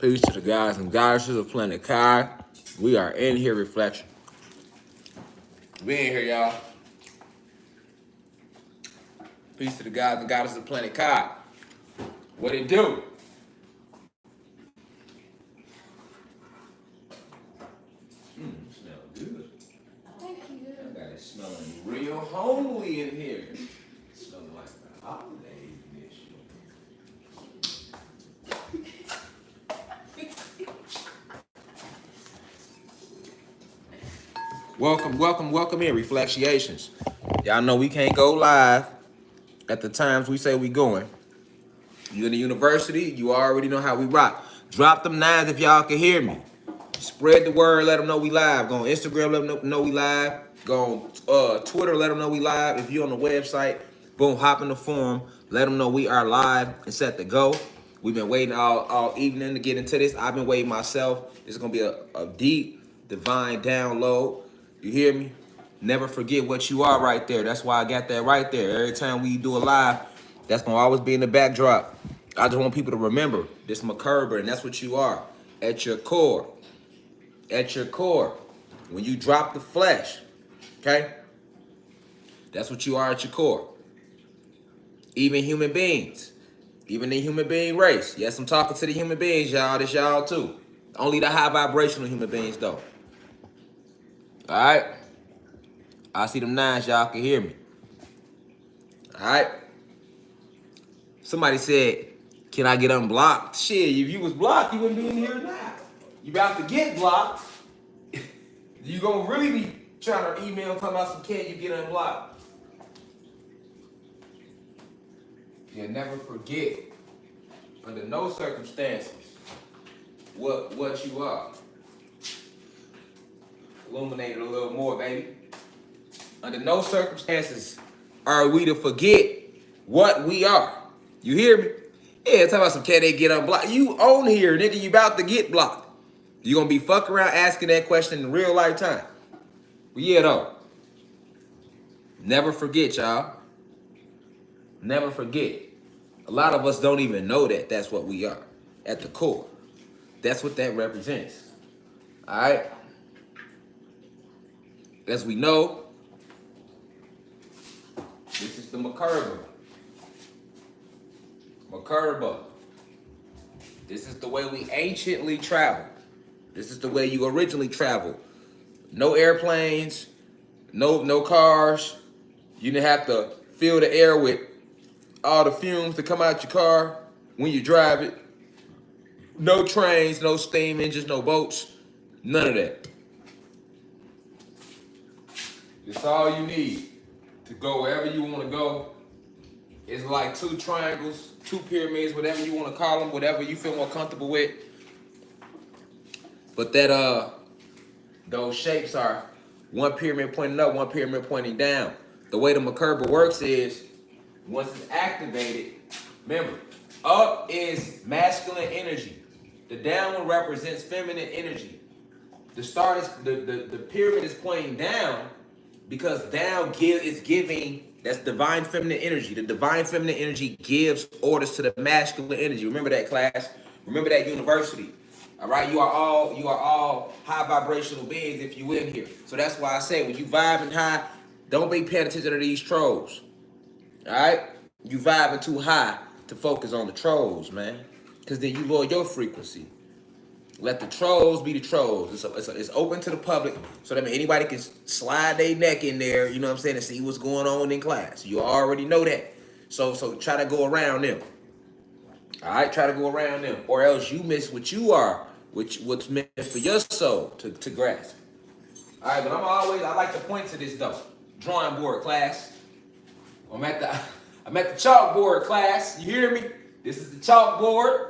Peace to the guys and goddesses of Planet Kai. We are in here, reflection. We in here, y'all. Peace to the guys and goddesses of Planet Kai. What it do? Smell good. Thank you. I got it smelling real homely in here. Smelling like the holidays. Welcome in, Reflections. Y'all know we can't go live at the times we say we going. You in the university, you already know how we rock. Drop them nines if y'all can hear me. Spread the word, let them know we live. Go on Instagram, let them know we live. Go on Twitter, let them know we live. If you're on the website, boom, hop in the forum. Let them know we are live and set to go. We've been waiting all evening to get into this. I've been waiting myself. This is going to be a deep, divine download. You hear me? Never forget what you are right there. That's why I got that right there. Every time we do a live, that's going to always be in the backdrop. I just want people to remember this merkabah, and that's what you are at your core. At your core. When you drop the flesh, okay? That's what you are at your core. Even human beings. Even the human being race. Yes, I'm talking to the human beings, y'all. This y'all too. Only the high vibrational human beings, though. All right? I see them nines, y'all can hear me. All right? Somebody said, can I get unblocked? Shit, if you was blocked, you wouldn't be in here now. You about to get blocked. You gonna really be trying to email talking about some, can you get unblocked? You never forget, under no circumstances, what you are. Illuminate it a little more, baby. Under no circumstances are we to forget what we are. You hear me? Yeah, talk about some, can they get unblocked? You on here, nigga, you about to get blocked. You gonna be fucking around asking that question in real lifetime. But yeah, though. Never forget, y'all. Never forget. A lot of us don't even know that that's what we are at the core. That's what that represents. All right? As we know, this is the merkabah. Merkabah. This is the way we anciently traveled. This is the way you originally traveled. No airplanes, no cars. You didn't have to fill the air with all the fumes that come out your car when you drive it. No trains, no steam engines, no boats. None of that. It's all you need to go wherever you want to go. It's like two triangles, two pyramids, whatever you want to call them, whatever you feel more comfortable with. But that those shapes are one pyramid pointing up, one pyramid pointing down. The way the merkabah works is once it's activated, remember, up is masculine energy. The down one represents feminine energy. The start is the pyramid is pointing down because down is giving, that's divine feminine energy. The divine feminine energy gives orders to the masculine energy. Remember that, class. Remember that, university. All right, you are all high vibrational beings if you in here. So that's why I say when you vibing high, don't be paying attention to these trolls. All right, you vibing too high to focus on the trolls, man, because then you lower your frequency. Let the trolls be the trolls. It's open to the public, so that anybody can slide their neck in there, you know what I'm saying, and see what's going on in class. You already know that. So try to go around them. All right, try to go around them, or else you miss what you are, what's meant for your soul to grasp. All right, but I like to point to this though. Drawing board, class. I'm at the chalkboard, class. You hear me? This is the chalkboard.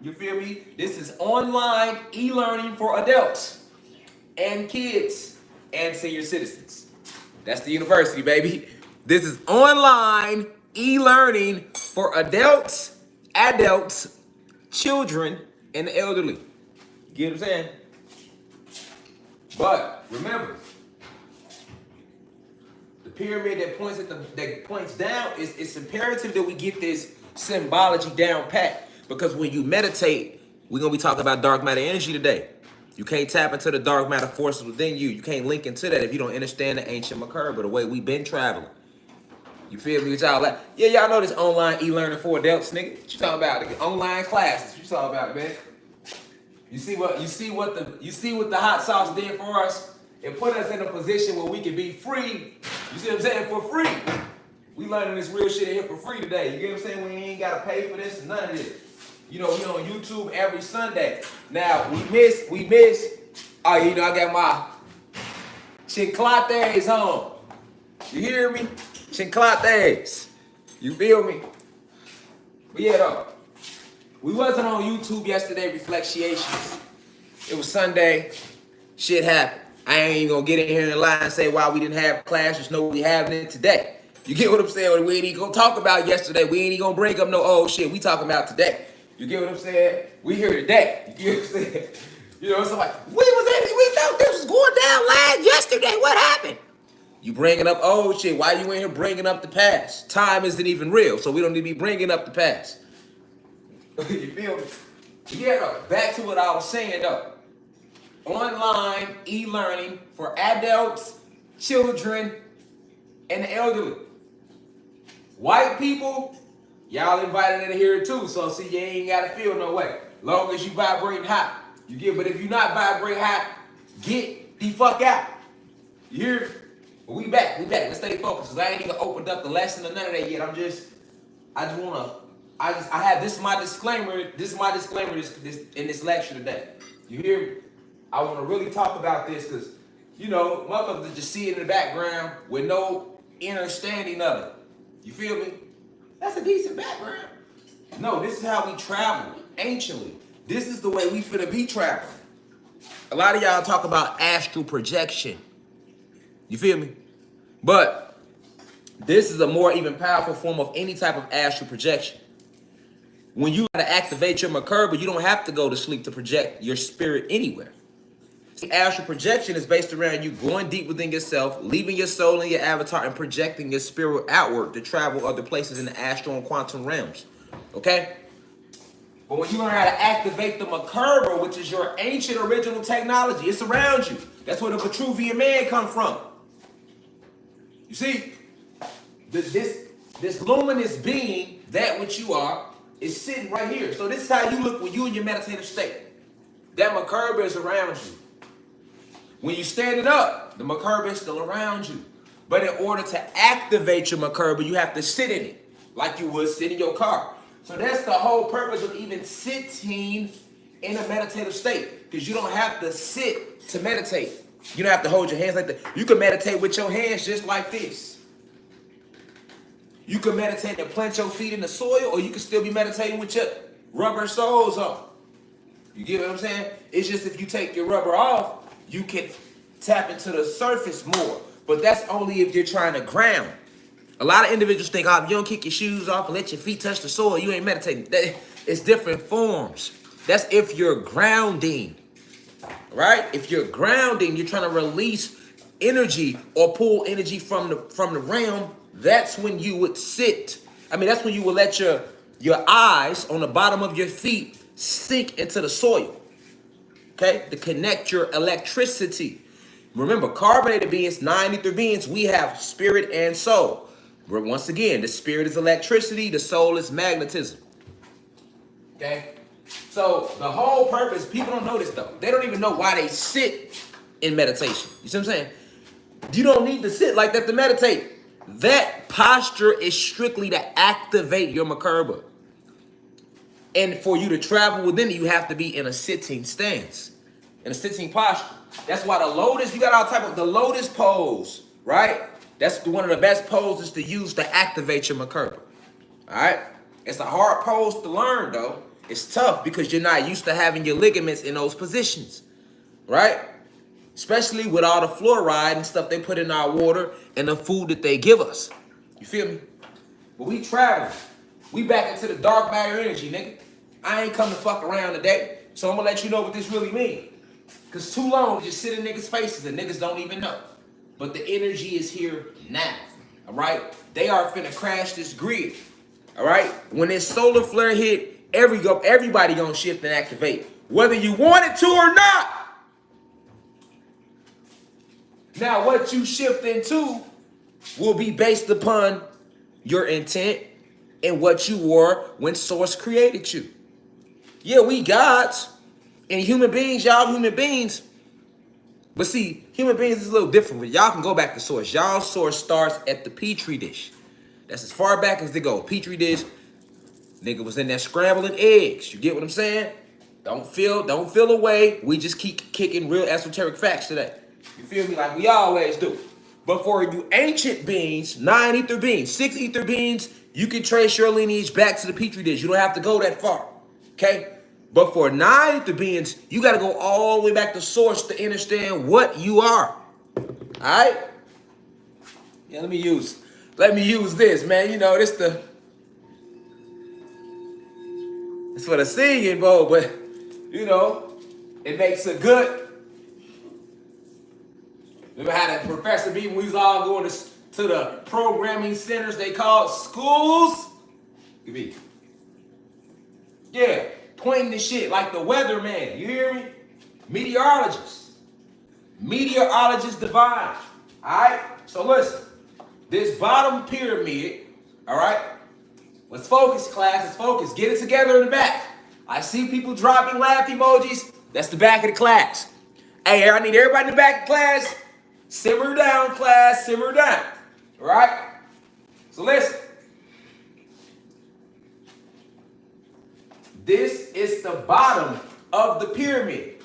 You feel me? This is online e-learning for adults and kids and senior citizens. That's the university, baby. This is online e-learning for adults, children, and the elderly. You get what I'm saying? But remember, the pyramid that points down it's imperative that we get this symbology down pat. Because when you meditate, We're going to be talking about dark matter energy today. You can't tap into the dark matter forces within you. You can't link into that if you don't understand the ancient merkabah, the way we've been traveling. You feel me? What y'all like? Yeah, y'all know this online e-learning for adults, nigga. What you talking about? Nigga? Online classes. What you talking about, man? You see what the hot sauce did for us? It put us in a position where we can be free. You see what I'm saying? For free. We learning this real shit in here for free today. You get what I'm saying? We ain't gotta pay for this and none of this. You know, we on YouTube every Sunday. Now, we miss, oh, you know, I got my chinclates on. You hear me? Chinclates. You feel me? But yeah, though. We wasn't on YouTube yesterday, Reflectiations. It was Sunday. Shit happened. I ain't even gonna get in here and lie and say why we didn't have class. Just know we having it today. You get what I'm saying? We ain't even gonna talk about yesterday. We ain't even gonna bring up no old shit. We talking about today. You get what I'm saying? We here today. You get what I'm saying? You know, so like, we thought this was going down last yesterday. What happened? You bringing up old shit. Why you in here bringing up the past? Time isn't even real, so we don't need to be bringing up the past. You feel me? Yeah, though. Back to what I was saying, though. Online e-learning for adults, children, and the elderly. White people, y'all invited in here too, so see, you ain't gotta feel no way. Long as you vibrating hot. You get, but if you not vibrating hot, get the fuck out. You hear me? But we back. Let's stay focused, because I ain't even opened up the lesson or none of that yet. I have this is my disclaimer. This is my disclaimer in this lecture today. You hear me? I want to really talk about this because, you know, motherfuckers just see it in the background with no understanding of it. You feel me? That's a decent background. No, this is how we travel anciently. This is the way we finna be traveling. A lot of y'all talk about astral projection. You feel me? But this is a more even powerful form of any type of astral projection. When you gotta activate your merkabah, you don't have to go to sleep to project your spirit anywhere. See, astral projection is based around you going deep within yourself, leaving your soul in your avatar, and projecting your spirit outward to travel other places in the astral and quantum realms. Okay? But when you learn how to activate the merkabah, which is your ancient original technology, it's around you. That's where the Vitruvian man come from. You see, this luminous being, that which you are, is sitting right here. So this is how you look when you're in your meditative state. That merkabah is around you. When you're standing up, the merkabah is still around you. But in order to activate your merkabah, you have to sit in it, like you would sit in your car. So that's the whole purpose of even sitting in a meditative state, because you don't have to sit to meditate. You don't have to hold your hands like that. You can meditate with your hands just like this. You can meditate and plant your feet in the soil, or you can still be meditating with your rubber soles on. You get what I'm saying? It's just if you take your rubber off, you can tap into the surface more. But that's only if you're trying to ground. A lot of individuals think, oh, if you don't kick your shoes off and let your feet touch the soil, you ain't meditating. It's different forms. That's if you're grounding, right? If you're grounding, you're trying to release energy or pull energy from the realm. That's when you would sit. I mean, that's when you would let your eyes on the bottom of your feet sink into the soil. Okay? To connect your electricity. Remember, carbonated beings, 9 ether beings, we have spirit and soul. But once again, the spirit is electricity, the soul is magnetism. Okay? So the whole purpose, people don't know this though. They don't even know why they sit in meditation. You see what I'm saying? You don't need to sit like that to meditate. That posture is strictly to activate your merkabah. And for you to travel within it, you have to be in a sitting stance, in a sitting posture. That's why the lotus, you got all type of the lotus pose, right? That's one of the best poses to use to activate your merkabah. All right? It's a hard pose to learn, though. It's tough because you're not used to having your ligaments in those positions, right? Especially with all the fluoride and stuff they put in our water and the food that they give us. You feel me? But we traveling. We back into the dark matter energy, nigga. I ain't come to fuck around today, so I'm gonna let you know what this really means. Because too long, we just sit in niggas' faces and niggas don't even know. But the energy is here now, all right? They are finna crash this grid, all right? When this solar flare hit, Everybody gonna shift and activate, whether you want it to or not. Now, what you shift into will be based upon your intent and what you were when Source created you. Yeah, we gods and human beings, y'all human beings. But see, human beings is a little different. Y'all can go back to Source. Y'all Source starts at the Petri dish. That's as far back as they go. Petri dish, nigga was in there scrambling eggs. You get what I'm saying? Don't feel away. We just keep kicking real esoteric facts today. You feel me? Like we always do. But for you ancient beings, 9 ether beings, 6 ether beings, you can trace your lineage back to the Petri dish. You don't have to go that far. Okay? But for 9 ether beings, you got to go all the way back to Source to understand what you are. All right? Yeah, let me use this, man. You know, it's for the singing bowl, but you know, it makes a good. Remember how that professor be when we was all going to the programming centers they called schools? Give me. Yeah, pointing the shit like the weatherman. You hear me? Meteorologist divine. All right. So listen, this bottom pyramid. All right. Let's focus, class. Let's focus. Get it together in the back. I see people dropping laugh emojis. That's the back of the class. Hey, I need everybody in the back of class. Simmer down, class. Simmer down. All right? So listen. This is the bottom of the pyramid.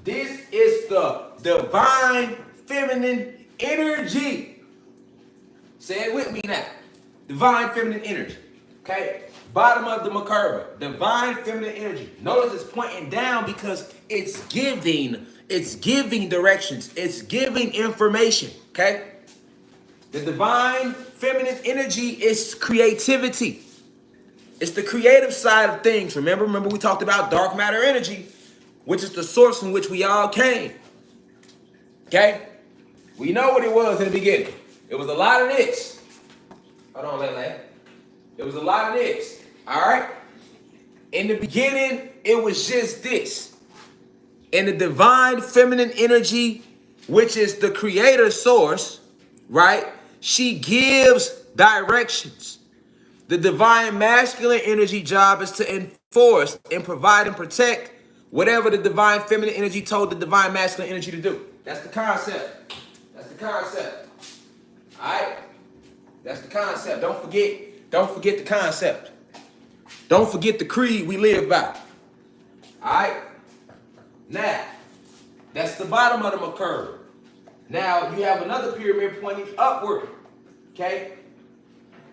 This is the divine feminine energy. Say it with me now. Divine feminine energy. Okay? Bottom of the merkabah. Divine feminine energy. Notice it's pointing down because it's giving directions. It's giving information. Okay? The divine feminine energy is creativity. It's the creative side of things. Remember we talked about dark matter energy, which is the source from which we all came. Okay? We know what it was in the beginning. It was a lot of this. Hold on, Lele. It was a lot of this. All right? In the beginning, it was just this. And the divine feminine energy, which is the creator source, right? She gives directions. The divine masculine energy job is to enforce and provide and protect whatever the divine feminine energy told the divine masculine energy to do. That's the concept. That's the concept. All right? That's the concept. Don't forget the concept. Don't forget the creed we live by. All right? Now, that's the bottom of the merkabah. Now, you have another pyramid pointing upward. Okay?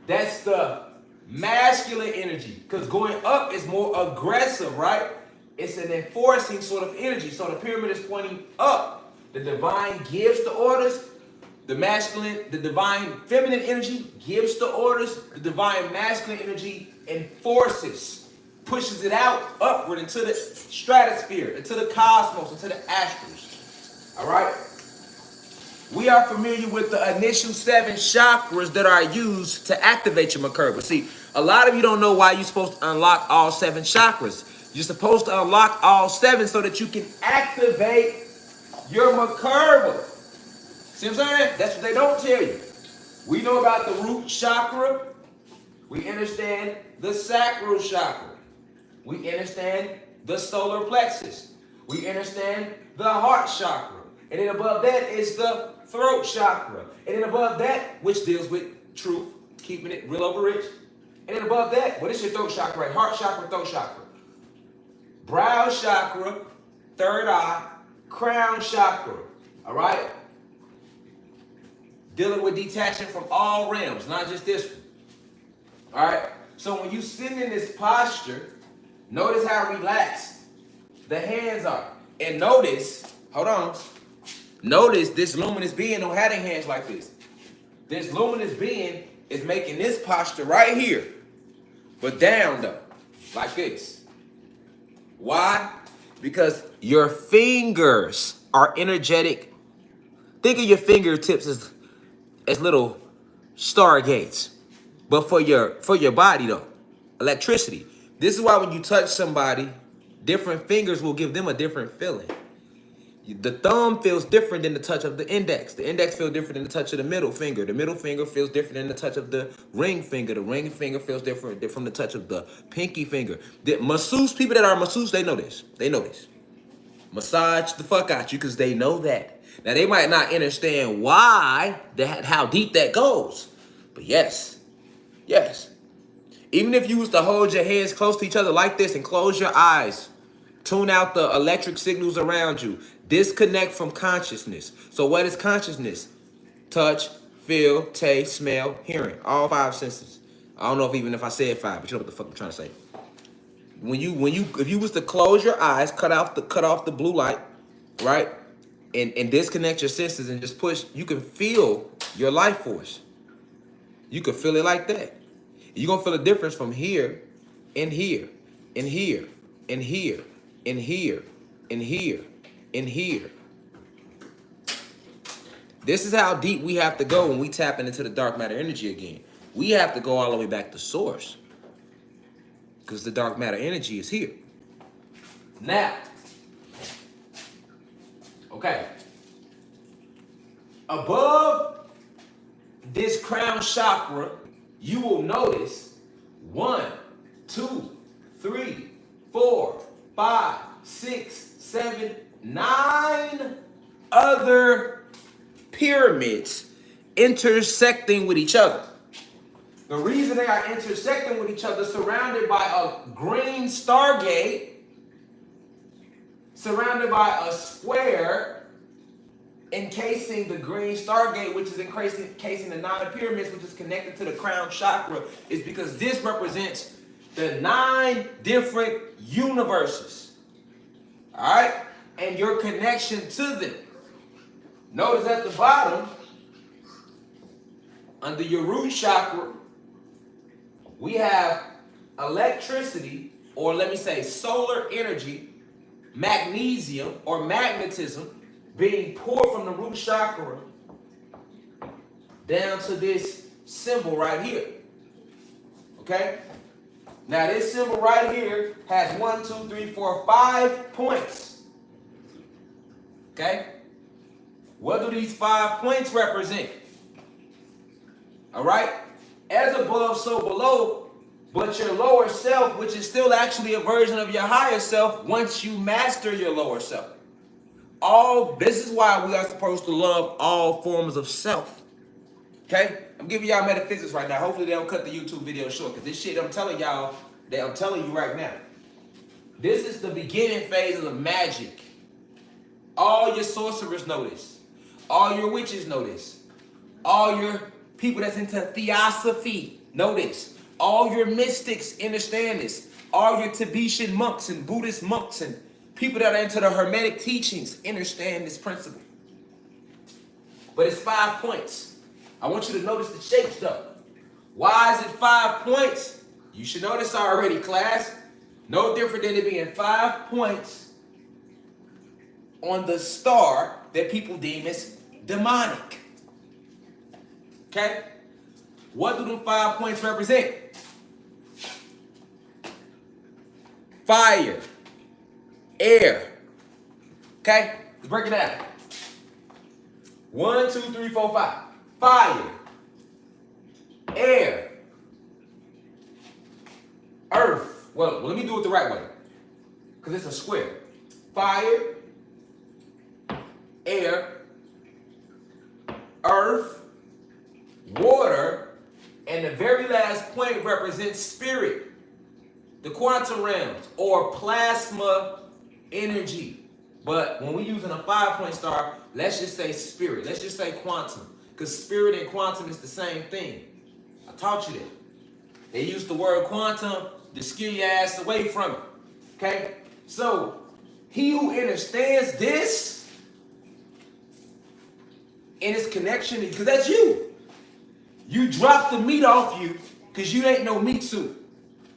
That's the masculine energy. Because going up is more aggressive, right? It's an enforcing sort of energy. So the pyramid is pointing up. The divine gives the orders. The divine feminine energy gives the orders. The divine masculine energy enforces, pushes it out upward into the stratosphere, into the cosmos, into the astros. All right? We are familiar with the initial 7 chakras that are used to activate your merkabah. See, a lot of you don't know why you're supposed to unlock all 7 chakras. You're supposed to unlock all 7 so that you can activate your merkabah. See what I'm saying? That's what they don't tell you. We know about the root chakra. We understand the sacral chakra. We understand the solar plexus. We understand the heart chakra. And then above that is the throat chakra. And then above that, which deals with truth, keeping it real over rich. And then above that, what is your throat chakra, right? Heart chakra, throat chakra. Brow chakra, third eye, crown chakra. All right? Dealing with detachment from all realms, not just this one. All right? So when you sit in this posture, notice how relaxed the hands are. And notice, hold on. Notice this luminous being don't have their hands like this. This luminous being is making this posture right here, but down though, like this. Why? Because your fingers are energetic. Think of your fingertips as little stargates. But for your body though, electricity. This is why when you touch somebody, different fingers will give them a different feeling. The thumb feels different than the touch of the index. The index feels different than the touch of the middle finger. The middle finger feels different than the touch of the ring finger. The ring finger feels different from the touch of the pinky finger. The masseuse, people that are masseuse, they know this. They know this. Massage the fuck out you because they know that. Now, they might not understand why, how deep that goes. But yes, yes. Even if you was to hold your hands close to each other like this and close your eyes, tune out the electric signals around you, disconnect from consciousness. So what is consciousness? Touch, feel, taste, smell, hearing. All 5 senses. I don't know if I said 5, but you know what the fuck I'm trying to say. If you was to close your eyes, cut off the blue light, right? And disconnect your senses and just push, you can feel your life force. You can feel it like that. You're gonna feel a difference from here and here and here and here and here and here and here. This is how deep we have to go when we tap into the dark matter energy again. We have to go all the way back to source, because the dark matter energy is here. Now, okay, above this crown chakra, you will notice 1, 2, 3, 4, 5, 6, 7, 9 other pyramids intersecting with each other. The reason they are intersecting with each other, surrounded by a green stargate, surrounded by a square encasing the green stargate, which is encasing the 9 pyramids, which is connected to the crown chakra, is because this represents the 9 different universes. All right? And your connection to them. Notice at the bottom, under your root chakra, we have electricity, or let me say solar energy, magnesium or magnetism, being poured from the root chakra down to this symbol right here. Okay? Now this symbol right here has 1, 2, 3, 4, 5 points. Okay? What do these 5 points represent? All right? As above, so below, but your lower self, which is still actually a version of your higher self, once you master your lower self. This is why we are supposed to love all forms of self. Okay? I'm giving y'all metaphysics right now. Hopefully they don't cut the YouTube video short, because this shit I'm telling y'all, that I'm telling you right now. This is the beginning phase of magic. All your sorcerers know this. All your witches know this. All your people that's into theosophy know this. All your mystics understand this. All your Tibetan monks and Buddhist monks and people that are into the Hermetic teachings understand this principle. But it's 5 points. I want you to notice the shapes though. Why is it 5 points? You should know this already, class. No different than it being 5 points on the star that people deem as demonic. Okay? What do them 5 points represent? Fire. Air. Okay? Let's break it down. 1, 2, 3, 4, 5. Fire. Air. Earth. Well, let me do it the right way, because it's a square. Fire. Air. Earth. Water. And the very last point represents spirit. The quantum realms, or plasma energy. But when we're using a 5-point star, let's just say spirit. Let's just say quantum. Because spirit and quantum is the same thing. I taught you that. They use the word quantum to scare your ass away from it. Okay? So, he who understands this and its connection, because that's you. You drop the meat off you because you ain't no meat suit.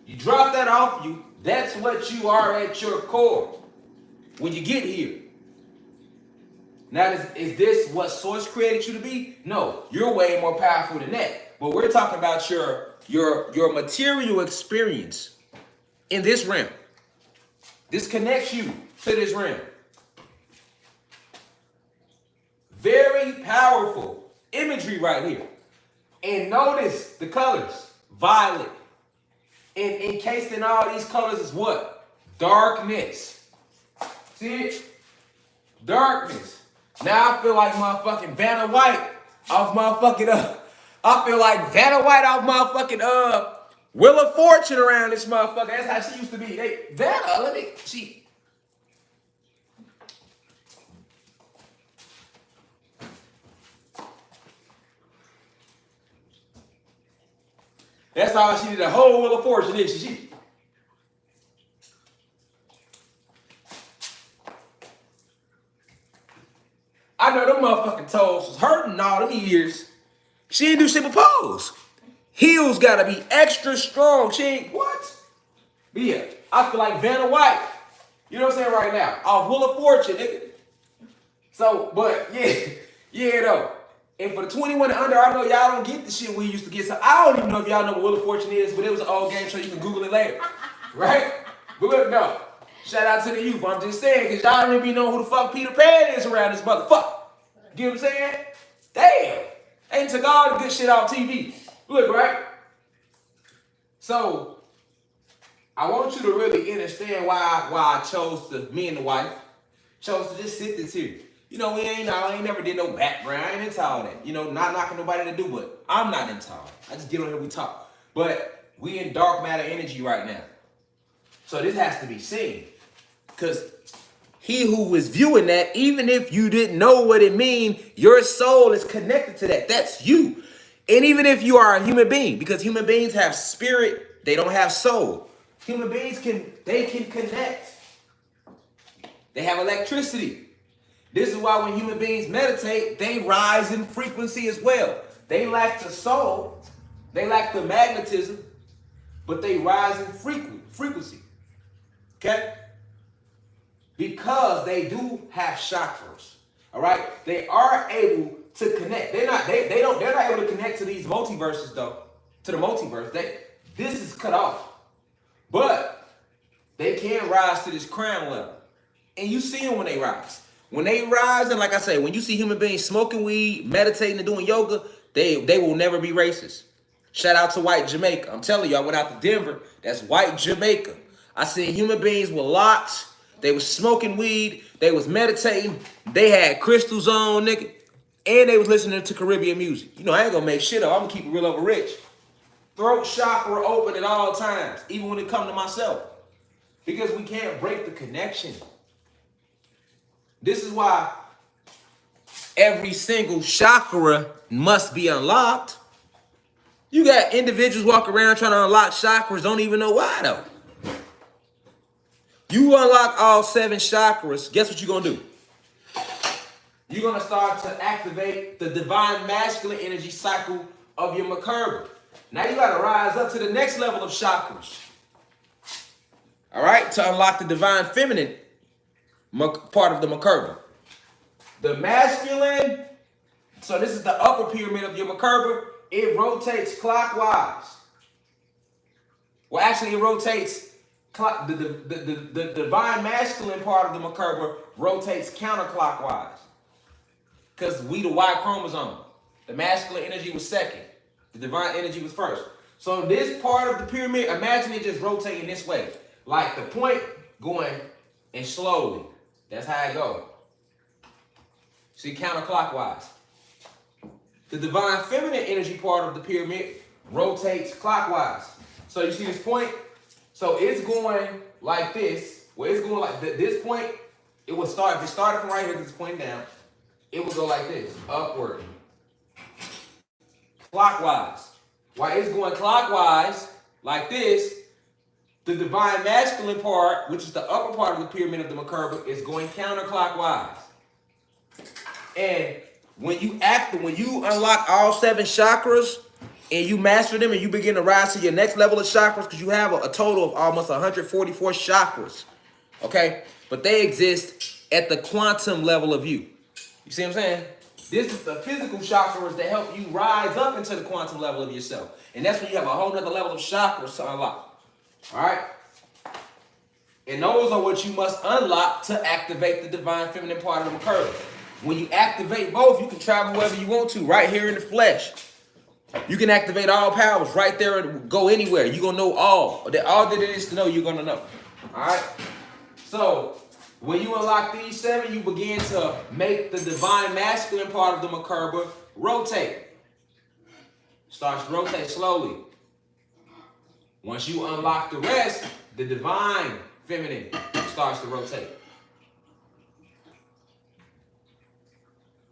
You drop that off you, that's what you are at your core when you get here. Now, is this what source created you to be? No, you're way more powerful than that. But we're talking about your material experience in this realm. This connects you to this realm. Very powerful imagery right here. And notice the colors. Violet. And encased in all these colors is what? Darkness. See it? Darkness. Now I feel like motherfucking Vanna White off motherfucking I feel like Vanna White off motherfucking Wheel of Fortune around this motherfucker. That's how she used to be. Vanna, that's how she did the whole Wheel of Fortune, didn't she? I know them motherfucking toes was hurting all them years. She ain't do shit but pose. Heels gotta be extra strong. She ain't, what? But yeah, I feel like Vanna White. You know what I'm saying right now? Off Wheel of Fortune, nigga. So, but yeah though. And for the 21 and under, I know y'all don't get the shit we used to get. So I don't even know if y'all know what Wheel of Fortune is, but it was an old game, so you can Google it later. Right? But look, no. Shout out to the youth. I'm just saying, because y'all don't even know who the fuck Peter Pan is around this motherfucker. Get what I'm saying? Damn. Ain't took all the good shit off TV. Look, right? So, I want you to really understand why I chose to, me and the wife, chose to just sit this here. You know, I ain't never did no background. I ain't into all that. You know, not knocking nobody to do, but I'm not into all that. I just get on here, we talk. But we in dark matter energy right now. So this has to be seen. Because he who is viewing that, even if you didn't know what it means, your soul is connected to that. That's you. And even if you are a human being, because human beings have spirit, they don't have soul. Human beings can connect. They have electricity. This is why when human beings meditate, they rise in frequency as well. They lack the soul, they lack the magnetism, but they rise in frequency. Okay? Because they do have chakras. All right? They are able to connect. They're not able to connect to these multiverses though. To the multiverse. This is cut off. But they can rise to this crown level. And you see them when they rise. When they rise, and like I say, when you see human beings smoking weed, meditating, and doing yoga, they will never be racist. Shout out to white Jamaica. I'm telling you, I went out to Denver. That's white Jamaica. I seen human beings with locks. They was smoking weed. They was meditating. They had crystals on, nigga. And they was listening to Caribbean music. You know, I ain't gonna make shit up. I'm gonna keep it real over rich. Throat chakra open at all times, even when it comes to myself. Because we can't break the connection. This is why every single chakra must be unlocked. You got individuals walking around trying to unlock chakras, don't even know why though. You unlock all 7 chakras, guess what you're gonna do? You're gonna start to activate the divine masculine energy cycle of your merkabah. Now you gotta rise up to the next level of chakras. All right, to unlock the divine feminine part of the merkabah. The masculine, so this is the upper pyramid of your merkabah. It rotates clockwise. Well, actually, it rotates. The divine masculine part of the merkabah rotates counterclockwise. Because we the Y chromosome. The masculine energy was second. The divine energy was first. So this part of the pyramid, imagine it just rotating this way. Like the point going and slowly. That's how it goes. See, counterclockwise. The divine feminine energy part of the pyramid rotates clockwise. So you see this point? So it's going like this. Well, it's going like this point. It will start, if it started from right here, this point down, it will go like this, upward. Clockwise. While it's going clockwise, like this, the divine masculine part, which is the upper part of the pyramid of the merkabah, is going counterclockwise. And when you unlock all 7 chakras and you master them and you begin to rise to your next level of chakras, because you have a total of almost 144 chakras, okay? But they exist at the quantum level of you. You see what I'm saying? This is the physical chakras that help you rise up into the quantum level of yourself. And that's when you have a whole nother level of chakras to unlock. All right? And those are what you must unlock to activate the divine feminine part of the merkabah. When you activate both, you can travel wherever you want to, right here in the flesh. You can activate all powers right there and go anywhere. You're going to know all. All that it is to know, you're going to know. All right? So, when you unlock these 7, you begin to make the divine masculine part of the merkabah rotate. Starts to rotate slowly. Once you unlock the rest, the divine feminine starts to rotate.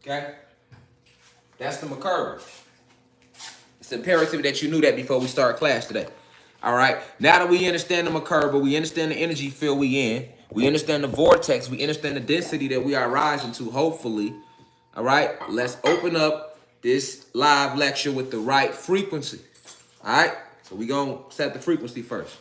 Okay? That's the merkabah. It's imperative that you knew that before we start class today. All right? Now that we understand the merkabah, we understand the energy field we in, we understand the vortex, we understand the density that we are rising to, hopefully. All right? Let's open up this live lecture with the right frequency. All right? So we're going to set the frequency first.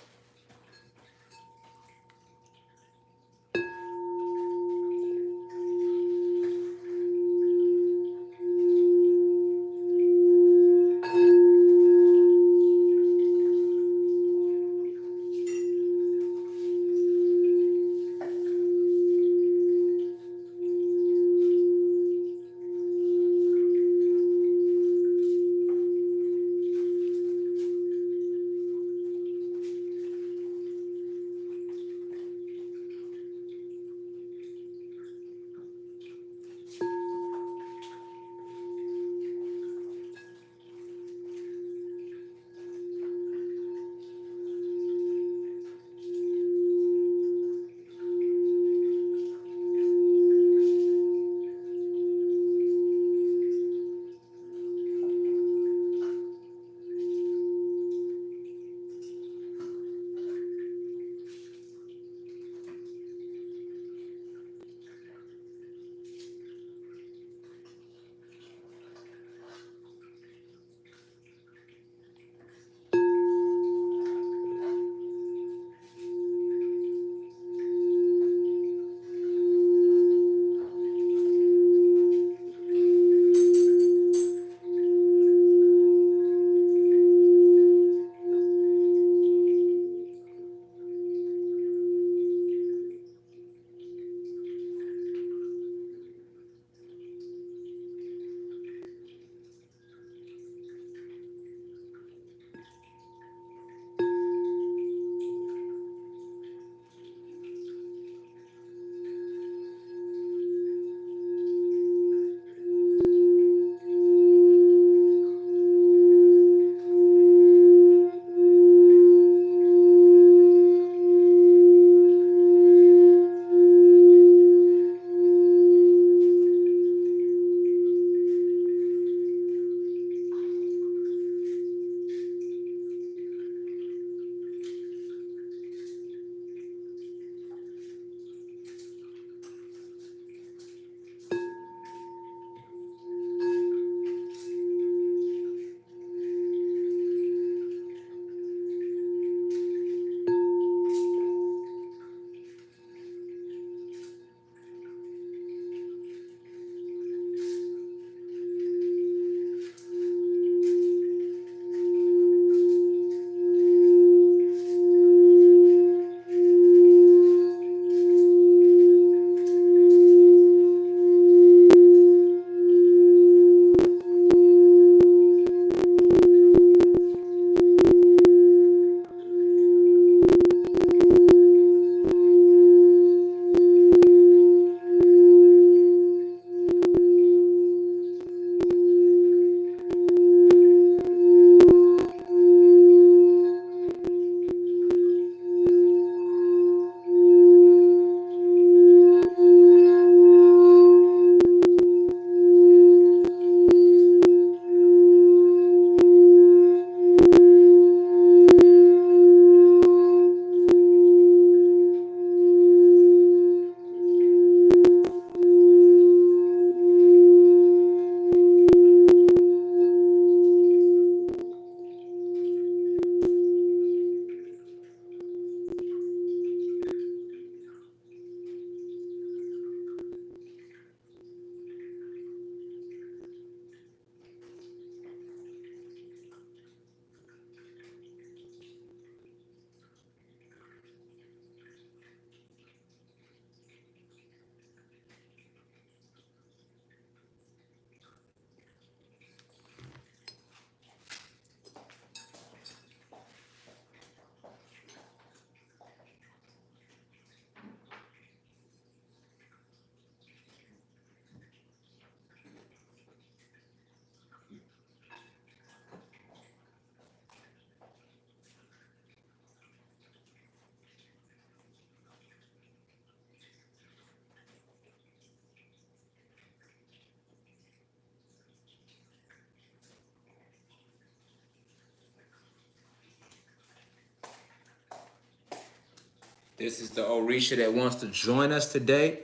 This is the Orisha that wants to join us today.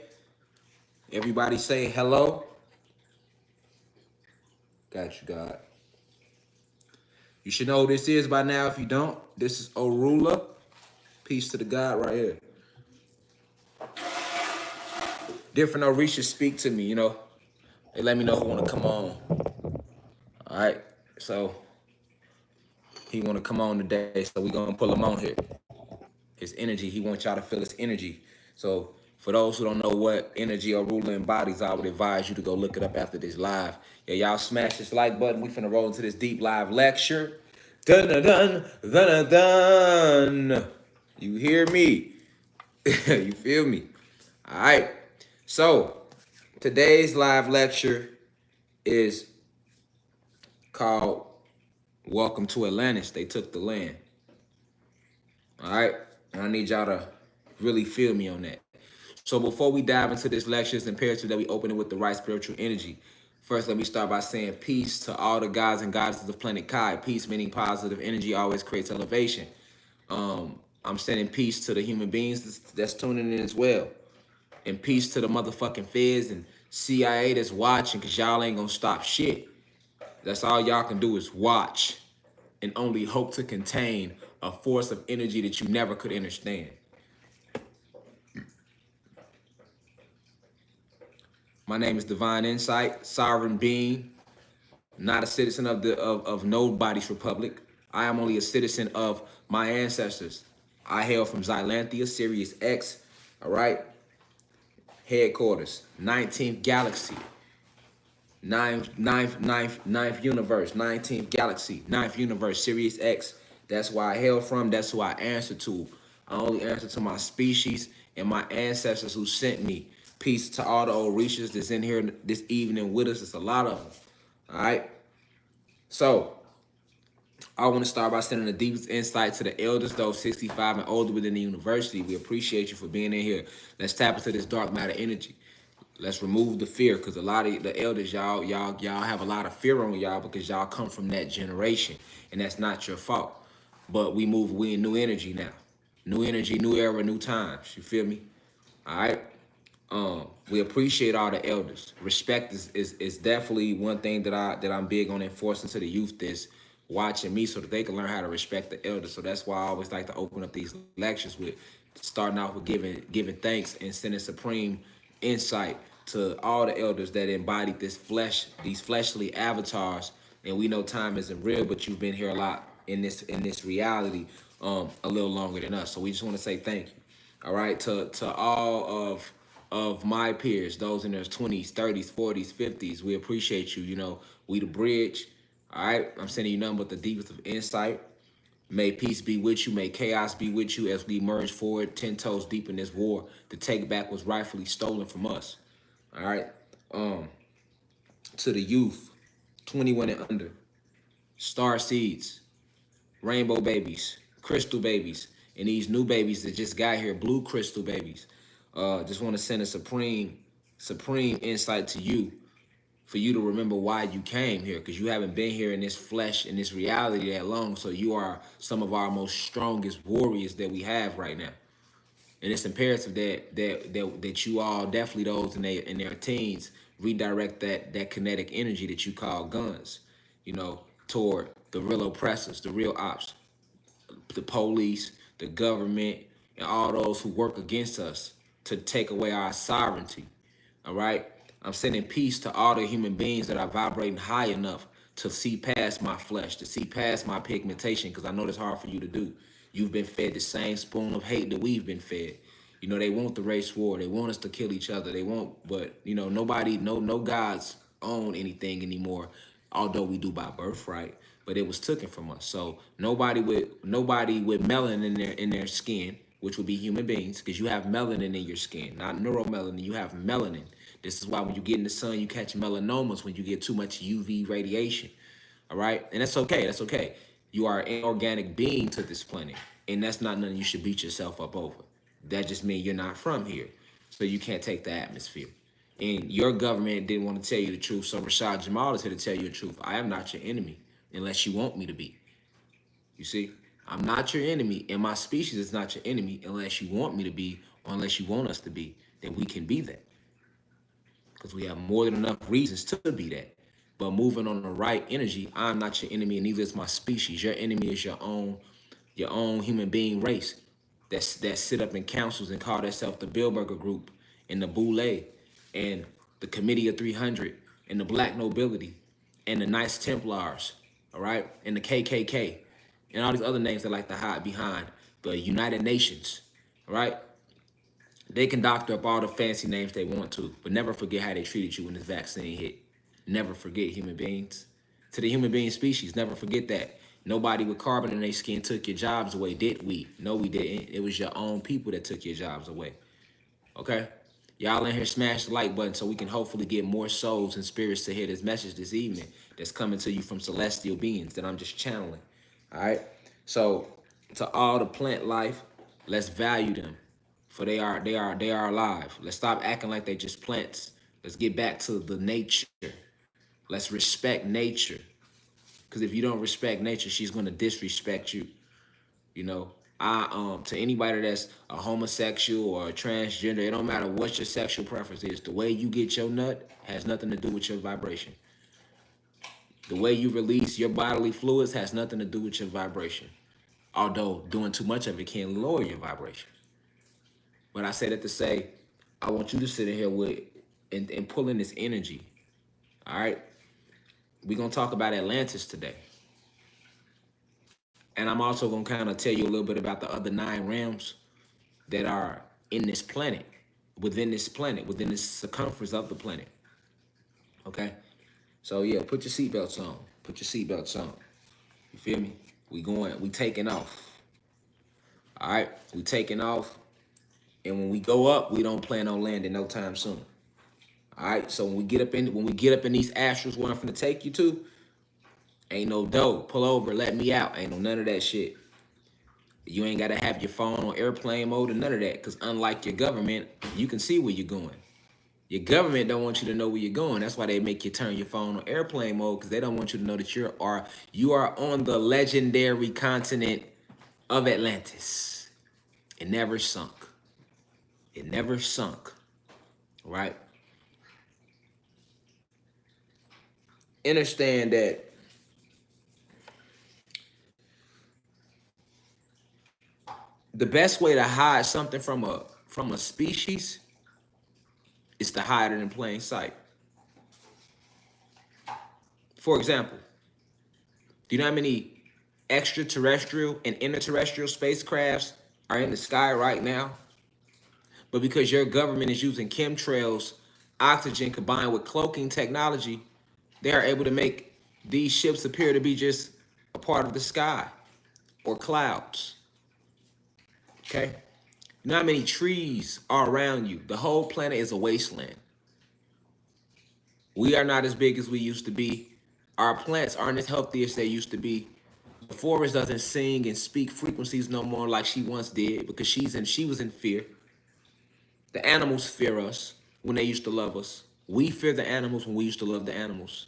Everybody say hello. Got you, God. You should know who this is by now. If you don't, this is Orula. Peace to the God right here. Different Orishas speak to me, you know. They let me know who want to come on. All right. So he want to come on today. So we going to pull him on here. His energy. He wants y'all to feel his energy. So for those who don't know what energy Orula embodies, I would advise you to go look it up after this live. Yeah, y'all smash this like button. We finna roll into this deep live lecture. Dun dun dun dun dun dun. You hear me? You feel me? All right. So today's live lecture is called Welcome to Atlantis. They took the land. All right. And I need y'all to really feel me on that. So before we dive into this lecture, it's imperative that we open it with the right spiritual energy. First, let me start by saying peace to all the gods and goddesses of planet Kai. Peace meaning positive energy always creates elevation. I'm sending peace to the human beings that's tuning in as well. And peace to the motherfucking feds and CIA that's watching, because y'all ain't gonna stop shit. That's all y'all can do is watch and only hope to contain a force of energy that you never could understand. My name is Divine Insight, sovereign being, not a citizen of nobody's republic. I am only a citizen of my ancestors. I hail from Xylanthia, Sirius X, all right? Headquarters, 19th galaxy, ninth universe, 19th galaxy, 9th universe, Sirius X. That's where I hail from. That's who I answer to. I only answer to my species and my ancestors who sent me. Peace to all the Orishas that's in here this evening with us. It's a lot of them. All right. So I want to start by sending the deepest insight to the elders, those 65 and older within the university. We appreciate you for being in here. Let's tap into this dark matter energy. Let's remove the fear, because a lot of the elders, y'all have a lot of fear on y'all because y'all come from that generation, and that's not your fault. But we in new energy now. New energy, new era, new times. You feel me? All right. We appreciate all the elders. Respect is definitely one thing that I'm big on enforcing to the youth that's watching me, so that they can learn how to respect the elders. So that's why I always like to open up these lectures with starting out with giving thanks and sending supreme insight to all the elders that embodied these fleshly avatars. And we know time isn't real, but you've been here a lot in this reality a little longer than us. So we just want to say thank you. All right, to all of my peers, those in their 20s, 30s, 40s, 50s, we appreciate you. You know, we the bridge. All right, I'm sending you nothing but the deepest of insight. May peace be with you. May chaos be with you as we merge forward 10 toes deep in this war to take back what's rightfully stolen from us. All right. To the youth, 21 and under, star seeds, rainbow babies, crystal babies, and these new babies that just got here, blue crystal babies. Just want to send a supreme insight to you, for you to remember why you came here, because you haven't been here in this flesh, in this reality that long. So you are some of our most strongest warriors that we have right now. And it's imperative that you all, definitely those in their teens, redirect that kinetic energy that you call guns, you know, toward the real oppressors, the real ops, the police, the government, and all those who work against us to take away our sovereignty. All right. I'm sending peace to all the human beings that are vibrating high enough to see past my flesh, to see past my pigmentation, because I know that's hard for you to do. You've been fed the same spoon of hate that we've been fed. You know, they want the race war. They want us to kill each other. They want, but you know, no gods own anything anymore, although we do by birthright. But it was taken from us. So nobody with melanin in their skin, which would be human beings, because you have melanin in your skin, not neuromelanin. You have melanin. This is why when you get in the sun, you catch melanomas when you get too much UV radiation. All right, and that's okay. That's okay. You are an organic being to this planet, and that's not nothing you should beat yourself up over. That just means you're not from here, so you can't take the atmosphere. And your government didn't want to tell you the truth, so Rashad Jamal is here to tell you the truth. I am not your enemy unless you want me to be. You see? I'm not your enemy, and my species is not your enemy unless you want me to be, or unless you want us to be, then we can be that. Because we have more than enough reasons to be that. But moving on the right energy, I'm not your enemy, and neither is my species. Your enemy is your own human being race that sit up in councils and call themselves the Bilderberger Group and the Boule and the Committee of 300 and the Black Nobility and the Knights Templars, all right, and the KKK and all these other names that like to hide behind the United Nations, all right? They can doctor up all the fancy names they want to, but never forget how they treated you when this vaccine hit. Never forget, human beings. To the human being species, never forget that. Nobody with carbon in their skin took your jobs away, did we? No, we didn't. It was your own people that took your jobs away. Okay? Y'all in here smash the like button so we can hopefully get more souls and spirits to hear this message this evening that's coming to you from celestial beings that I'm just channeling. All right? So, to all the plant life, let's value them. For they are alive. Let's stop acting like they just plants. Let's get back to the nature. Let's respect nature. Because if you don't respect nature, she's gonna disrespect you. You know, to anybody that's a homosexual or a transgender, it don't matter what your sexual preference is. The way you get your nut has nothing to do with your vibration. The way you release your bodily fluids has nothing to do with your vibration. Although doing too much of it can lower your vibration. But I say that to say, I want you to sit in here with and pull in this energy. All right? We're going to talk about Atlantis today. And I'm also going to kind of tell you a little bit about the other 9 realms that are in this planet, within this circumference of the planet. Okay? So, yeah, put your seatbelts on. Put your seatbelts on. You feel me? We taking off. All right? We taking off. And when we go up, we don't plan on landing no time soon. All right. So when we get up in these astrals where I'm finna take you to, ain't no dough. Pull over, let me out. Ain't no none of that shit. You ain't gotta have your phone on airplane mode and none of that. Cause unlike your government, you can see where you're going. Your government don't want you to know where you're going. That's why they make you turn your phone on airplane mode, because they don't want you to know that you are on the legendary continent of Atlantis. It never sunk. It never sunk, right? Understand that the best way to hide something from a species is to hide it in plain sight. For example, do you know how many extraterrestrial and interterrestrial spacecrafts are in the sky right now? But because your government is using chemtrails, oxygen combined with cloaking technology, they are able to make these ships appear to be just a part of the sky or clouds. Okay? You know how many trees are around you? The whole planet is a wasteland. We are not as big as we used to be. Our plants aren't as healthy as they used to be. The forest doesn't sing and speak frequencies no more like she once did because she was in fear. The animals fear us when they used to love us. We fear the animals when we used to love the animals.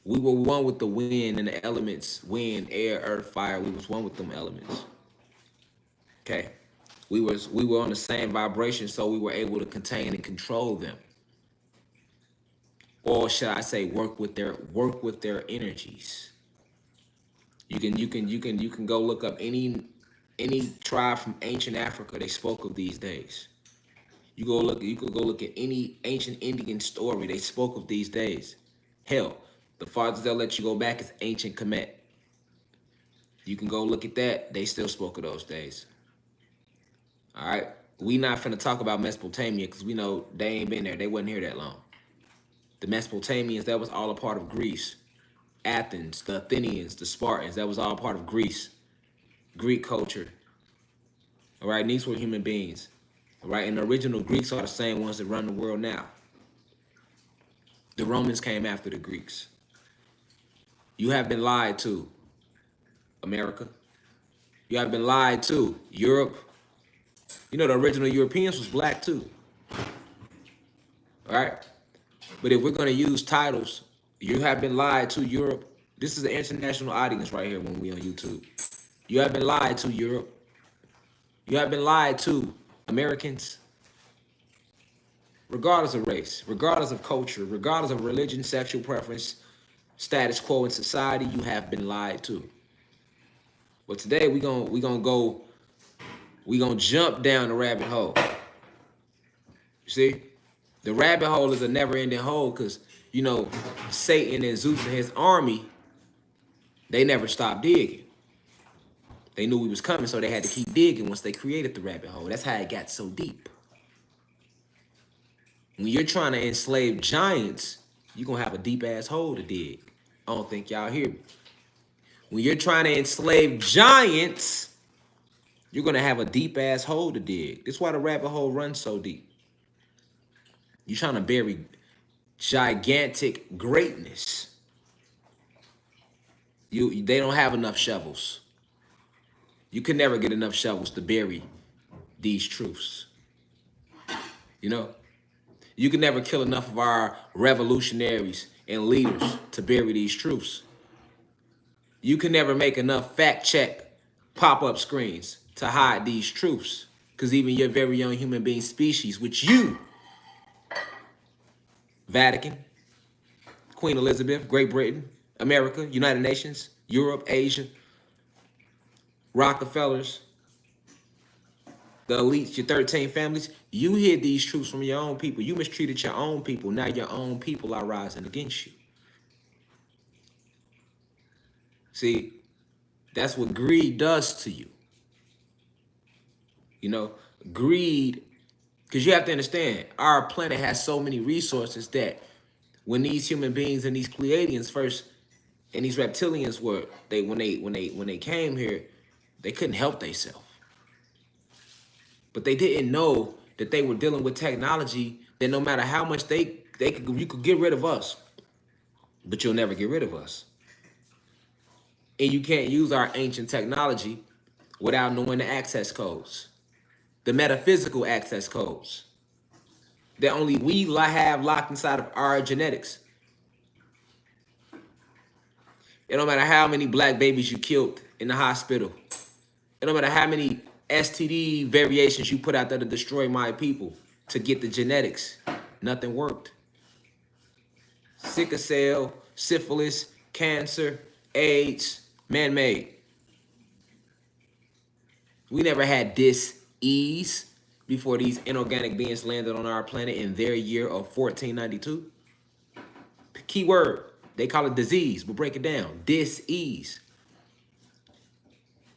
We were one with the wind and the elements, wind, air, earth, fire. We was one with them elements. Okay. We were on the same vibration, so we were able to contain and control them. Or should I say work with their energies. You can go look up any tribe from ancient Africa. They spoke of these days. You could go look at any ancient Indian story. They spoke of these days. Hell, the farthest they'll let you go back is ancient Kemet. You can go look at that. They still spoke of those days. All right. We not finna talk about Mesopotamia because we know they ain't been there. They wasn't here that long. The Mesopotamians, that was all a part of Greece. Athens, the Athenians, the Spartans, that was all part of Greece. Greek culture. All right. And these were human beings. All right. And the original Greeks are the same ones that run the world now. The Romans came after the Greeks. You have been lied to, America. You have been lied to, Europe. You know, the original Europeans was black too. All right? But if we're going to use titles, you have been lied to, Europe. This is an international audience right here when we on YouTube. You have been lied to, Europe. You have been lied to, Americans. Regardless of race, regardless of culture, regardless of religion, sexual preference, status quo in society, you have been lied to. But today we gonna jump down the rabbit hole. You see? The rabbit hole is a never-ending hole because, you know, Satan and Zeus and his army, they never stopped digging. They knew we was coming, so they had to keep digging once they created the rabbit hole. That's how it got so deep. When you're trying to enslave giants, you're going to have a deep-ass hole to dig. I don't think y'all hear me. When you're trying to enslave giants, you're going to have a deep-ass hole to dig. That's why the rabbit hole runs so deep. You're trying to bury gigantic greatness. They don't have enough shovels. You can never get enough shovels to bury these truths. You know? You can never kill enough of our revolutionaries and leaders to bury these truths. You can never make enough fact-check pop-up screens to hide these truths. Because even your very young human being species, which you, Vatican, Queen Elizabeth, Great Britain, America, United Nations, Europe, Asia, Rockefellers, the elites, your 13 families, you hid these truths from your own people. You mistreated your own people. Now your own people are rising against you. See, that's what greed does to you. You know, greed, because you have to understand, our planet has so many resources that when these human beings and these Pleiadians first, and these reptilians were, when they came here, they couldn't help themselves. But they didn't know that they were dealing with technology that no matter how much you could get rid of us, but you'll never get rid of us. And you can't use our ancient technology without knowing the access codes, the metaphysical access codes that only we have locked inside of our genetics. It don't matter how many black babies you killed in the hospital. It don't matter how many STD variations you put out there to destroy my people to get the genetics. Nothing worked. Sickle cell, syphilis, cancer, AIDS, man-made. We never had dis-ease before these inorganic beings landed on our planet in their year of 1492. Key word, they call it disease. We'll break it down. Dis-ease.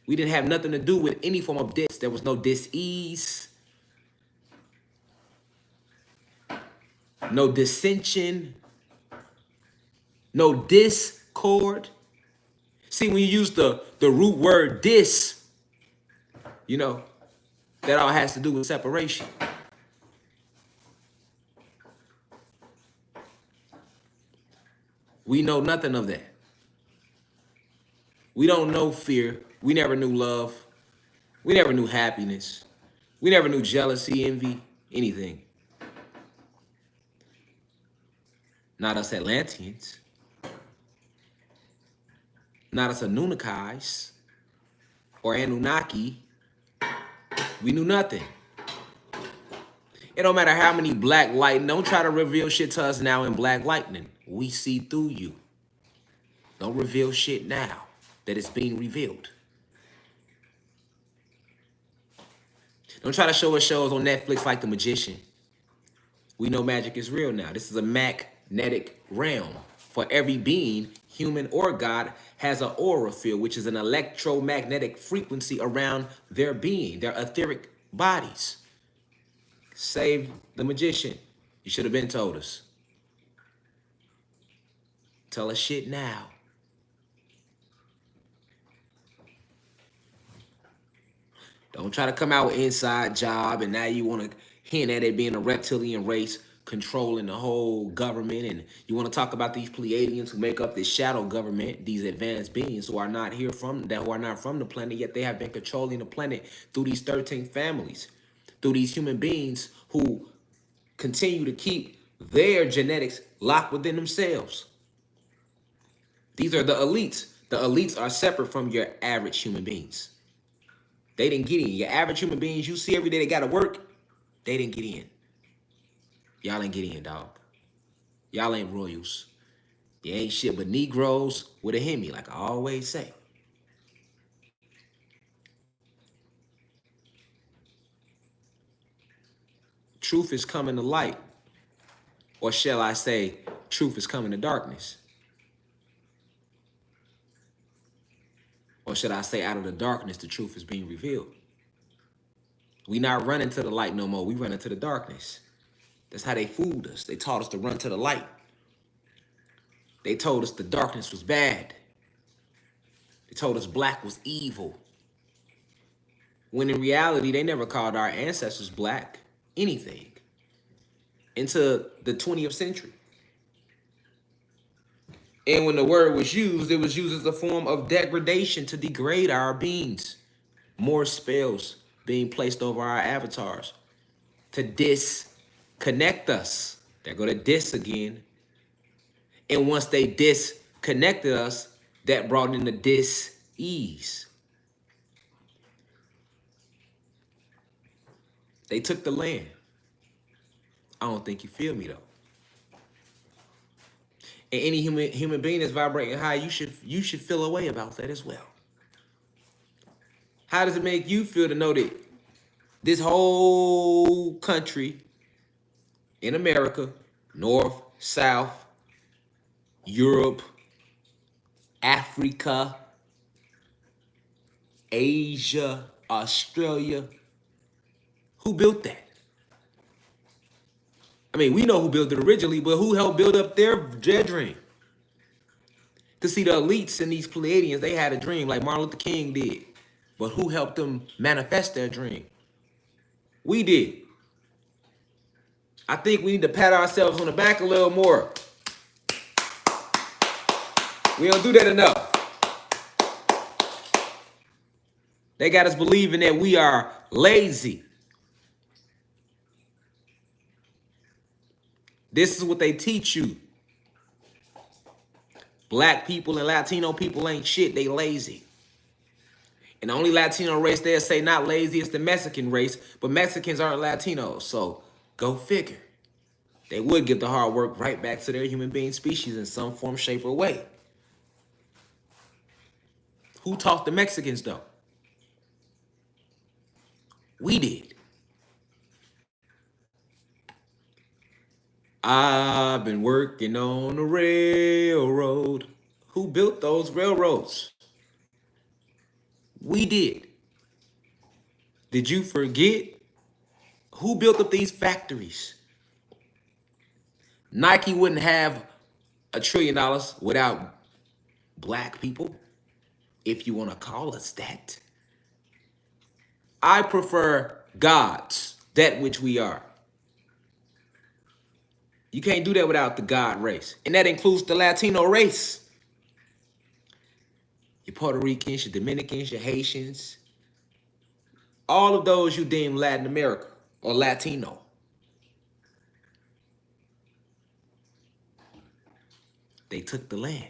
We didn't have nothing to do with any form of dis. There was no dis-ease, no dissension, no discord. See, when you use the root word dis, you know, that all has to do with separation. We know nothing of that. We don't know fear. We never knew love. We never knew happiness. We never knew jealousy, envy, anything. Not us Atlanteans. Not us Anunnakis or Anunnaki. We knew nothing. It don't matter how many black lightning. Don't try to reveal shit to us now in black lightning. We see through you. Don't reveal shit now that it's being revealed. Don't try to show us shows on Netflix like The Magician. We know magic is real now. This is a magnetic realm. For every being, human or God, has an aura field, which is an electromagnetic frequency around their being, their etheric bodies. Save the magician. You should have been told us. Tell us shit now. Don't try to come out with inside job and now you want to hint at it being a reptilian race controlling the whole government, and you want to talk about these Pleiadians who make up this shadow government, these advanced beings who are not from the planet, yet they have been controlling the planet through these 13 families, through these human beings who continue to keep their genetics locked within themselves. These are the elites, The elites are separate from your average human beings. They didn't get in. Your average human beings you see every day, they got to work. They didn't get in. Y'all ain't get in, dog. Y'all ain't royals. You ain't shit but Negroes with a Hemi, like I always say. Truth is coming to light. Or shall I say, truth is coming to darkness. Or should I say, out of the darkness, the truth is being revealed. We not running to the light no more. We running to the darkness. That's how they fooled us. They taught us to run to the light. They told us the darkness was bad. They told us black was evil. When in reality, they never called our ancestors black anything into the 20th century. And when the word was used, it was used as a form of degradation to degrade our beings. More spells being placed over our avatars to disconnect us. There go to dis again. And once they disconnected us, that brought in the dis-ease. They took the land. I don't think you feel me though. And any human being that's vibrating high, you should feel a way about that as well. How does it make you feel to know that this whole country in America, North, South, Europe, Africa, Asia, Australia, who built that? I mean, we know who built it originally, but who helped build up their dream? To see the elites and these Pleiadians, they had a dream like Martin Luther King did. But who helped them manifest their dream? We did. I think we need to pat ourselves on the back a little more. We don't do that enough. They got us believing that we are lazy. This is what they teach you. Black people and Latino people ain't shit, they lazy. And the only Latino race they'll say not lazy is the Mexican race, but Mexicans aren't Latinos, so go figure. They would give the hard work right back to their human being species in some form, shape, or way. Who taught the Mexicans though? We did. I've been working on the railroad. Who built those railroads? We did. Did you forget? Who built up these factories? Nike wouldn't have $1 trillion without black people, if you want to call us that. I prefer gods, that which we are. You can't do that without the God race. And that includes the Latino race. Your Puerto Ricans, your Dominicans, your Haitians. All of those you deem Latin America or Latino. They took the land.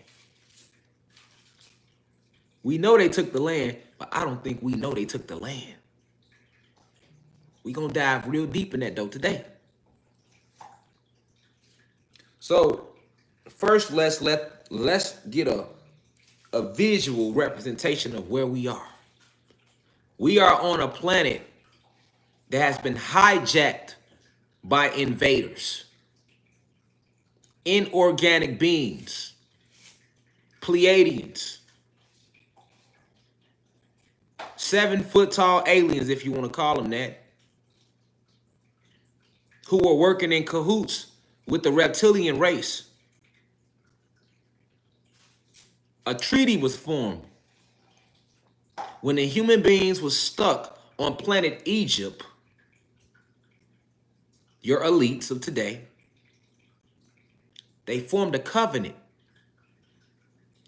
We know they took the land, but I don't think we know they took the land. We're going to dive real deep in that though today. So first, let's get a visual representation of where we are. We are on a planet that has been hijacked by invaders, inorganic beings, Pleiadians, 7-foot tall aliens, if you want to call them that, who are working in cahoots with the reptilian race. A treaty was formed when the human beings were stuck on planet Egypt, your elites of today. They formed a covenant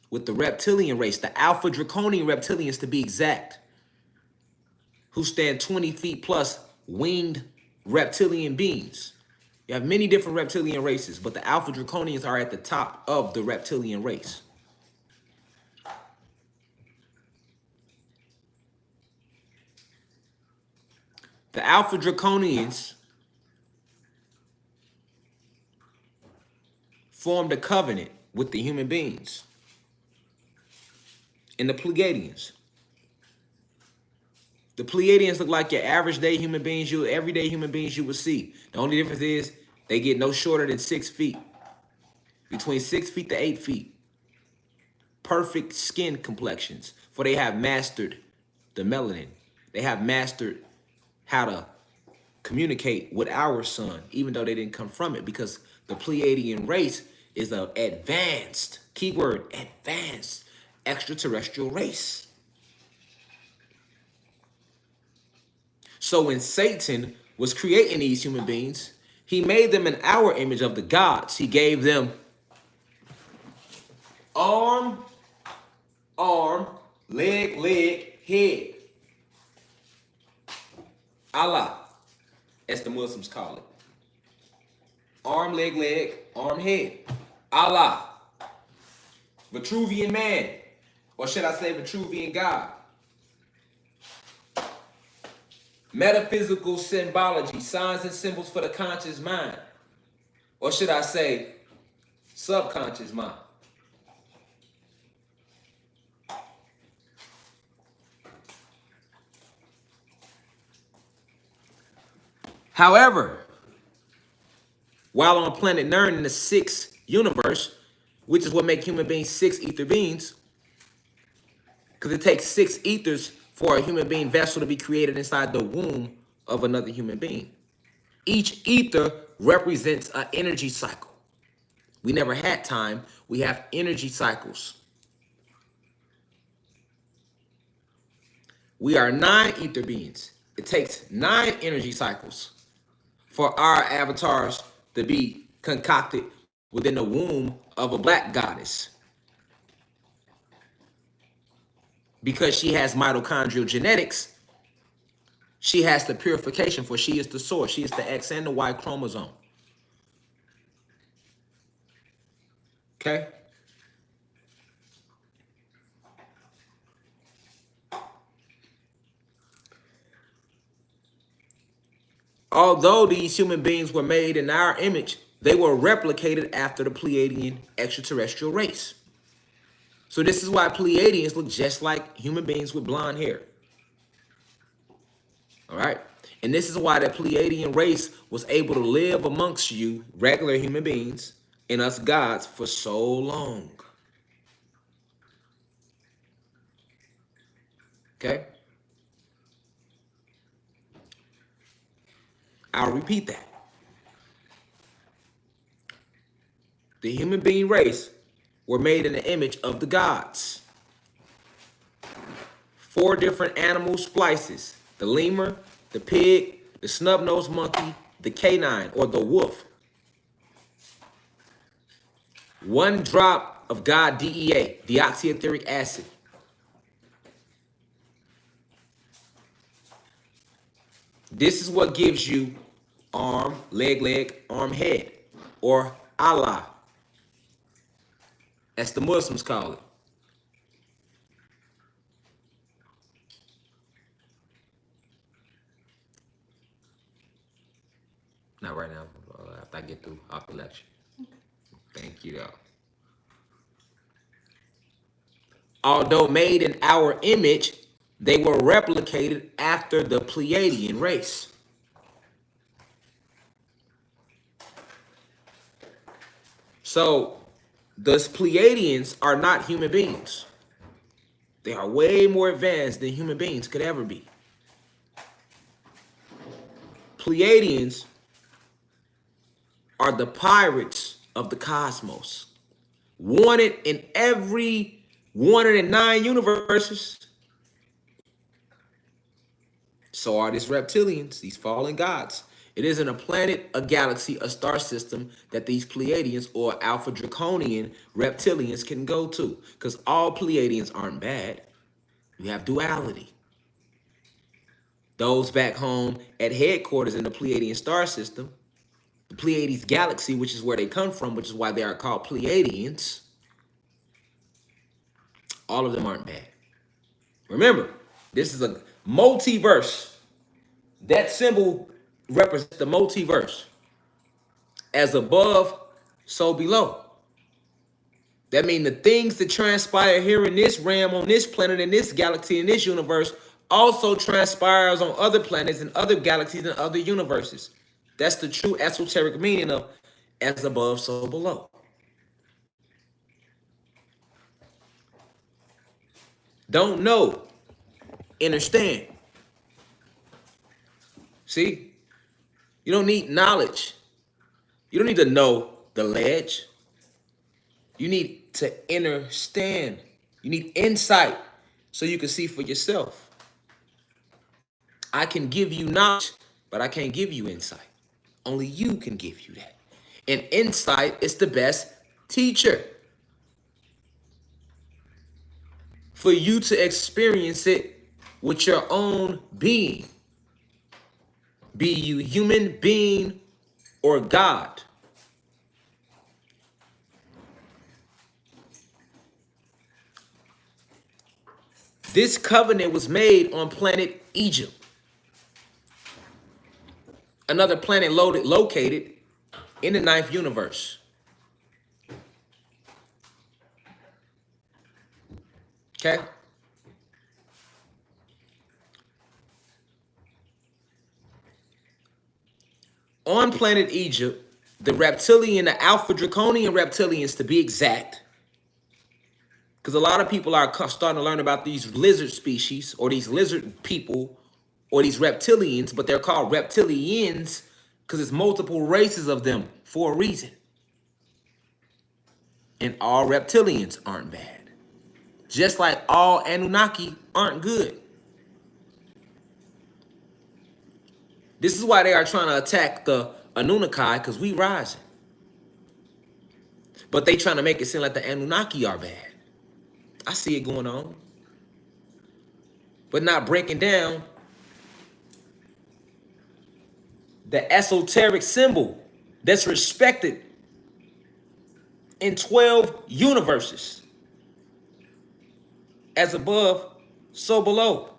with the reptilian race, the Alpha Draconian reptilians to be exact, who stand 20 feet plus winged reptilian beings. You have many different reptilian races, but the Alpha Draconians are at the top of the reptilian race. The Alpha Draconians formed a covenant with the human beings and the Pleiadians. The Pleiadians look like your average day human beings, everyday human beings you would see. The only difference is they get no shorter than 6 feet, between 6 feet to 8 feet. Perfect skin complexions, for they have mastered the melanin. They have mastered how to communicate with our sun, even though they didn't come from it, because the Pleiadian race is an advanced, keyword, advanced extraterrestrial race. So when Satan was creating these human beings, he made them in our image of the gods. He gave them arm, leg, head. Allah, as the Muslims call it. Arm, leg, arm, head. Allah. Vitruvian man. Or should I say Vitruvian God? Metaphysical symbology, signs and symbols for the conscious mind. Or should I say subconscious mind? However, while on planet Nern in the 6th universe, which is what makes human beings 6 ether beings, because it takes 6 ethers for a human being vessel to be created inside the womb of another human being. Each ether represents an energy cycle. We never had time. We have energy cycles. We are 9 ether beings. It takes 9 energy cycles for our avatars to be concocted within the womb of a black goddess. Because she has mitochondrial genetics, she has the purification, for she is the source. She is the X and the Y chromosome. Okay? Although these human beings were made in our image, they were replicated after the Pleiadian extraterrestrial race. So this is why Pleiadians look just like human beings with blonde hair. All right? And this is why the Pleiadian race was able to live amongst you, regular human beings, and us gods for so long. Okay? I'll repeat that. The human being race were made in the image of the gods. 4 different animal splices: the lemur, the pig, the snub-nosed monkey, the canine or the wolf. 1 drop of God DEA, deoxyetheric acid. This is what gives you arm, leg, arm, head, or Allah, as the Muslims call it. Not right now, after I get through off the lecture. Thank you, though. Although made in our image, they were replicated after the Pleiadian race. So, the Pleiadians are not human beings. They are way more advanced than human beings could ever be. Pleiadians are the pirates of the cosmos. Wanted in every 109 universes. So are these reptilians, these fallen gods. It isn't a planet, a galaxy, a star system that these Pleiadians or Alpha Draconian reptilians can go to. Because all Pleiadians aren't bad. You have duality. Those back home at headquarters in the Pleiadian star system, the Pleiades galaxy, which is where they come from, which is why they are called Pleiadians, all of them aren't bad. Remember, this is a multiverse. That symbol represents the multiverse. As above, so below. That means the things that transpire here in this realm, on this planet, in this galaxy, in this universe, also transpires on other planets and other galaxies and other universes. That's the true esoteric meaning of as above, so below. Don't know, understand. See, you don't need knowledge. You don't need to know the ledge. You need to understand. You need insight so you can see for yourself. I can give you knowledge, but I can't give you insight. Only you can give you that. And insight is the best teacher for you to experience it with your own being. Be you human being or God. This covenant was made on planet Egypt, another planet located in the 9th universe. Okay? On planet Egypt, the reptilian, the Alpha Draconian reptilians to be exact, because a lot of people are starting to learn about these lizard species or these lizard people or these reptilians, but they're called reptilians because there's multiple races of them for a reason. And all reptilians aren't bad. Just like all Anunnaki aren't good. This is why they are trying to attack the Anunnaki, because we rising. But they trying to make it seem like the Anunnaki are bad. I see it going on. But not breaking down the esoteric symbol that's respected in 12 universes. As above, so below.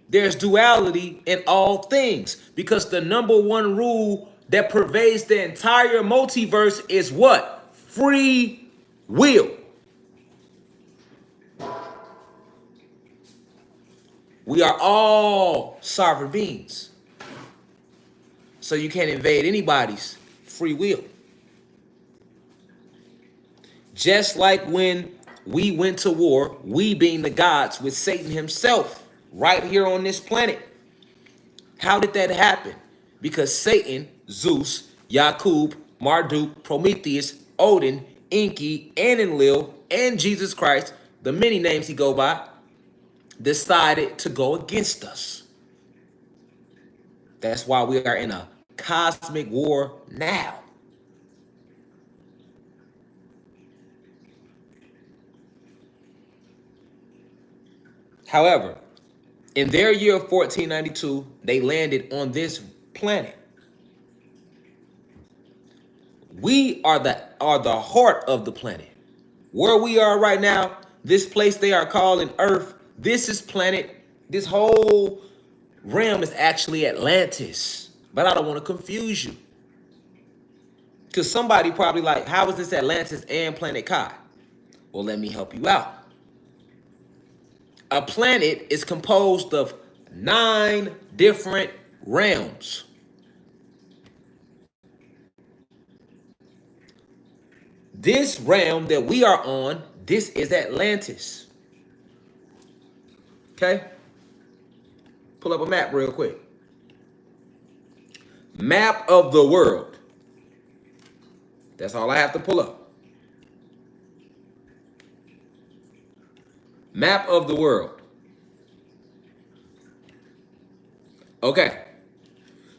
There's duality in all things, because the number one rule that pervades the entire multiverse is what? Free will. We are all sovereign beings. So you can't invade anybody's free will. Just like when we went to war, we being the gods, with Satan himself right here on this planet. How did that happen? Because Satan, Zeus, Yakub, Marduk, Prometheus, Odin, Enki, and Enlil, and Jesus Christ, the many names he go by, decided to go against us. That's why we are in a cosmic war now. However, in their year of 1492, they landed on this planet. We are the heart of the planet. Where we are right now, this place they are calling Earth, this is planet, this whole realm is actually Atlantis. But I don't want to confuse you. Because somebody probably like, how is this Atlantis and Planet Kai? Well, let me help you out. A planet is composed of 9 different realms. This realm that we are on, this is Atlantis. Okay? Pull up a map real quick. Map of the world. That's all I have to pull up. Map of the world. Okay.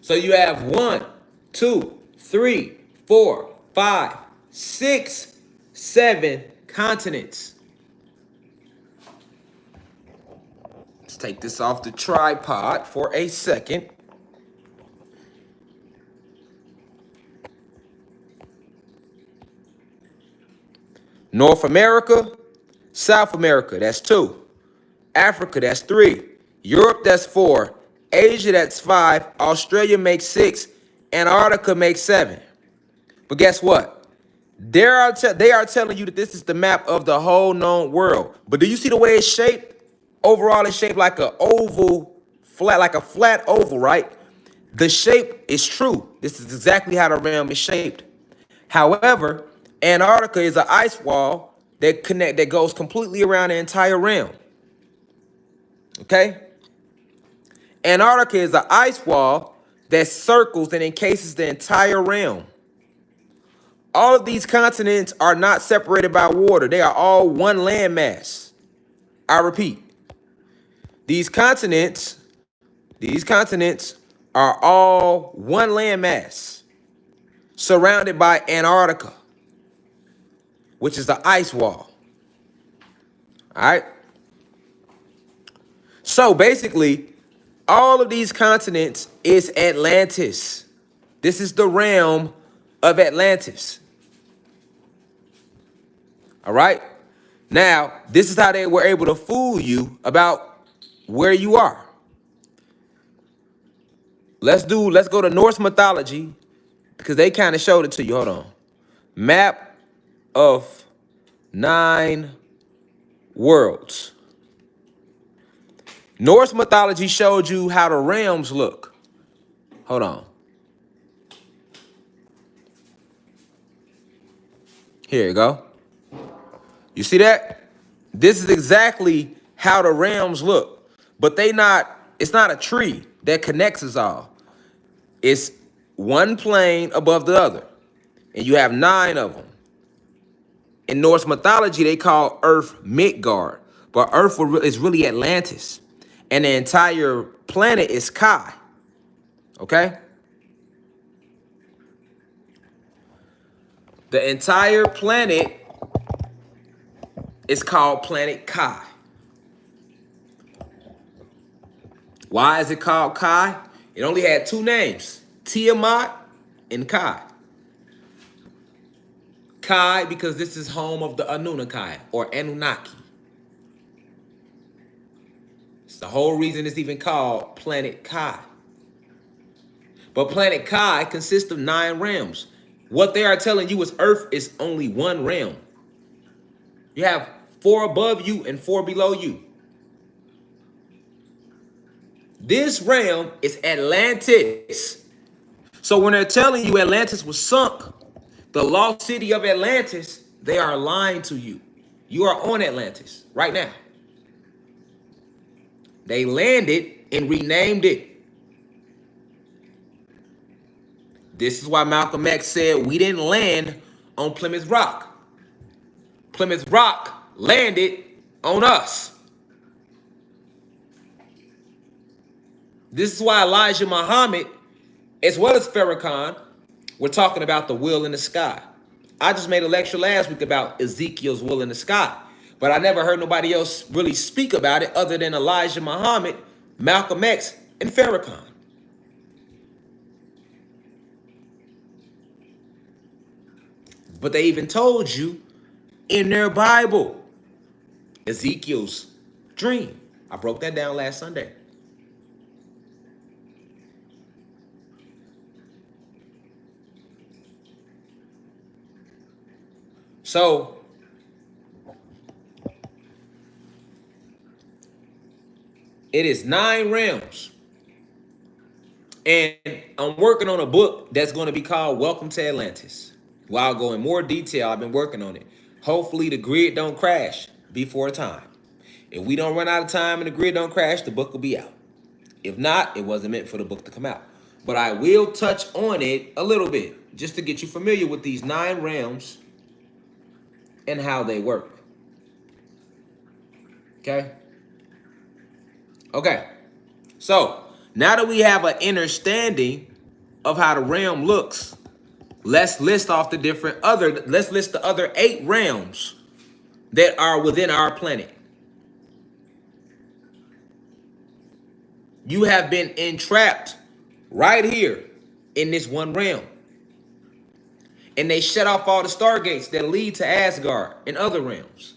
So you have 1, 2, 3, 4, 5, 6, 7 continents. Let's take this off the tripod for a second. North America, South America, that's 2. Africa, that's 3. Europe, that's 4. Asia, that's 5. Australia makes 6. Antarctica makes 7. But guess what? They are telling you that this is the map of the whole known world. But do you see the way it's shaped? Overall, it's shaped like an oval, flat, like a flat oval, right? The shape is true. This is exactly how the realm is shaped. However, Antarctica is an ice wall that goes completely around the entire realm. Okay? Antarctica is an ice wall that circles and encases the entire realm. All of these continents are not separated by water. They are all one landmass. I repeat, these continents are all one landmass surrounded by Antarctica, which is the ice wall. All right? So basically, all of these continents is Atlantis. This is the realm of Atlantis. All right? Now, this is how they were able to fool you about where you are. Let's go to Norse mythology because they kind of showed it to you. Hold on. Map of 9 worlds. Norse mythology showed you how the realms look. Hold on. Here you go. You see that? This is exactly how the realms look. But it's not a tree that connects us all. It's one plane above the other. And you have 9 of them. In Norse mythology, they call Earth Midgard. But Earth is really Atlantis. And the entire planet is Kai. Okay? The entire planet is called Planet Kai. Why is it called Kai? It only had 2 names, Tiamat and Kai. Kai because this is home of the Anunnaki or Anunnaki. It's the whole reason it's even called Planet Kai. But Planet Kai consists of 9 realms. What they are telling you is Earth is only one realm. You have 4 above you and 4 below you. This realm is Atlantis. So when they're telling you Atlantis was sunk, the lost city of Atlantis, they are lying to you. You are on Atlantis right now. They landed and renamed it. This is why Malcolm X said we didn't land on Plymouth Rock. Plymouth Rock landed on us. This is why Elijah Muhammad, as well as Farrakhan, were talking about the will in the sky. I just made a lecture last week about Ezekiel's will in the sky, but I never heard nobody else really speak about it other than Elijah Muhammad, Malcolm X, and Farrakhan. But they even told you in their Bible, Ezekiel's dream. I broke that down last Sunday. So, it is 9 realms. And I'm working on a book that's going to be called Welcome to Atlantis. While I'll go in more detail, I've been working on it. Hopefully the grid don't crash before time. If we don't run out of time and the grid don't crash, the book will be out. If not, it wasn't meant for the book to come out. But I will touch on it a little bit, just to get you familiar with these 9 realms and how they work. Okay? Okay. So, now that we have an understanding of how the realm looks, let's list the other 8 realms that are within our planet. You have been entrapped right here in this one realm. And they shut off all the stargates that lead to Asgard and other realms.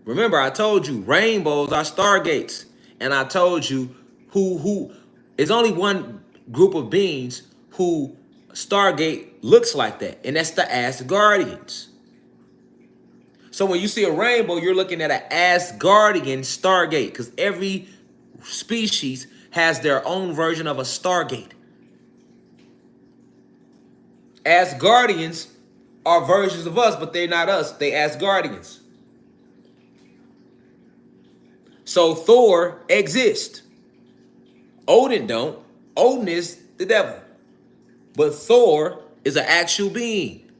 Remember, I told you rainbows are stargates. And I told you who it's only one group of beings who Stargate looks like that, and that's the Asgardians. So when you see a rainbow, you're looking at an Asgardian Stargate, because every species has their own version of a Stargate. Asgardians are versions of us, but they're not us. They Asgardians. So Thor exists. Odin don't. Odin is the devil. But Thor is an actual being.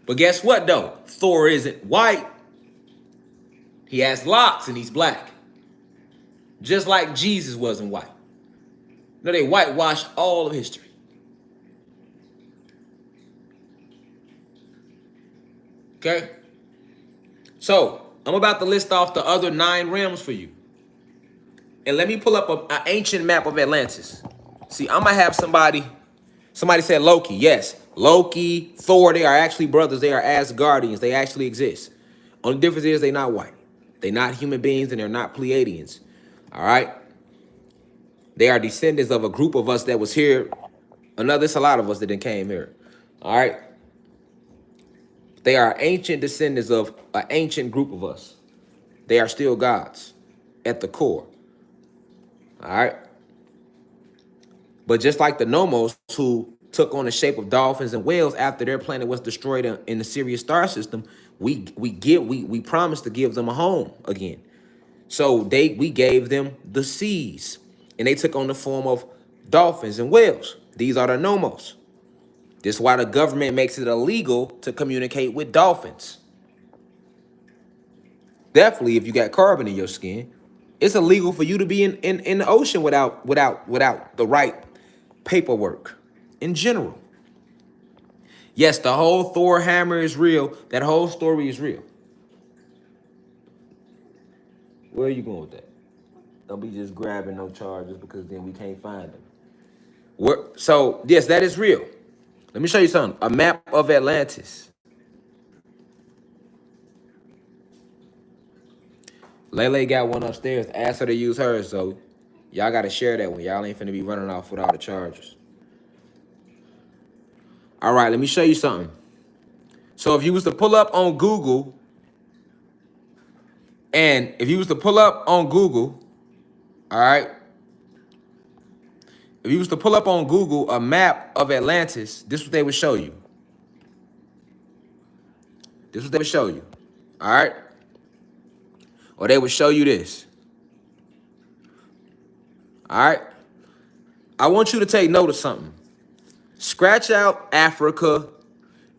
But guess what though? Thor isn't white. He has locks and he's black. Just like Jesus wasn't white. No, they whitewashed all of history. Okay? So, I'm about to list off the other 9 realms for you. And let me pull up an ancient map of Atlantis. See, I'm going to have somebody said Loki. Yes, Loki, Thor, they are actually brothers. They are Asgardians. They actually exist. Only difference is they're not white. They're not human beings and they're not Pleiadians. All right? They are descendants of a group of us that was here. It's a lot of us that then came here. All right? They are ancient descendants of an ancient group of us. They are still gods at the core. All right? But just like the Nomos, who took on the shape of dolphins and whales after their planet was destroyed in the Sirius star system, we promised to give them a home again. So we gave them the seas, and they took on the form of dolphins and whales. These are the Nomos. This is why the government makes it illegal to communicate with dolphins. Definitely, if you got carbon in your skin, it's illegal for you to be in the ocean without the right paperwork in general. Yes, the whole Thor hammer is real. That whole story is real. Where are you going with that? Don't be just grabbing no charges because then we can't find them. So, yes, that is real. Let me show you something. A map of Atlantis. Lele got one upstairs. Ask her to use hers, so y'all got to share that one. Y'all ain't finna be running off with all the charges. All right, let me show you something. So if you was to pull up on Google, all right, if you was to pull up on Google a map of Atlantis, this is what they would show you. All right? Or they would show you this. All right? I want you to take note of something. Scratch out Africa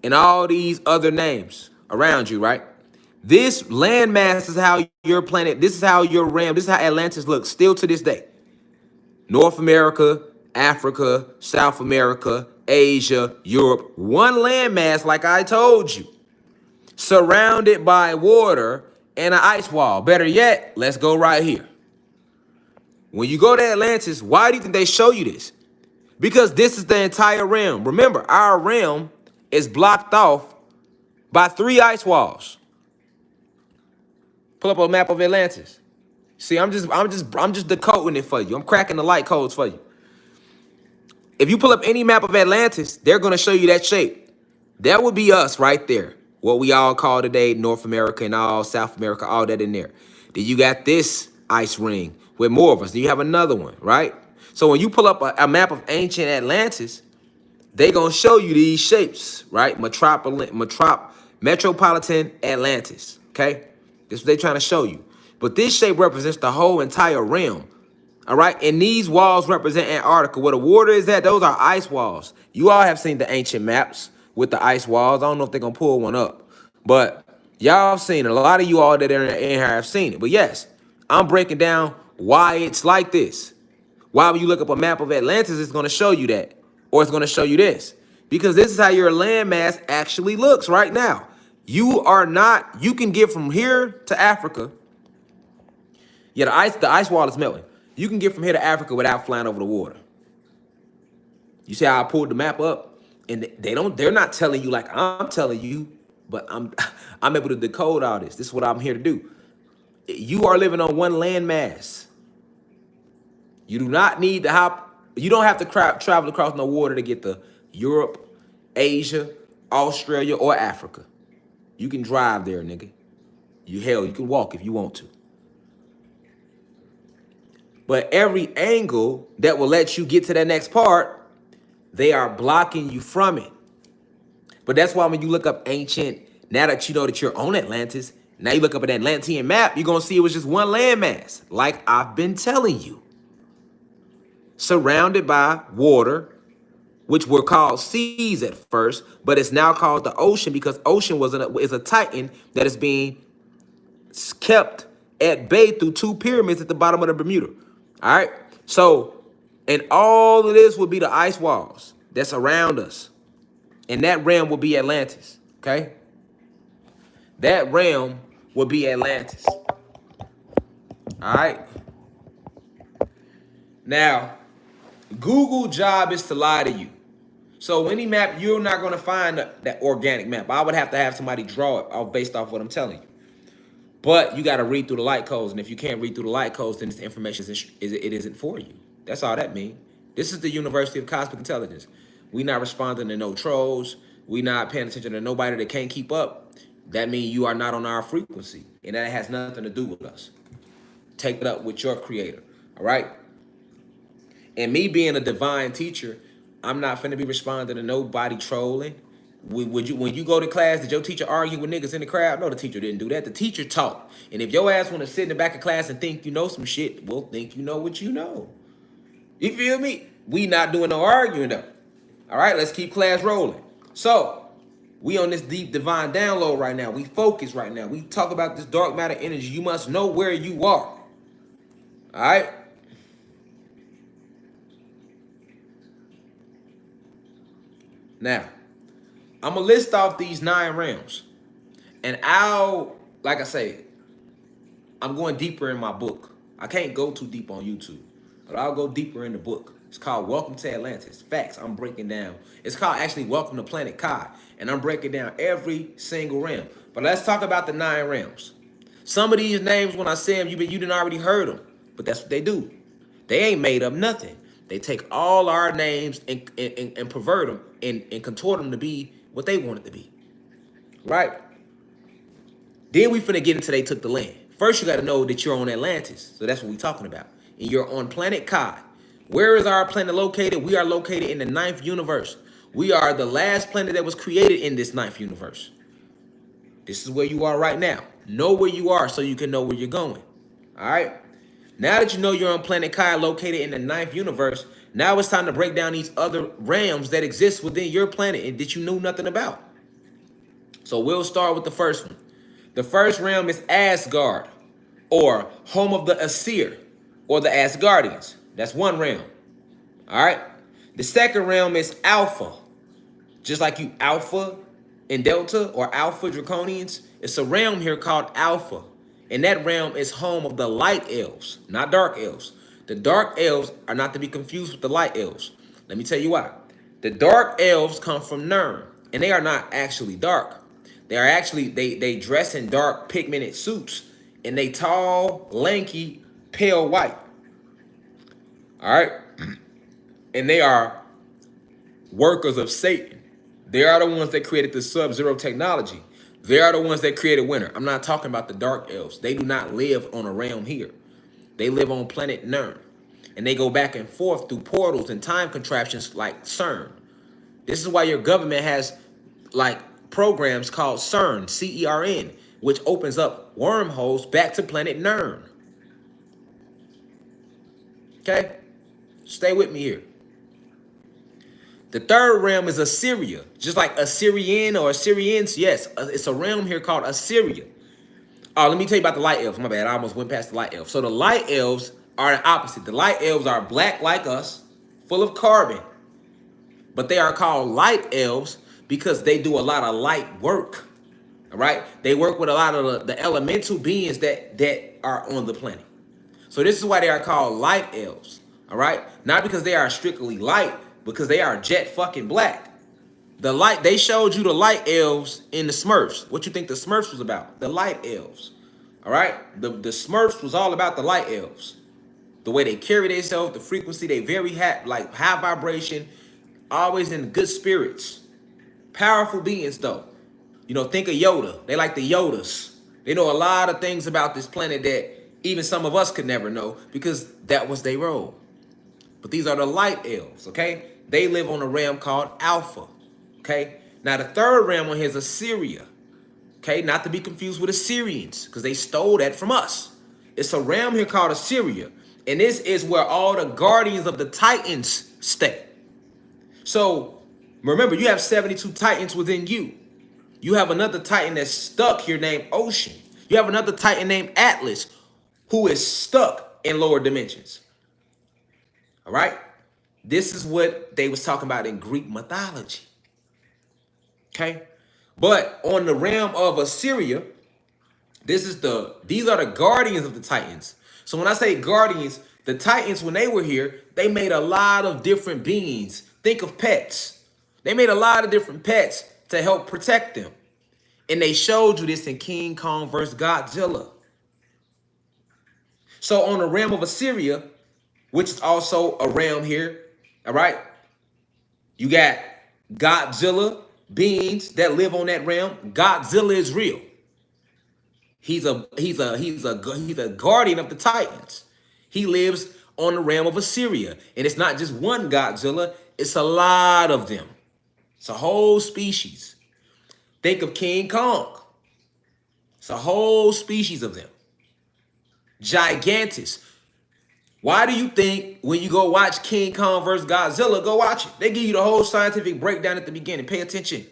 and all these other names around you, right? This landmass is how your planet, this is how your realm, this is how Atlantis looks still to this day. North America, Africa, South America, Asia, Europe, one landmass like I told you, surrounded by water and an ice wall. Better yet, let's go right here. When you go to Atlantis, why do you think they show you this? Because this is the entire realm. Remember, our realm is blocked off by 3 ice walls. Pull up a map of Atlantis. See, I'm just decoding it for you. I'm cracking the light codes for you. If you pull up any map of Atlantis, they're going to show you that shape. That would be us right there. What we all call today North America and all South America, all that in there. Then you got this ice ring with more of us. Then you have another one, right? So when you pull up a map of ancient Atlantis, they going to show you these shapes, right? Metropolitan Atlantis, okay? This is what they're trying to show you. But this shape represents the whole entire realm, all right? And these walls represent Antarctica. Where the water is at, those are ice walls. You all have seen the ancient maps with the ice walls. I don't know if they're going to pull one up. But y'all have seen it. A lot of you all that are in here have seen it. But yes, I'm breaking down why it's like this. Why when you look up a map of Atlantis, it's going to show you that. Or it's going to show you this. Because this is how your landmass actually looks right now. You can get from here to Africa. Yeah, the ice wall is melting. You can get from here to Africa without flying over the water. You see how I pulled the map up? And they're not telling you like I'm telling you. But I'm able to decode all this. This is what I'm here to do. You are living on one landmass. You do not need to hop. You don't have to travel across no water to get to Europe, Asia, Australia, or Africa. You can drive there, nigga. You can walk if you want to. But every angle that will let you get to that next part, they are blocking you from it. But that's why when you look up ancient, now that you know that you're on Atlantis, now you look up an Atlantean map, you're going to see it was just one landmass, like I've been telling you. Surrounded by water, which were called seas at first, but it's now called the ocean because ocean is a titan that is being kept at bay through two pyramids at the bottom of the Bermuda. All right? So, and all of this will be the ice walls that's around us. And that realm will be Atlantis, okay? That realm will be Atlantis. All right? Now, Google's job is to lie to you. So any map, you're not going to find that organic map. I would have to have somebody draw it based off what I'm telling you. But you got to read through the light codes. And if you can't read through the light codes, then this information it isn't for you. That's all that means. This is the University of Cosmic Intelligence. We not responding to no trolls. We not paying attention to nobody that can't keep up. That means you are not on our frequency. And that has nothing to do with us. Take it up with your creator. All right? And me being a divine teacher, I'm not finna be responding to nobody trolling. When you go to class, did your teacher argue with niggas in the crowd? No, the teacher didn't do that. The teacher taught. And if your ass want to sit in the back of class and think you know some shit, well, think you know what you know. You feel me? We not doing no arguing though. All right, let's keep class rolling. So, we on this deep divine download right now. We focus right now. We talk about this dark matter energy. You must know where you are. All right? Now, I'm going to list off these 9 realms. And like I say, I'm going deeper in my book. I can't go too deep on YouTube, but I'll go deeper in the book. It's called Welcome to Atlantis. Facts, I'm breaking down. It's called actually Welcome to Planet Kai. And I'm breaking down every single realm. But let's talk about the 9 realms. Some of these names, when I say them, you didn't already heard them. But that's what they do. They ain't made up nothing. They take all our names and pervert them and contort them to be what they want it to be. Right? Then we finna get into they took the land. First, you got to know that you're on Atlantis. So that's what we're talking about. And you're on planet Kai. Where is our planet located? We are located in the 9th universe. We are the last planet that was created in this 9th universe. This is where you are right now. Know where you are so you can know where you're going. All right? Now that you know you're on planet Kai located in the 9th universe, now it's time to break down these other realms that exist within your planet and that you knew nothing about. So we'll start with the first one. The first realm is Asgard, or home of the Aesir, or the Asgardians. That's one realm. All right? The second realm is Alpha. Just like you Alpha and Delta or Alpha Draconians, it's a realm here called Alpha. And that realm is home of the light elves, not dark elves. The dark elves are not to be confused with the light elves. Let me tell you why. The dark elves come from Nern, and they are not actually dark. They are actually, they dress in dark pigmented suits, and they tall, lanky, pale white. All right? And they are workers of Satan. They are the ones that created the Sub-Zero technology. They are the ones that created winter. I'm not talking about the dark elves. They do not live on a realm here. They live on planet Nern. And they go back and forth through portals and time contraptions like CERN. This is why your government has like programs called CERN, C-E-R-N, which opens up wormholes back to planet Nern. Okay? Stay with me here. The third realm is Assyria. Just like Assyrian or Assyrians, yes, it's a realm here called Assyria. Oh, let me tell you about the light elves. My bad, I almost went past the light elves. So the light elves are the opposite. The light elves are black like us, full of carbon. But they are called light elves because they do a lot of light work. All right? They work with a lot of the elemental beings that are on the planet. So this is why they are called light elves. All right? Not because they are strictly light, because they are jet fucking black. The light, they showed you the light elves in the Smurfs. What you think the Smurfs was about? The light elves. All right? The Smurfs was all about the light elves. The way they carry themselves, the frequency, they very like high vibration, always in good spirits. Powerful beings though. You know, think of Yoda. They like the Yodas. They know a lot of things about this planet that even some of us could never know because that was their role. But these are the light elves, okay? They live on a realm called Alpha, okay? Now, the third realm on here is Assyria, okay? Not to be confused with Assyrians because they stole that from us. It's a realm here called Assyria, and this is where all the guardians of the Titans stay. So, remember, you have 72 Titans within you. You have another Titan that's stuck here named Ocean. You have another Titan named Atlas who is stuck in lower dimensions. All right? This is what they was talking about in Greek mythology. Okay? But on the realm of Assyria, these are the guardians of the Titans. So when I say guardians, the Titans, when they were here, they made a lot of different beings. Think of pets. They made a lot of different pets to help protect them. And they showed you this in King Kong versus Godzilla. So on the realm of Assyria, which is also a realm here, all right? You got Godzilla beings that live on that realm. Godzilla is real. He's a guardian of the Titans. He lives on the realm of Assyria. And it's not just one Godzilla, it's a lot of them. It's a whole species. Think of King Kong. It's a whole species of them. Gigantus. Why do you think when you go watch King Kong versus Godzilla, go watch it? They give you the whole scientific breakdown at the beginning. Pay attention.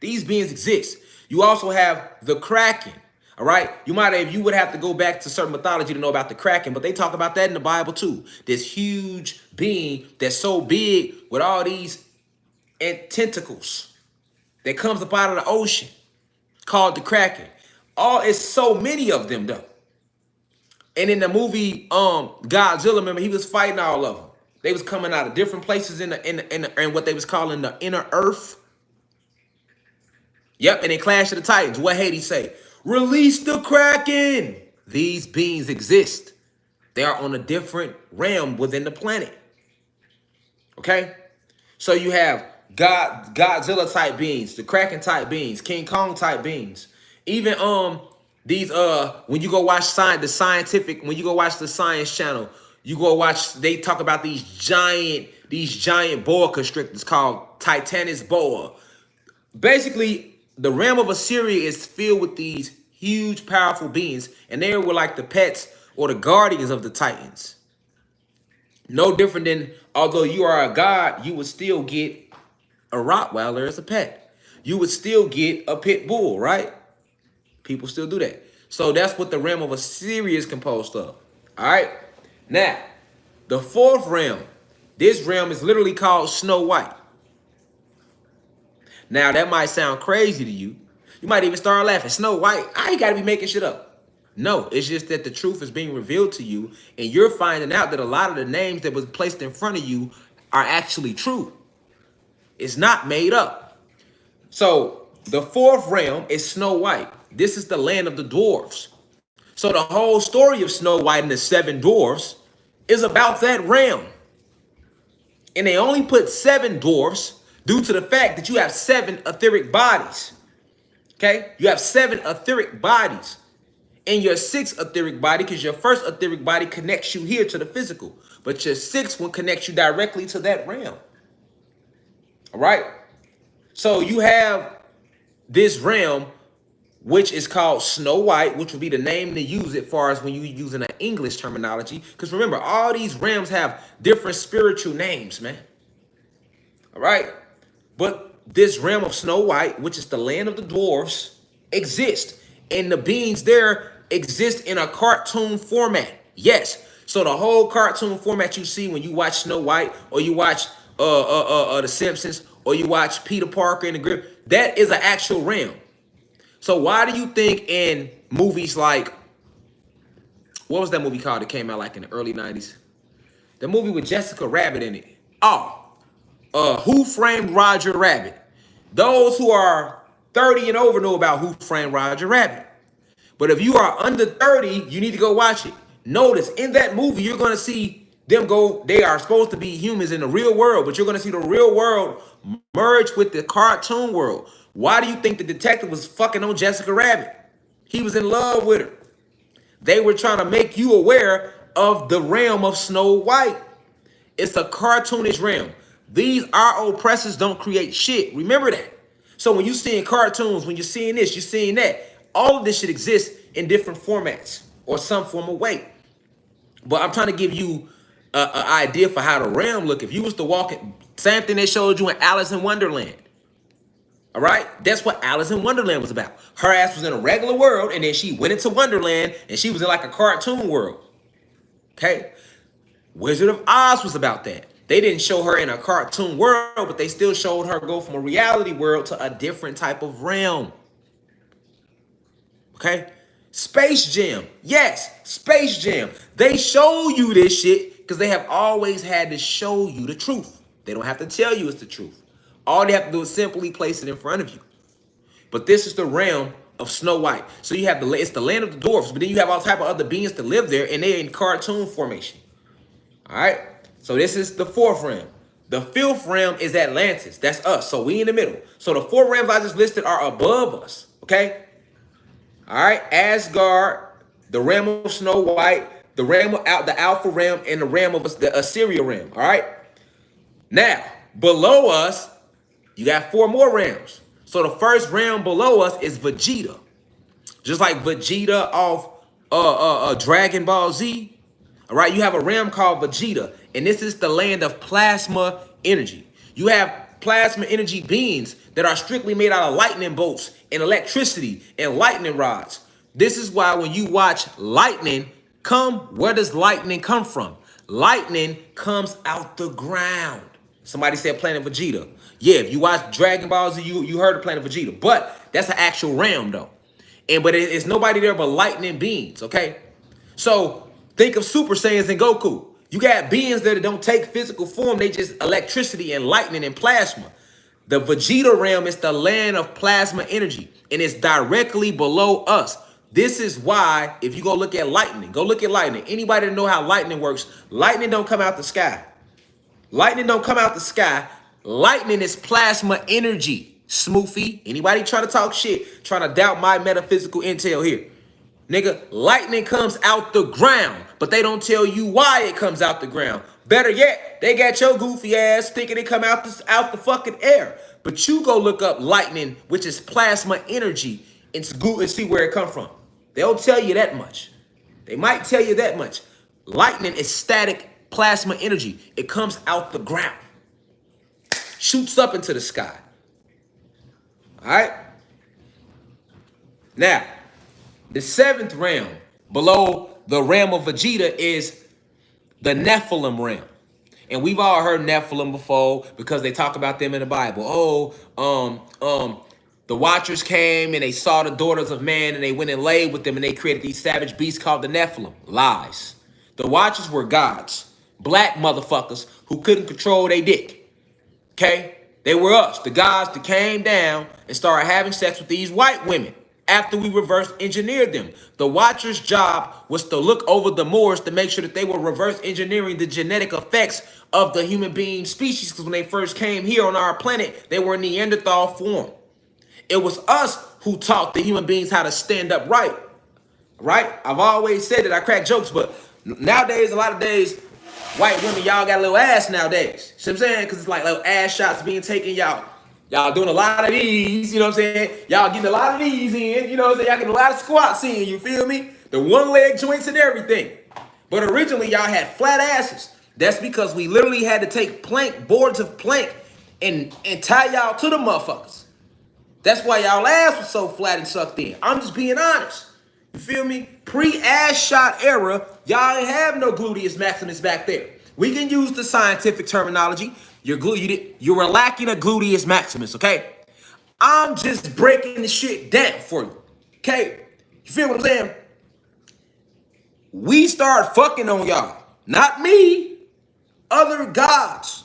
These beings exist. You also have the Kraken. All right. You would have to go back to certain mythology to know about the Kraken, but they talk about that in the Bible too. This huge being that's so big with all these tentacles that comes up out of the ocean called the Kraken. It's so many of them though. And in the movie Godzilla, remember, he was fighting all of them. They was coming out of different places in what they was calling the inner earth. Yep, and they Clash of the Titans. What Hades say? Release the Kraken. These beings exist. They are on a different realm within the planet. Okay? So you have Godzilla type beings, the Kraken type beings, King Kong type beings. Even these when you go watch when you go watch the Science Channel, they talk about these giant boa constrictors called Titanus boa. Basically, the realm of Assyria is filled with these huge, powerful beings, and they were like the pets or the guardians of the Titans. No different than, although you are a god, you would still get a Rottweiler as a pet. You would still get a pit bull, right? People still do that. So that's what the realm of Assyria is composed of. All right? Now, the fourth realm. This realm is literally called Snow White. Now, that might sound crazy to you. You might even start laughing. Snow White? I ain't got to be making shit up. No, it's just that the truth is being revealed to you, and you're finding out that a lot of the names that was placed in front of you are actually true. It's not made up. So, the fourth realm is Snow White. This is the land of the dwarves. So the whole story of Snow White and the seven dwarves is about that realm. And they only put 7 dwarfs due to the fact that you have 7 etheric bodies. Okay? You have 7 etheric bodies. And your 6th etheric body, because your first etheric body connects you here to the physical. But your 6th one connects you directly to that realm. All right? So you have this realm, which is called Snow White, which would be the name to use it far as when you're using an English terminology. Because remember, all these realms have different spiritual names, man. All right? But this realm of Snow White, which is the land of the dwarves, exists. And the beings there exist in a cartoon format. Yes. So the whole cartoon format you see when you watch Snow White, or you watch The Simpsons, or you watch Peter Parker in the Grip, that is an actual realm. So why do you think in movies like, what was that movie called that came out like in the early 90s? The movie with Jessica Rabbit in it. Oh, Who Framed Roger Rabbit. Those who are 30 and over know about Who Framed Roger Rabbit. But if you are under 30, you need to go watch it. Notice in that movie, you're going to see them go, they are supposed to be humans in the real world, but you're going to see the real world merge with the cartoon world. Why do you think the detective was fucking on Jessica Rabbit? He was in love with her. They were trying to make you aware of the realm of Snow White. It's a cartoonish realm. These our oppressors don't create shit. Remember that. So when you're seeing cartoons, when you're seeing this, you're seeing that. All of this should exist in different formats or some form of way. But I'm trying to give you an idea for how the realm look. If you was to walk it, same thing they showed you in Alice in Wonderland. All right? That's what Alice in Wonderland was about. Her ass was in a regular world, and then she went into Wonderland, and she was in like a cartoon world. Okay? Wizard of Oz was about that. They didn't show her in a cartoon world, but they still showed her go from a reality world to a different type of realm. Okay? Space Jam. Yes, Space Jam. They show you this shit because they have always had to show you the truth. They don't have to tell you it's the truth. All they have to do is simply place it in front of you. But this is the realm of Snow White. So you have it's the land of the dwarfs, but then you have all type of other beings that live there, and they're in cartoon formation. All right? So this is the fourth realm. The fifth realm is Atlantis. That's us. So we in the middle. So the four realms I just listed are above us. Okay? All right? Asgard, the realm of Snow White, the realm of the Alpha realm, and the realm of the Assyria realm. All right? Now, below us, you got four more realms. So the first realm below us is Vegeta. Just like Vegeta off Dragon Ball Z. All right, you have a realm called Vegeta, and this is the land of plasma energy. You have plasma energy beings that are strictly made out of lightning bolts and electricity and lightning rods. This is why when you watch lightning come, where does lightning come from? Lightning comes out the ground. Somebody said Planet Vegeta. Yeah, if you watch Dragon Ball Z, you heard of Planet Vegeta, but that's an actual realm though. But it's nobody there but lightning beings, okay? So think of Super Saiyans and Goku. You got beings that don't take physical form. They just electricity and lightning and plasma. The Vegeta realm is the land of plasma energy, and it's directly below us. This is why, if you go look at lightning, Anybody that know how lightning works, lightning don't come out the sky. Lightning don't come out the sky. Lightning is plasma energy. Smoofy. Anybody trying to talk shit, trying to doubt my metaphysical intel here. Nigga, lightning comes out the ground, but they don't tell you why it comes out the ground. Better yet, they got your goofy ass thinking it come out the fucking air. But you go look up lightning, which is plasma energy, and see where it come from. They'll tell you that much. They might tell you that much. Lightning is static plasma energy. It comes out the ground. Shoots up into the sky. All right? Now, the seventh realm below the realm of Vegeta is the Nephilim realm. And we've all heard Nephilim before because they talk about them in the Bible. The Watchers came and they saw the daughters of man and they went and laid with them and they created these savage beasts called the Nephilim. Lies. The Watchers were gods. Black motherfuckers who couldn't control their dick. Okay? They were us, the gods that came down and started having sex with these white women after we reverse engineered them. The Watchers' job was to look over the Moors to make sure that they were reverse engineering the genetic effects of the human being species, because when they first came here on our planet, they were in Neanderthal form. It was us who taught the human beings how to stand up right. I've always said that. I crack jokes, but nowadays, a lot of days, white women, y'all got a little ass nowadays. See what I'm saying? Because it's like little ass shots being taken, y'all doing a lot of these, you know what I'm saying? Y'all getting a lot of these in, you know what I'm saying? Y'all getting a lot of squats in, you feel me? The one leg joints and everything. But originally, y'all had flat asses. That's because we literally had to take boards of plank and tie y'all to the motherfuckers. That's why y'all ass was so flat and sucked in. I'm just being honest. You feel me? Pre-ass shot era, y'all ain't have no gluteus maximus back there. We can use the scientific terminology. You were lacking a gluteus maximus, okay? I'm just breaking the shit down for you, okay? You feel what I'm saying? We start fucking on y'all. Not me. Other gods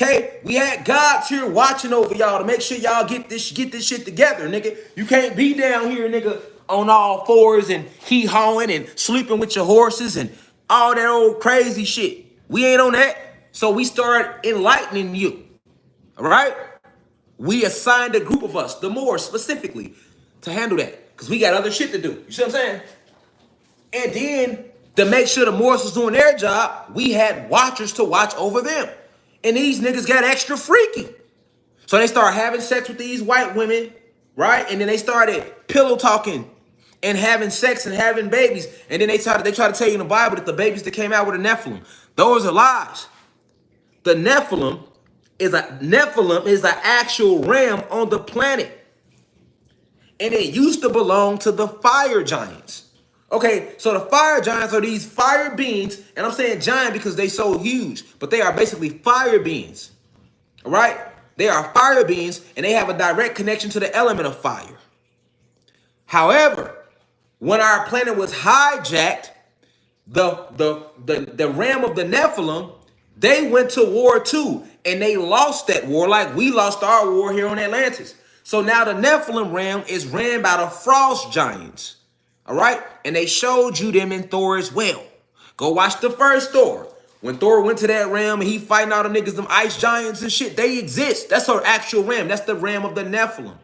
Okay, we had gods here watching over y'all to make sure y'all get this shit together, nigga. You can't be down here, nigga, on all fours and hee-hawing and sleeping with your horses and all that old crazy shit. We ain't on that. So we start enlightening you. All right? We assigned a group of us, the Moors specifically, to handle that. Because we got other shit to do. You see what I'm saying? And then, to make sure the Moors was doing their job, we had watchers to watch over them. And these niggas got extra freaky. So they started having sex with these white women, right? And then they started pillow talking and having sex and having babies. And then they try to tell you in the Bible that the babies that came out were the Nephilim. Those are lies. The Nephilim is an actual realm on the planet. And it used to belong to the fire giants. Okay, so the fire giants are these fire beings, and I'm saying giant because they so huge, but they are basically fire beings. All right? They are fire beings, and they have a direct connection to the element of fire. However, when our planet was hijacked, the realm of the Nephilim, they went to war too, and they lost that war like we lost our war here on Atlantis. So now the Nephilim realm is ran by the frost giants. All right? And they showed you them in Thor as well. Go watch the first Thor. When Thor went to that realm and he fighting all the niggas, them ice giants and shit, they exist. That's our actual realm. That's the realm of the Nephilim.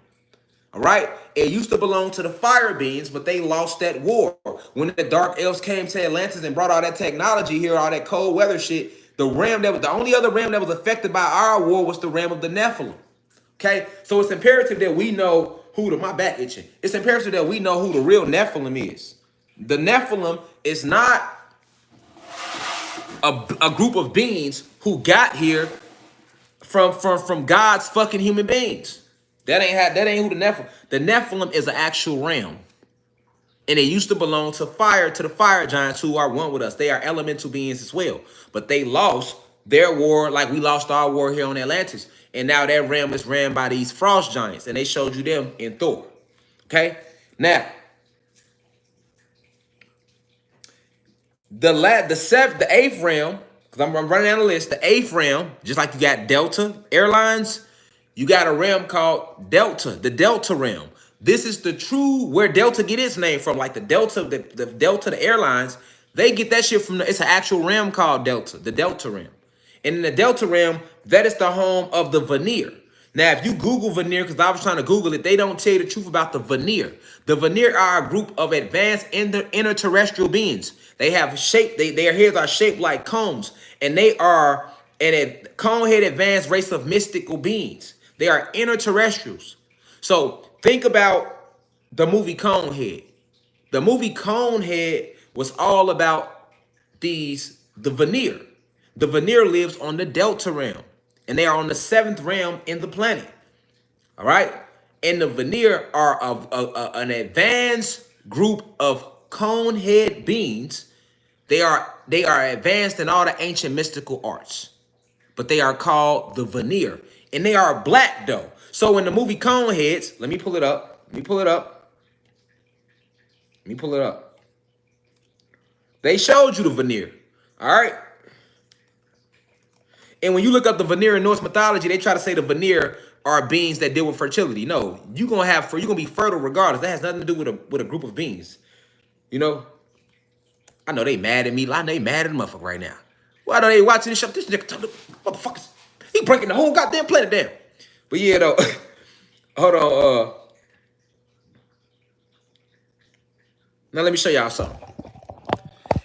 All right? It used to belong to the fire beings, but they lost that war. When the dark elves came to Atlantis and brought all that technology here, all that cold weather shit, the only other realm that was affected by our war was the realm of the Nephilim. Okay? So it's imperative that we know my back itching. It's imperative that we know who the real Nephilim is. The Nephilim is not a group of beings who got here from God's fucking human beings. That ain't who the Nephilim. The Nephilim is an actual realm. And it used to belong to the fire giants who are one with us. They are elemental beings as well. But they lost their war like we lost our war here on Atlantis. And now that realm is ran by these frost giants. And they showed you them in Thor. Okay? Now, the eighth realm, because I'm running down the list, the eighth realm, just like you got Delta Airlines, you got a realm called Delta, the Delta realm. This is the true where Delta get its name from, like the Delta, the airlines, they get that shit from, it's an actual realm called Delta, the Delta realm. And in the Delta realm, that is the home of the Veneer. Now, if you Google Veneer, because I was trying to Google it, they don't tell you the truth about the Veneer. The Veneer are a group of advanced interterrestrial beings. They have shape, their heads are shaped like cones, and they are a cone-head advanced race of mystical beings. They are interterrestrials. So think about the movie Conehead. The movie Conehead was all about the Veneer. The Veneer lives on the Delta realm, and they are on the seventh realm in the planet. All right? And the Veneer are an advanced group of cone-head beings. They are advanced in all the ancient mystical arts, but they are called the Veneer, and they are black though. So in the movie Coneheads, let me pull it up. They showed you the Veneer. All right. And when you look up the Veneer in Norse mythology, they try to say the Veneer are beings that deal with fertility. No, you're gonna be fertile regardless. That has nothing to do with a group of beings. You know, I know they mad at me. I know they mad at the motherfucker right now. Why are they watching this show? This nigga, motherfuckers, he breaking the whole goddamn planet down. But yeah, though, hold on. Now let me show y'all something.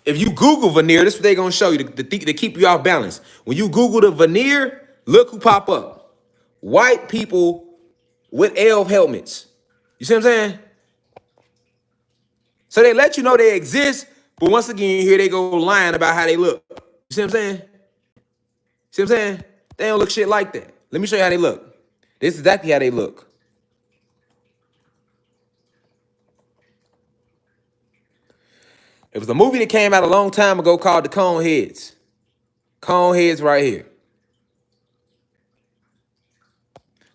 If you Google Veneer, this is what they're gonna show you to keep you off balance. When you Google the Veneer, look who pop up. White people with elf helmets. You see what I'm saying? So they let you know they exist, but once again, here they go lying about how they look. You see what I'm saying? See what I'm saying? They don't look shit like that. Let me show you how they look. This is exactly how they look. It was a movie that came out a long time ago called The Coneheads. Coneheads right here.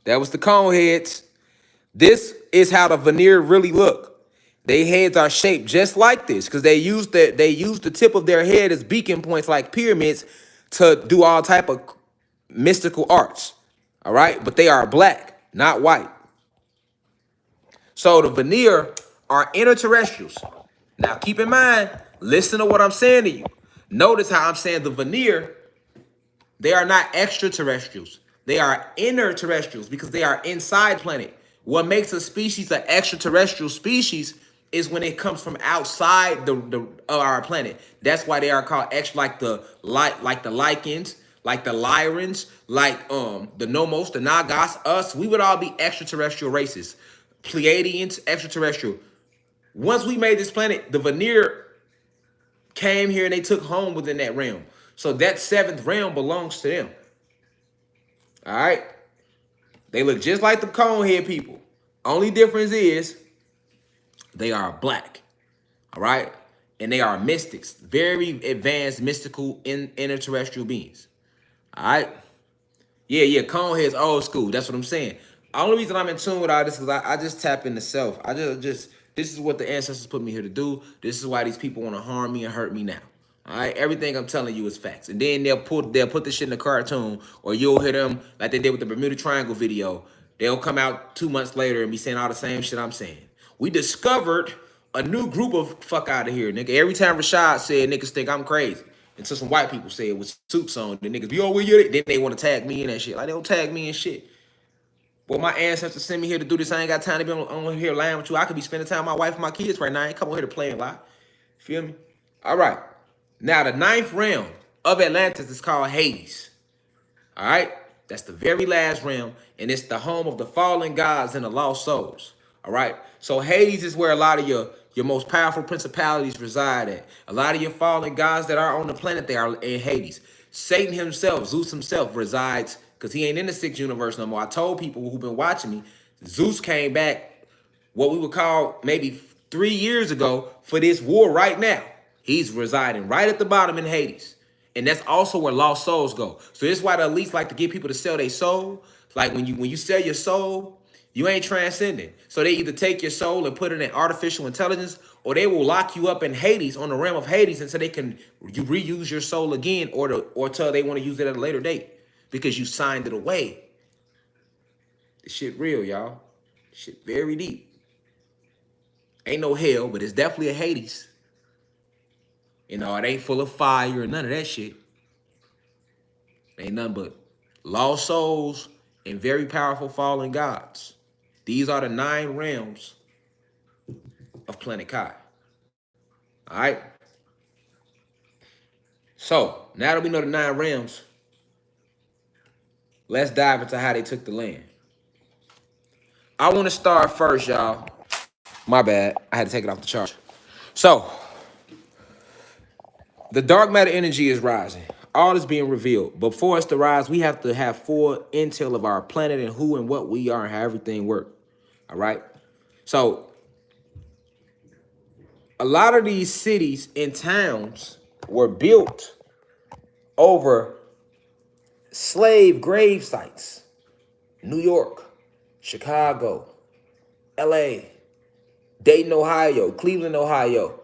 That was the Coneheads. This is how the Veneer really look. Their heads are shaped just like this because they use the tip of their head as beacon points like pyramids to do all type of mystical arts. All right, but they are black, not white. So the veneer are interterrestrials. Now keep in mind, listen to what I'm saying to you. Notice how I'm saying the veneer, they are not extraterrestrials. They are interterrestrials because they are inside planet. What makes a species an extraterrestrial species is when it comes from outside of our planet. That's why they are called extra, like the lichens, like the Lyrans, like the Nomos, the Nagas, us. We would all be extraterrestrial races. Pleiadians, extraterrestrial. Once we made this planet, the veneer came here and they took home within that realm. So that seventh realm belongs to them. All right? They look just like the conehead people. Only difference is they are black. All right? And they are mystics. Very advanced mystical interterrestrial beings. All right? Yeah, coneheads old school. That's what I'm saying. The only reason I'm in tune with all this is I just tap into self. I just this is what the ancestors put me here to do. This is why these people want to harm me and hurt me now. All right, everything I'm telling you is facts. And then they'll put this shit in a cartoon, or you'll hear them like they did with the Bermuda Triangle video. They'll come out 2 months later and be saying all the same shit I'm saying. We discovered a new group of fuck out of here, nigga. Every time Rashad said niggas think I'm crazy, until some white people say it with suits on, the niggas be, oh, well, then they want to tag me in that shit. Like, they don't tag me in shit. Well, my ancestors sent me here to do this. I ain't got time to be on here lying with you. I could be spending time with my wife and my kids right now. I ain't come over here to play and lie. Feel me? All right. Now, the ninth realm of Atlantis is called Hades. All right? That's the very last realm, and it's the home of the fallen gods and the lost souls. All right? So Hades is where a lot of your most powerful principalities reside at. A lot of your fallen gods that are on the planet, they are in Hades. Satan himself, Zeus himself, resides, because he ain't in the sixth universe no more. I told people who've been watching me, Zeus came back, what we would call maybe 3 years ago, for this war right now. He's residing right at the bottom in Hades. And that's also where lost souls go. So this is why the elites like to get people to sell their soul. Like when you sell your soul, you ain't transcending. So they either take your soul and put it in artificial intelligence, or they will lock you up in Hades, on the realm of Hades, until they can reuse your soul again, or till they want to use it at a later date because you signed it away. This shit real, y'all. This shit very deep. Ain't no hell, but it's definitely a Hades. You know, it ain't full of fire or none of that shit. Ain't nothing but lost souls and very powerful fallen gods. These are the 9 realms of Planet Kai. All right? So, now that we know the 9 realms, let's dive into how they took the land. I want to start first, y'all. My bad. I had to take it off the chart. So, the dark matter energy is rising. All is being revealed. But for us to rise, we have to have full intel of our planet and who and what we are and how everything works. All right? So, a lot of these cities and towns were built over slave grave sites. New York, Chicago, LA, Dayton, Ohio, Cleveland, Ohio,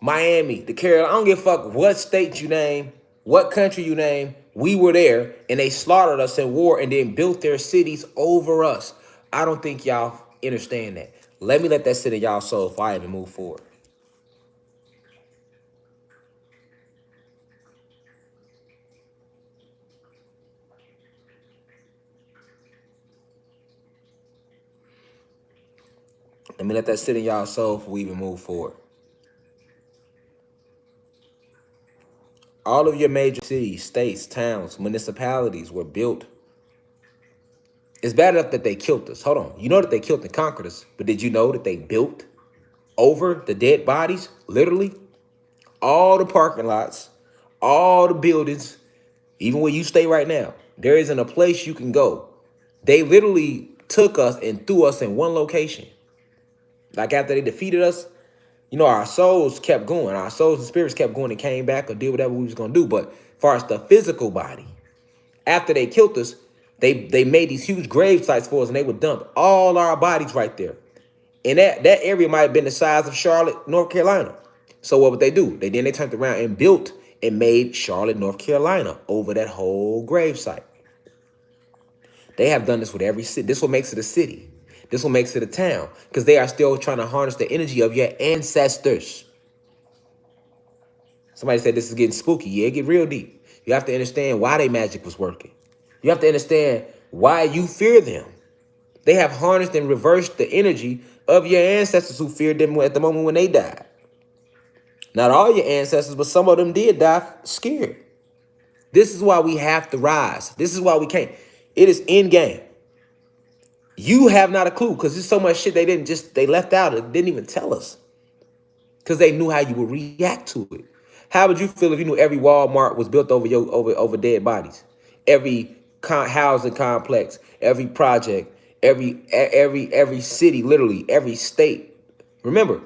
Miami, the Carolinas. I don't give a fuck what state you name, what country you name. We were there, and they slaughtered us in war and then built their cities over us. I don't think y'all understand that. Let me let that sit in y'all soul before I even move forward. Let me let that sit in y'all soul before we even move forward. All of your major cities, states, towns, municipalities were built. It's bad enough that they killed us. Hold on. You know that they killed and conquered us, but did you know that they built over the dead bodies? Literally, all the parking lots, all the buildings, even where you stay right now, there isn't a place you can go. They literally took us and threw us in one location. Like after they defeated us, you know, our souls kept going. Our souls and spirits kept going and came back or did whatever we was going to do. But as far as the physical body, after they killed us, they made these huge grave sites for us, and they would dump all our bodies right there. And that area might have been the size of Charlotte, North Carolina. So what would they do? They turned around and built and made Charlotte, North Carolina over that whole gravesite. They have done this with every city. This what makes it a city. This what makes it a town, because they are still trying to harness the energy of your ancestors. Somebody said this is getting spooky. Yeah, it get real deep. You have to understand why their magic was working. You have to understand why you fear them. They have harnessed and reversed the energy of your ancestors who feared them at the moment when they died. Not all your ancestors, but some of them did die scared. This is why we have to rise. This is why we can't. It is in game. You have not a clue, because there's so much shit they left out and didn't even tell us, because they knew how you would react to it. How would you feel if you knew every Walmart was built over dead bodies? Every housing complex, every project, every city, literally every state. Remember,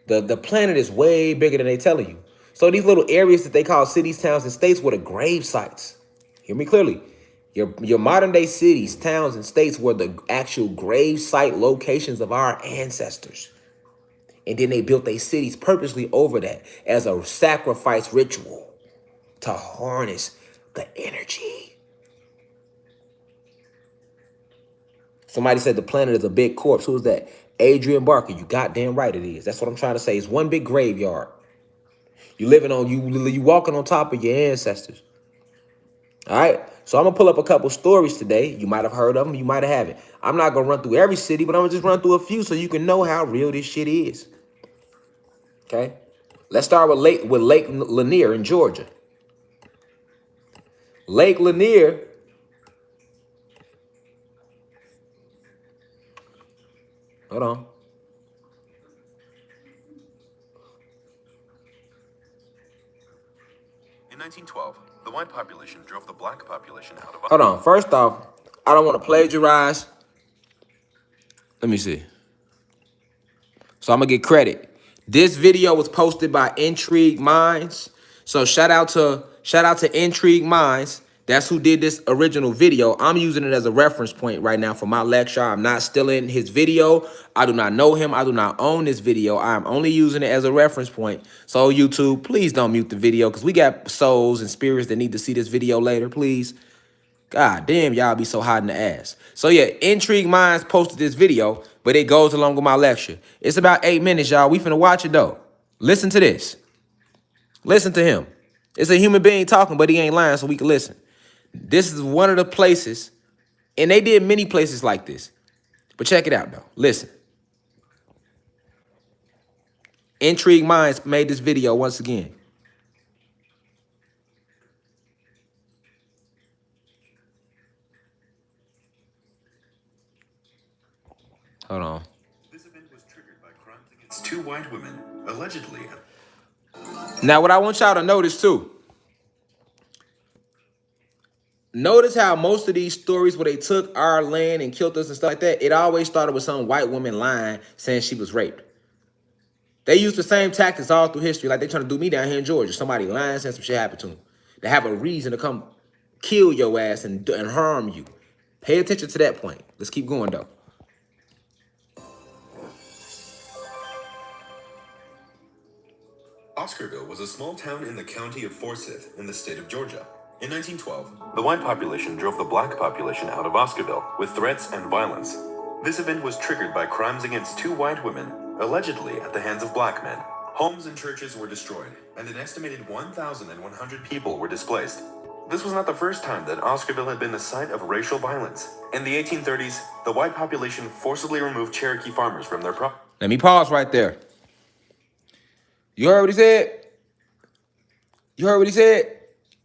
the planet is way bigger than they telling you. So these little areas that they call cities, towns, and states were the grave sites. Hear me clearly. Your modern day cities, towns, and states were the actual grave site locations of our ancestors. And then they built their cities purposely over that as a sacrifice ritual to harness the energy. Somebody said the planet is a big corpse. Who is that? Adrian Barker. You goddamn right it is. That's what I'm trying to say. It's one big graveyard. You walking on top of your ancestors. All right. So I'm gonna pull up a couple stories today. You might have heard of them. You might have haven't. I'm not gonna run through every city, but I'm gonna just run through a few so you can know how real this shit is. Okay. Let's start with Lake Lanier in Georgia. Lake Lanier. Hold on. In 1912, the white population drove the black population out of... Hold on. First off, I don't want to plagiarize. Let me see. So I'm going to get credit. This video was posted by Intrigue Minds. So shout out to Intrigue Minds. That's who did this original video. I'm using it as a reference point right now for my lecture. I'm not stealing his video. I do not know him. I do not own this video. I'm only using it as a reference point. So YouTube, please don't mute the video, because we got souls and spirits that need to see this video later, please. God damn, y'all be so hot in the ass. So yeah, Intrigue Minds posted this video, but it goes along with my lecture. It's about 8 minutes, y'all. We finna watch it though. Listen to this. Listen to him. It's a human being talking, but he ain't lying, so we can listen. This is one of the places, and they did many places like this. But check it out though. Listen. Intrigue Minds made this video once again. Hold on. This event was triggered by crimes against 2 white women, allegedly. Now, what I want y'all to notice too. Notice how most of these stories where they took our land and killed us and stuff like that, it always started with some white woman lying, saying she was raped. They used the same tactics all through history, like they trying to do me down here in Georgia. Somebody lying, saying some shit happened to them. They have a reason to come kill your ass and harm you. Pay attention to that point. Let's keep going though. Oscarville was a small town in the county of Forsyth in the state of Georgia. In 1912, the white population drove the black population out of Oscarville with threats and violence. This event was triggered by crimes against 2 white women, allegedly at the hands of black men. Homes and churches were destroyed, and an estimated 1,100 people were displaced. This was not the first time that Oscarville had been the site of racial violence. In the 1830s, the white population forcibly removed Cherokee farmers from their property. Let me pause right there. You heard what he said? You heard what he said?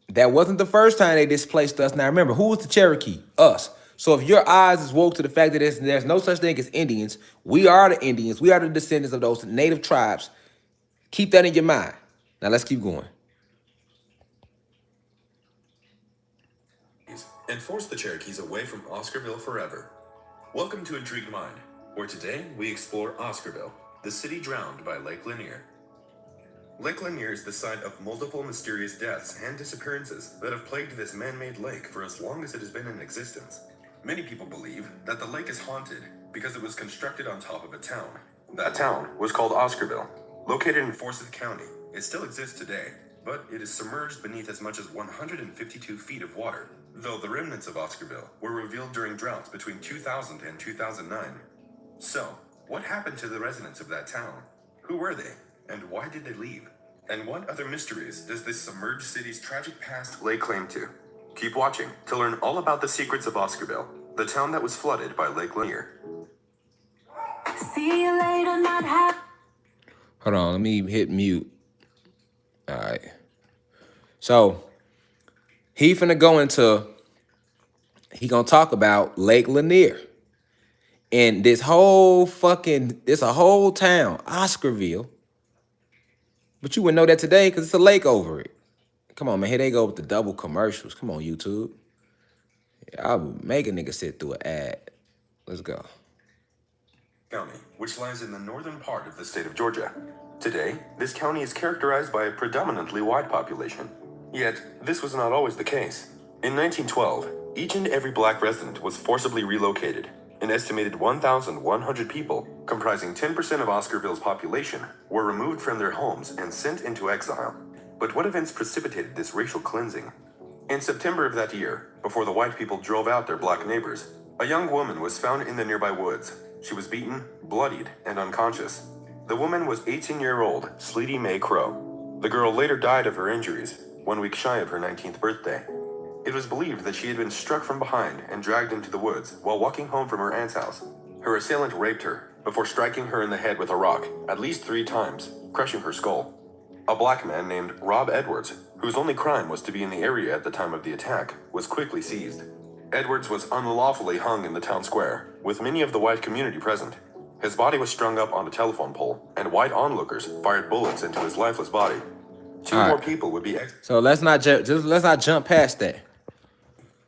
That wasn't the first time they displaced us. Now remember, who was the Cherokee? Us. So if your eyes is woke to the fact that there's no such thing as Indians, we are the Indians. We are the descendants of those native tribes. Keep that in your mind. Now let's keep going. And forced the Cherokees away from Oscarville forever. Welcome to Intrigued Mind, where today we explore Oscarville, the city drowned by Lake Lanier. Lake Lanier is the site of multiple mysterious deaths and disappearances that have plagued this man-made lake for as long as it has been in existence. Many people believe that the lake is haunted because it was constructed on top of a town. That town was called Oscarville, located in Forsyth County. It still exists today. but it is submerged beneath as much as 152 feet of water, though the remnants of Oscarville were revealed during droughts between 2000 and 2009. So, what happened to the residents of that town? Who were they, and why did they leave? And what other mysteries does this submerged city's tragic past lay claim to? Keep watching to learn all about the secrets of Oscarville, the town that was flooded by Lake Lanier. See you later, not happy. Hold on, let me hit mute. All right. So, he gonna talk about Lake Lanier. And this whole town, Oscarville. But you wouldn't know that today because it's a lake over it. Come on, man. Here they go with the double commercials. Come on, YouTube. I'll make a nigga sit through an ad. Let's go. County, which lies in the northern part of the state of Georgia. Today, this county is characterized by a predominantly white population. Yet, this was not always the case. In 1912, each and every black resident was forcibly relocated. An estimated 1,100 people, comprising 10% of Oscarville's population, were removed from their homes and sent into exile. But what events precipitated this racial cleansing? In September of that year, before the white people drove out their black neighbors, a young woman was found in the nearby woods. She was beaten, bloodied, and unconscious. The woman was 18-year-old Sleety Mae Crow. The girl later died of her injuries, 1 week shy of her 19th birthday. It was believed that she had been struck from behind and dragged into the woods while walking home from her aunt's house. Her assailant raped her before striking her in the head with a rock at least 3 times, crushing her skull. A black man named Rob Edwards, whose only crime was to be in the area at the time of the attack, was quickly seized. Edwards was unlawfully hung in the town square, with many of the white community present. His body was strung up on a telephone pole, and white onlookers fired bullets into his lifeless body. 2 more people would be So let's not jump past that.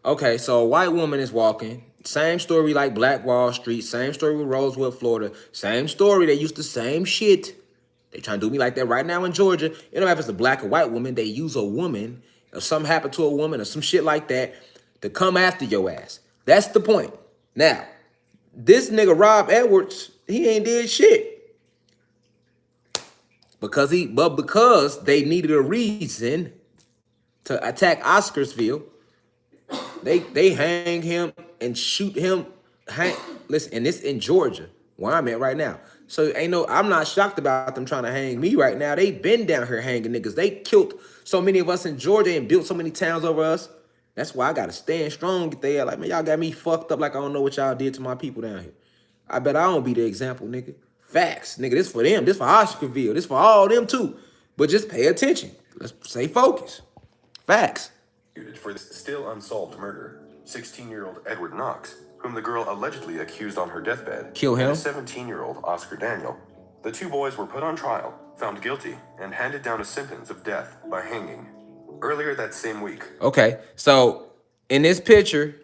Okay, so a white woman is walking. Same story like Black Wall Street. Same story with Rosewood, Florida. Same story. They used the same shit. They trying to do me like that right now in Georgia. It don't matter if it's a black or white woman. They use a woman, or something happened to a woman, or some shit like that, to come after your ass. That's the point. Now, this nigga Rob Edwards, he ain't did shit. Because they needed a reason to attack Oscarsville. They hang him and shoot him. Listen, and this in Georgia, where I'm at right now. So I'm not shocked about them trying to hang me right now. They been down here hanging niggas. They killed so many of us in Georgia and built so many towns over us. That's why I gotta stand strong. Get there, like, man, y'all got me fucked up. Like I don't know what y'all did to my people down here. I bet I don't be the example, nigga. Facts, nigga. This for them. This for Oscarville. This for all them too. But just pay attention. Let's stay focused. Facts. For this still unsolved murder, 16-year-old Edward Knox, whom the girl allegedly accused on her deathbed, kill him, and a 17-year-old Oscar Daniel. The 2 boys were put on trial, found guilty, and handed down a sentence of death by hanging. Earlier that same week. Okay, so in this picture,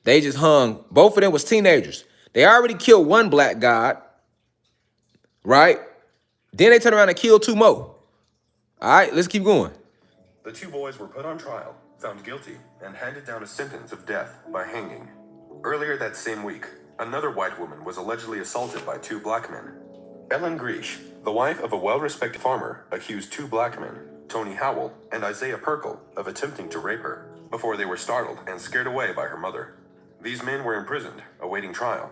they just hung. Both of them was teenagers. They already killed one black god, right? Then they turn around and kill 2 more. All right, let's keep going. The 2 boys were put on trial, found guilty, and handed down a sentence of death by hanging. Earlier that same week, another white woman was allegedly assaulted by 2 black men. Ellen Greesh, the wife of a well-respected farmer, accused 2 black men, Tony Howell and Isaiah Perkle, of attempting to rape her, before they were startled and scared away by her mother. These men were imprisoned, awaiting trial.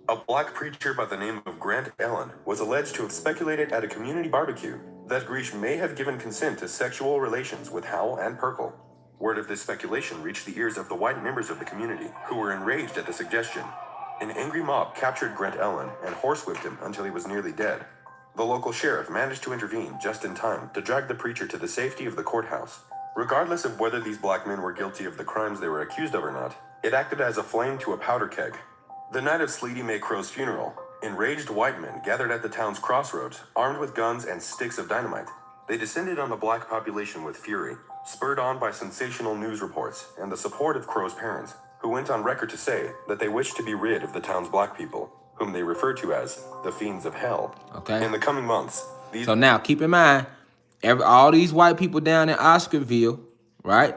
A black preacher by the name of Grant Allen was alleged to have speculated at a community barbecue that Greesh may have given consent to sexual relations with Howell and Perkle. Word of this speculation reached the ears of the white members of the community, who were enraged at the suggestion. An angry mob captured Grant Allen and horsewhipped him until he was nearly dead. The local sheriff managed to intervene just in time to drag the preacher to the safety of the courthouse. Regardless of whether these black men were guilty of the crimes they were accused of or not, it acted as a flame to a powder keg. The night of Sleety Mae Crow's funeral, enraged white men gathered at the town's crossroads, armed with guns and sticks of dynamite. They descended on the black population with fury, spurred on by sensational news reports and the support of Crow's parents, who went on record to say that they wished to be rid of the town's black people, whom they referred to as the fiends of hell. Okay. In the coming months, So now, keep in mind, all these white people down in Oscarville, right?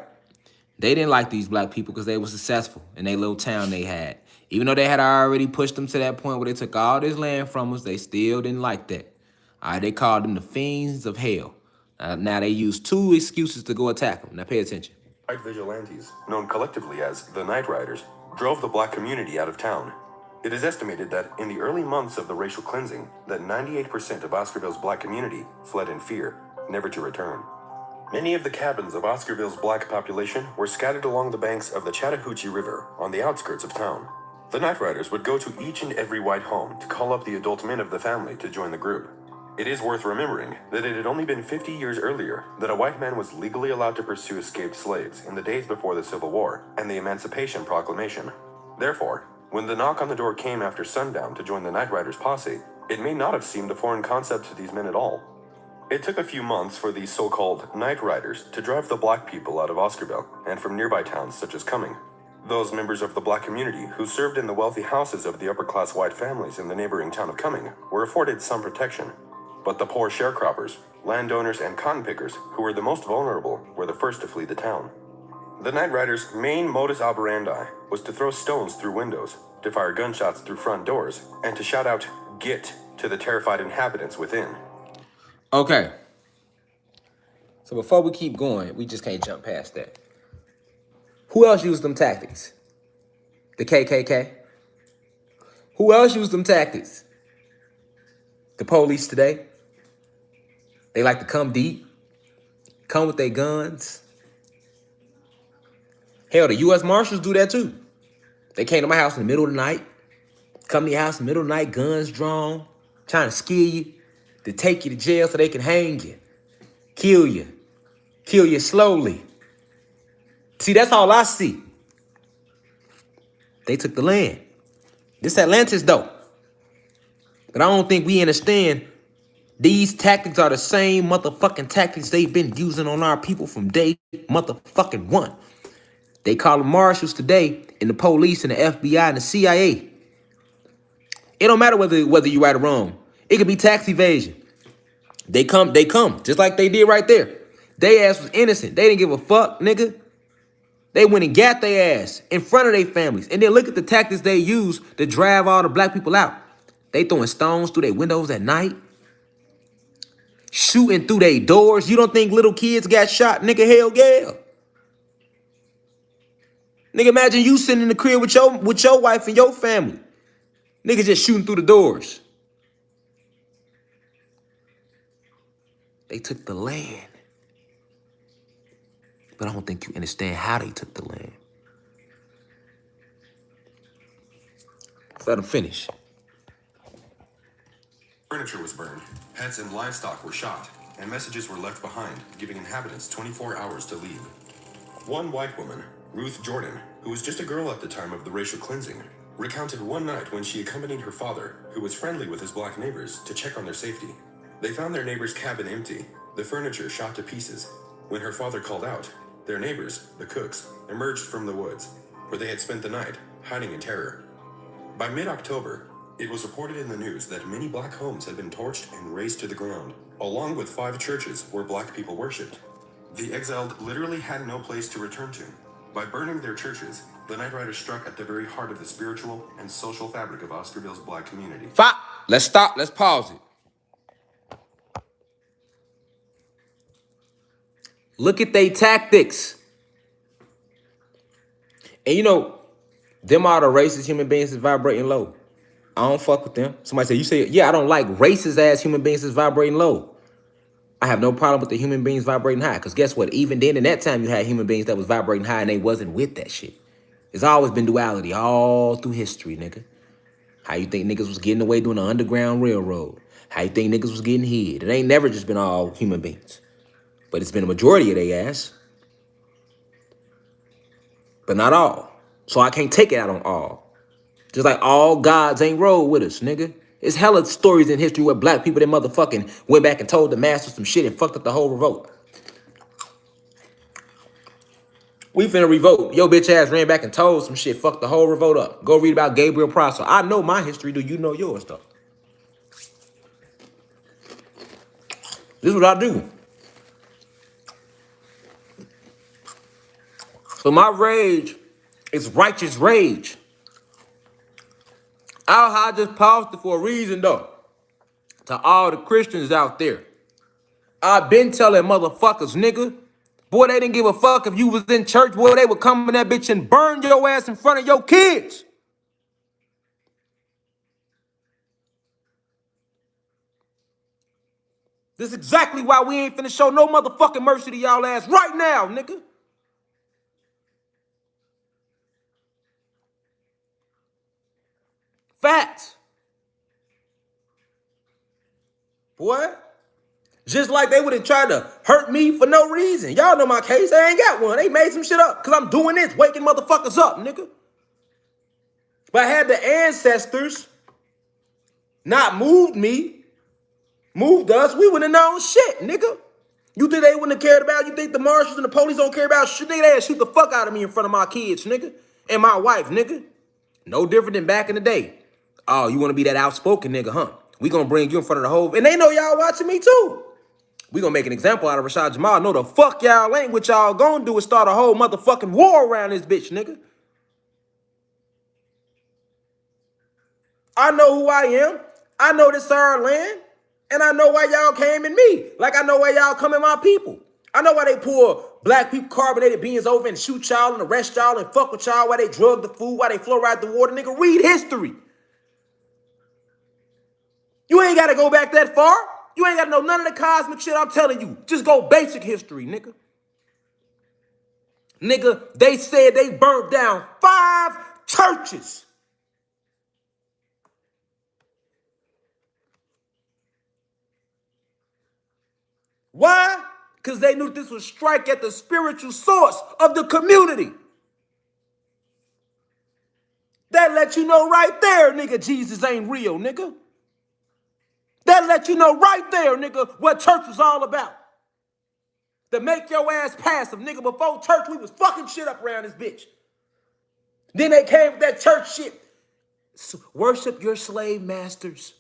They didn't like these black people because they were successful in their little town they had. Even though they had already pushed them to that point where they took all this land from us, they still didn't like that. All right, they called them the fiends of hell. Now they use 2 excuses to go attack them. Now pay attention. White vigilantes, known collectively as the Night Riders, drove the black community out of town. It is estimated that in the early months of the racial cleansing, that 98% of Oscarville's black community fled in fear, never to return. Many of the cabins of Oscarville's black population were scattered along the banks of the Chattahoochee River on the outskirts of town. The Night Riders would go to each and every white home to call up the adult men of the family to join the group. It is worth remembering that it had only been 50 years earlier that a white man was legally allowed to pursue escaped slaves in the days before the Civil War and the Emancipation Proclamation. Therefore, when the knock on the door came after sundown to join the Night Riders posse, it may not have seemed a foreign concept to these men at all. It took a few months for these so-called Night Riders to drive the black people out of Oscarville and from nearby towns such as Cumming. Those members of the black community who served in the wealthy houses of the upper-class white families in the neighboring town of Cumming were afforded some protection. But the poor sharecroppers, landowners, and cotton pickers, who were the most vulnerable, were the first to flee the town. The Night Riders' main modus operandi was to throw stones through windows, to fire gunshots through front doors, and to shout out, "Get!" to the terrified inhabitants within. Okay. So before we keep going, we just can't jump past that. Who else used them tactics? The KKK? Who else used them tactics? The police today? They like to come deep, come with their guns. Hell, the U.S. Marshals do that too. They came to my house in the middle of the night, come to your house in the middle of the night, guns drawn, trying to scare you, to take you to jail so they can hang you, kill you slowly. See, that's all I see. They took the land. This Atlantis though. But I don't think we understand these tactics are the same motherfucking tactics they've been using on our people from day motherfucking one. They call them marshals today and the police and the FBI and the CIA. It don't matter whether you right or wrong. It could be tax evasion. They come, just like they did right there. They ass was innocent. They didn't give a fuck, nigga. They went and got their ass in front of their families. And then look at the tactics they use to drive all the black people out. They throwing stones through their windows at night. Shooting through their doors. You don't think little kids got shot? Nigga, hell yeah. Nigga, imagine you sitting in the crib with your wife and your family. Nigga just shooting through the doors. They took the land. But I don't think you understand how they took the land. Let them finish. Furniture was burned, pets and livestock were shot, and messages were left behind, giving inhabitants 24 hours to leave. One white woman, Ruth Jordan, who was just a girl at the time of the racial cleansing, recounted one night when she accompanied her father, who was friendly with his black neighbors, to check on their safety. They found their neighbor's cabin empty, the furniture shot to pieces. When her father called out, their neighbors, the Cooks, emerged from the woods, where they had spent the night, hiding in terror. By mid-October, it was reported in the news that many black homes had been torched and razed to the ground, along with 5 churches where black people worshipped. The exiled literally had no place to return to. By burning their churches, the Night Riders struck at the very heart of the spiritual and social fabric of Oscarville's black community. Let's stop. Let's pause it. Look at they tactics. And you know, them are the racist human beings that's vibrating low. I don't fuck with them. Somebody say, yeah, I don't like racist ass human beings that's vibrating low. I have no problem with the human beings vibrating high. Because guess what? Even then in that time, you had human beings that was vibrating high and they wasn't with that shit. It's always been duality all through history, nigga. How you think niggas was getting away doing the Underground Railroad? How you think niggas was getting hid? It ain't never just been all human beings. But it's been a majority of their ass. But not all. So I can't take it out on all. Just like all gods ain't rolled with us, nigga. It's hella stories in history where black people that motherfucking went back and told the master some shit and fucked up the whole revolt. We finna revolt. Yo bitch ass ran back and told some shit, fucked the whole revolt up. Go read about Gabriel Prosser. I know my history. Do you know yours, though? This is what I do. So my rage is righteous rage. I just paused it for a reason, though. To all the Christians out there. I've been telling motherfuckers, nigga. Boy, they didn't give a fuck if you was in church. Boy, they would come in that bitch and burn your ass in front of your kids. This is exactly why we ain't finna show no motherfucking mercy to y'all ass right now, nigga. Facts. Boy. Just like they would have tried to hurt me for no reason. Y'all know my case. I ain't got one. They made some shit up because I'm doing this, waking motherfuckers up, nigga. But had the ancestors not moved me, moved us, we wouldn't have known shit, nigga. You think they wouldn't have cared about it? You think the marshals and the police don't care about shit? Nigga, they'd shoot the fuck out of me in front of my kids, nigga. And my wife, nigga. No different than back in the day. Oh, you want to be that outspoken nigga, huh? We gonna bring you in front of the whole... And they know y'all watching me too. We gonna make an example out of Rashad Jamal. No, the fuck y'all ain't. What y'all gonna do is start a whole motherfucking war around this bitch, nigga. I know who I am. I know this is our land. And I know why y'all came in me. Like I know why y'all come in my people. I know why they pour black people carbonated beans over and shoot y'all and arrest y'all and fuck with y'all, why they drug the food, why they fluoride the water. Nigga, read history. You ain't gotta go back that far. You ain't gotta know none of the cosmic shit I'm telling you. Just go basic history, nigga. Nigga, they said they burnt down 5 churches. Why? Because they knew this would strike at the spiritual source of the community. That let you know right there, nigga, Jesus ain't real, nigga. That let you know right there, nigga, what church was all about. To make your ass passive, nigga. Before church, we was fucking shit up around this bitch. Then they came with that church shit. Worship your slave masters.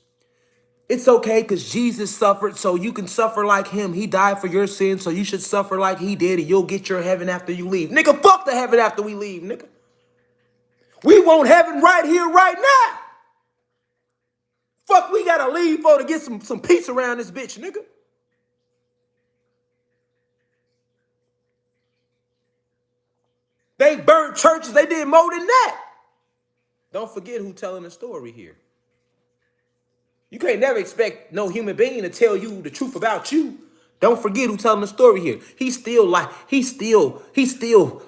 It's okay because Jesus suffered, so you can suffer like him. He died for your sins, so you should suffer like he did, and you'll get your heaven after you leave. Nigga, fuck the heaven after we leave, nigga. We want heaven right here, right now. Fuck, we gotta leave for to get some peace around this bitch, nigga. They burned churches, they did more than that. Don't forget who's telling the story here. You can't never expect no human being to tell you the truth about you. Don't forget who's telling the story here. He's still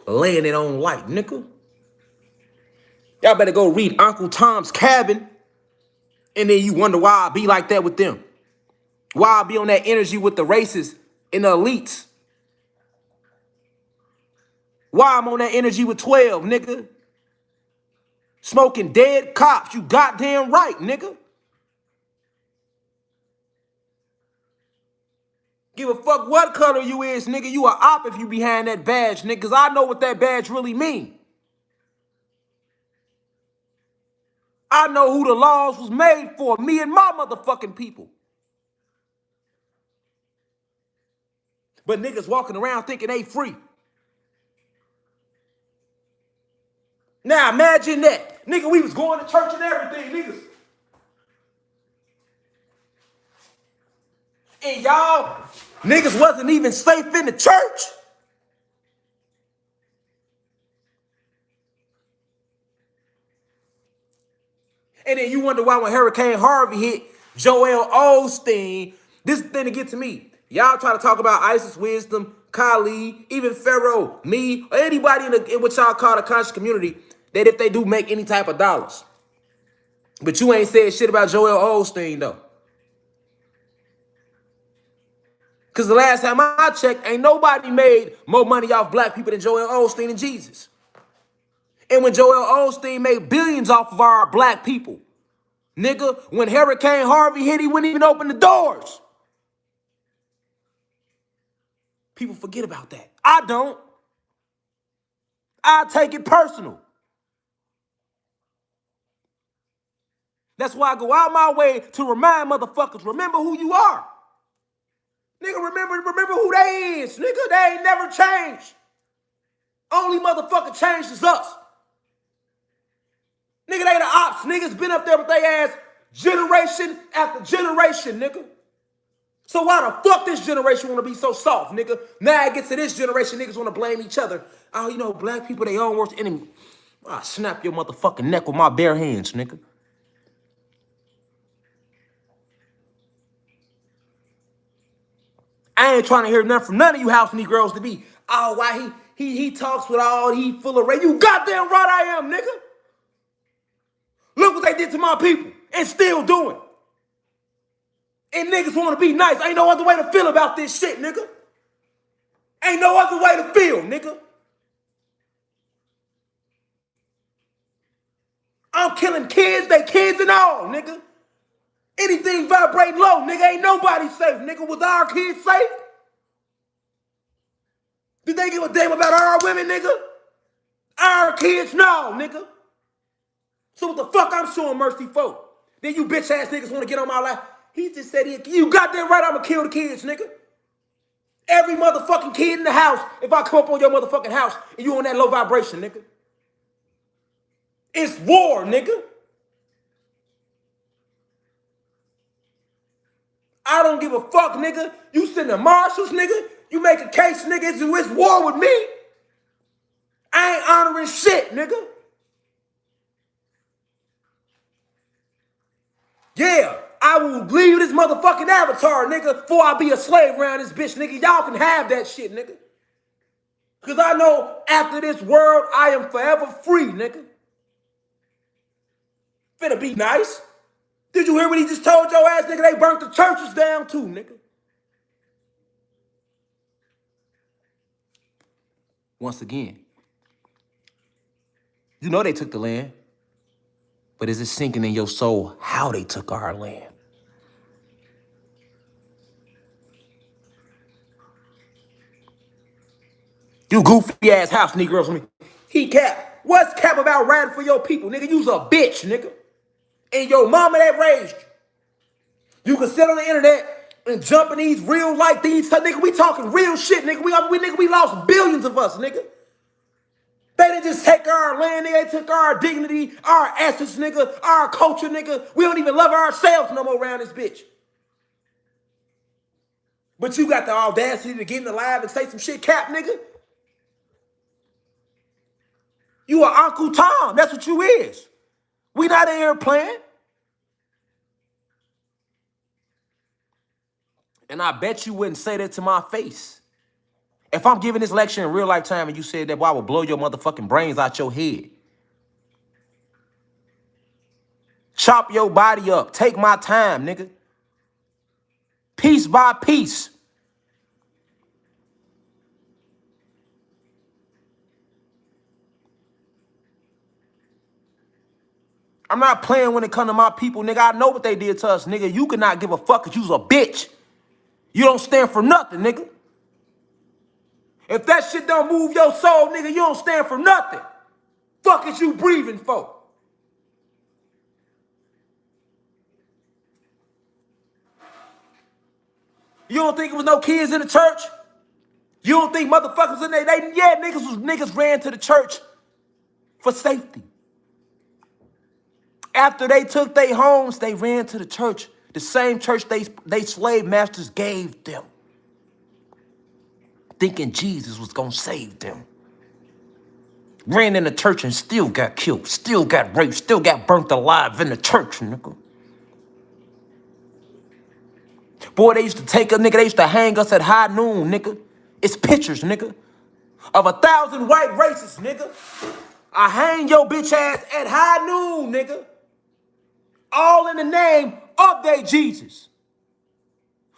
laying it on light, nigga. Y'all better go read Uncle Tom's Cabin, and then you wonder why I be like that with them. Why I be on that energy with the racists and the elites. Why I'm on that energy with 12, nigga. Smoking dead cops. You goddamn right, nigga. Give a fuck what color you is, nigga. You a op if you behind that badge, nigga. Cause I know what that badge really mean. I know who the laws was made for. Me and my motherfucking people. But niggas walking around thinking they free. Now imagine that. Nigga, we was going to church and everything, niggas. And y'all niggas wasn't even safe in the church. And then you wonder why when Hurricane Harvey hit Joel Osteen, this thing to get to me. Y'all try to talk about Isis Wisdom, Kali, even Pharaoh, me, or anybody in what y'all call the conscious community, that if they do make any type of dollars. But you ain't said shit about Joel Osteen, though. Because the last time I checked, ain't nobody made more money off black people than Joel Osteen and Jesus. And when Joel Osteen made billions off of our black people, nigga, when Hurricane Harvey hit, he wouldn't even open the doors. People forget about that. I don't. I take it personal. That's why I go out my way to remind motherfuckers, remember who you are. Nigga, remember who they is. Nigga, they ain't never changed. Only motherfucker changed is us. Nigga, they the ops. Niggas been up there with their ass generation after generation, nigga. So why the fuck this generation want to be so soft, nigga? Now it gets to this generation, niggas want to blame each other. Oh, you know, black people, they own worst enemy. I'll snap your motherfucking neck with my bare hands, nigga. I ain't trying to hear nothing from none of you house Negroes to be, oh, why he talks with all, he full of race. You goddamn right I am, nigga. Look what they did to my people and still doing. And niggas want to be nice. Ain't no other way to feel about this shit, nigga. Ain't no other way to feel, nigga. I'm killing kids, they kids and all, nigga. Anything vibrating low, nigga, ain't nobody safe, nigga. Was our kids safe? Did they give a damn about our women, nigga? Our kids, no, nigga. So what the fuck I'm showing mercy for? Then you bitch ass niggas want to get on my life. He just said, you goddamn right I'ma kill the kids, nigga. Every motherfucking kid in the house, if I come up on your motherfucking house and you on that low vibration, nigga. It's war, nigga. I don't give a fuck, nigga. You send the marshals, nigga. You make a case, nigga. It's war with me. I ain't honoring shit, nigga. Yeah, I will leave this motherfucking avatar, nigga, before I be a slave around this bitch, nigga. Y'all can have that shit, nigga. Because I know after this world, I am forever free, nigga. Finna be nice. Did you hear what he just told your ass, nigga? They burnt the churches down too, nigga. Once again, you know they took the land, but is it sinking in your soul how they took our land? You goofy ass house Negroes. He cap. What's cap about riding for your people, nigga? You's a bitch, nigga. And your mama that raised you. You can sit on the internet and jump in these real life things. Nigga, we talking real shit, nigga. We lost billions of us, nigga. They didn't just take our land, nigga. They took our dignity, our essence, nigga, our culture, nigga. We don't even love ourselves no more around this bitch. But you got the audacity to get in the live and say some shit, cap, nigga. You are Uncle Tom. That's what you is. We not in here playing. And I bet you wouldn't say that to my face. If I'm giving this lecture in real lifetime and you said that, boy, I will blow your motherfucking brains out your head. Chop your body up. Take my time, nigga. Piece by piece. I'm not playing when it comes to my people, nigga. I know what they did to us, nigga. You could not give a fuck because you's a bitch. You don't stand for nothing, nigga. If that shit don't move your soul, nigga, you don't stand for nothing. Fuck is you breathing for? You don't think it was no kids in the church? You don't think motherfuckers in there? Niggas ran to the church for safety. After they took their homes, they ran to the church. The same church they slave masters gave them. Thinking Jesus was gonna save them. Ran in the church and still got killed, still got raped, still got burnt alive in the church, nigga. Boy, they used to take a nigga, they used to hang us at high noon, nigga. It's pictures, nigga, of 1,000 white racists, nigga. I hang your bitch ass at high noon, nigga. All in the name of they Jesus.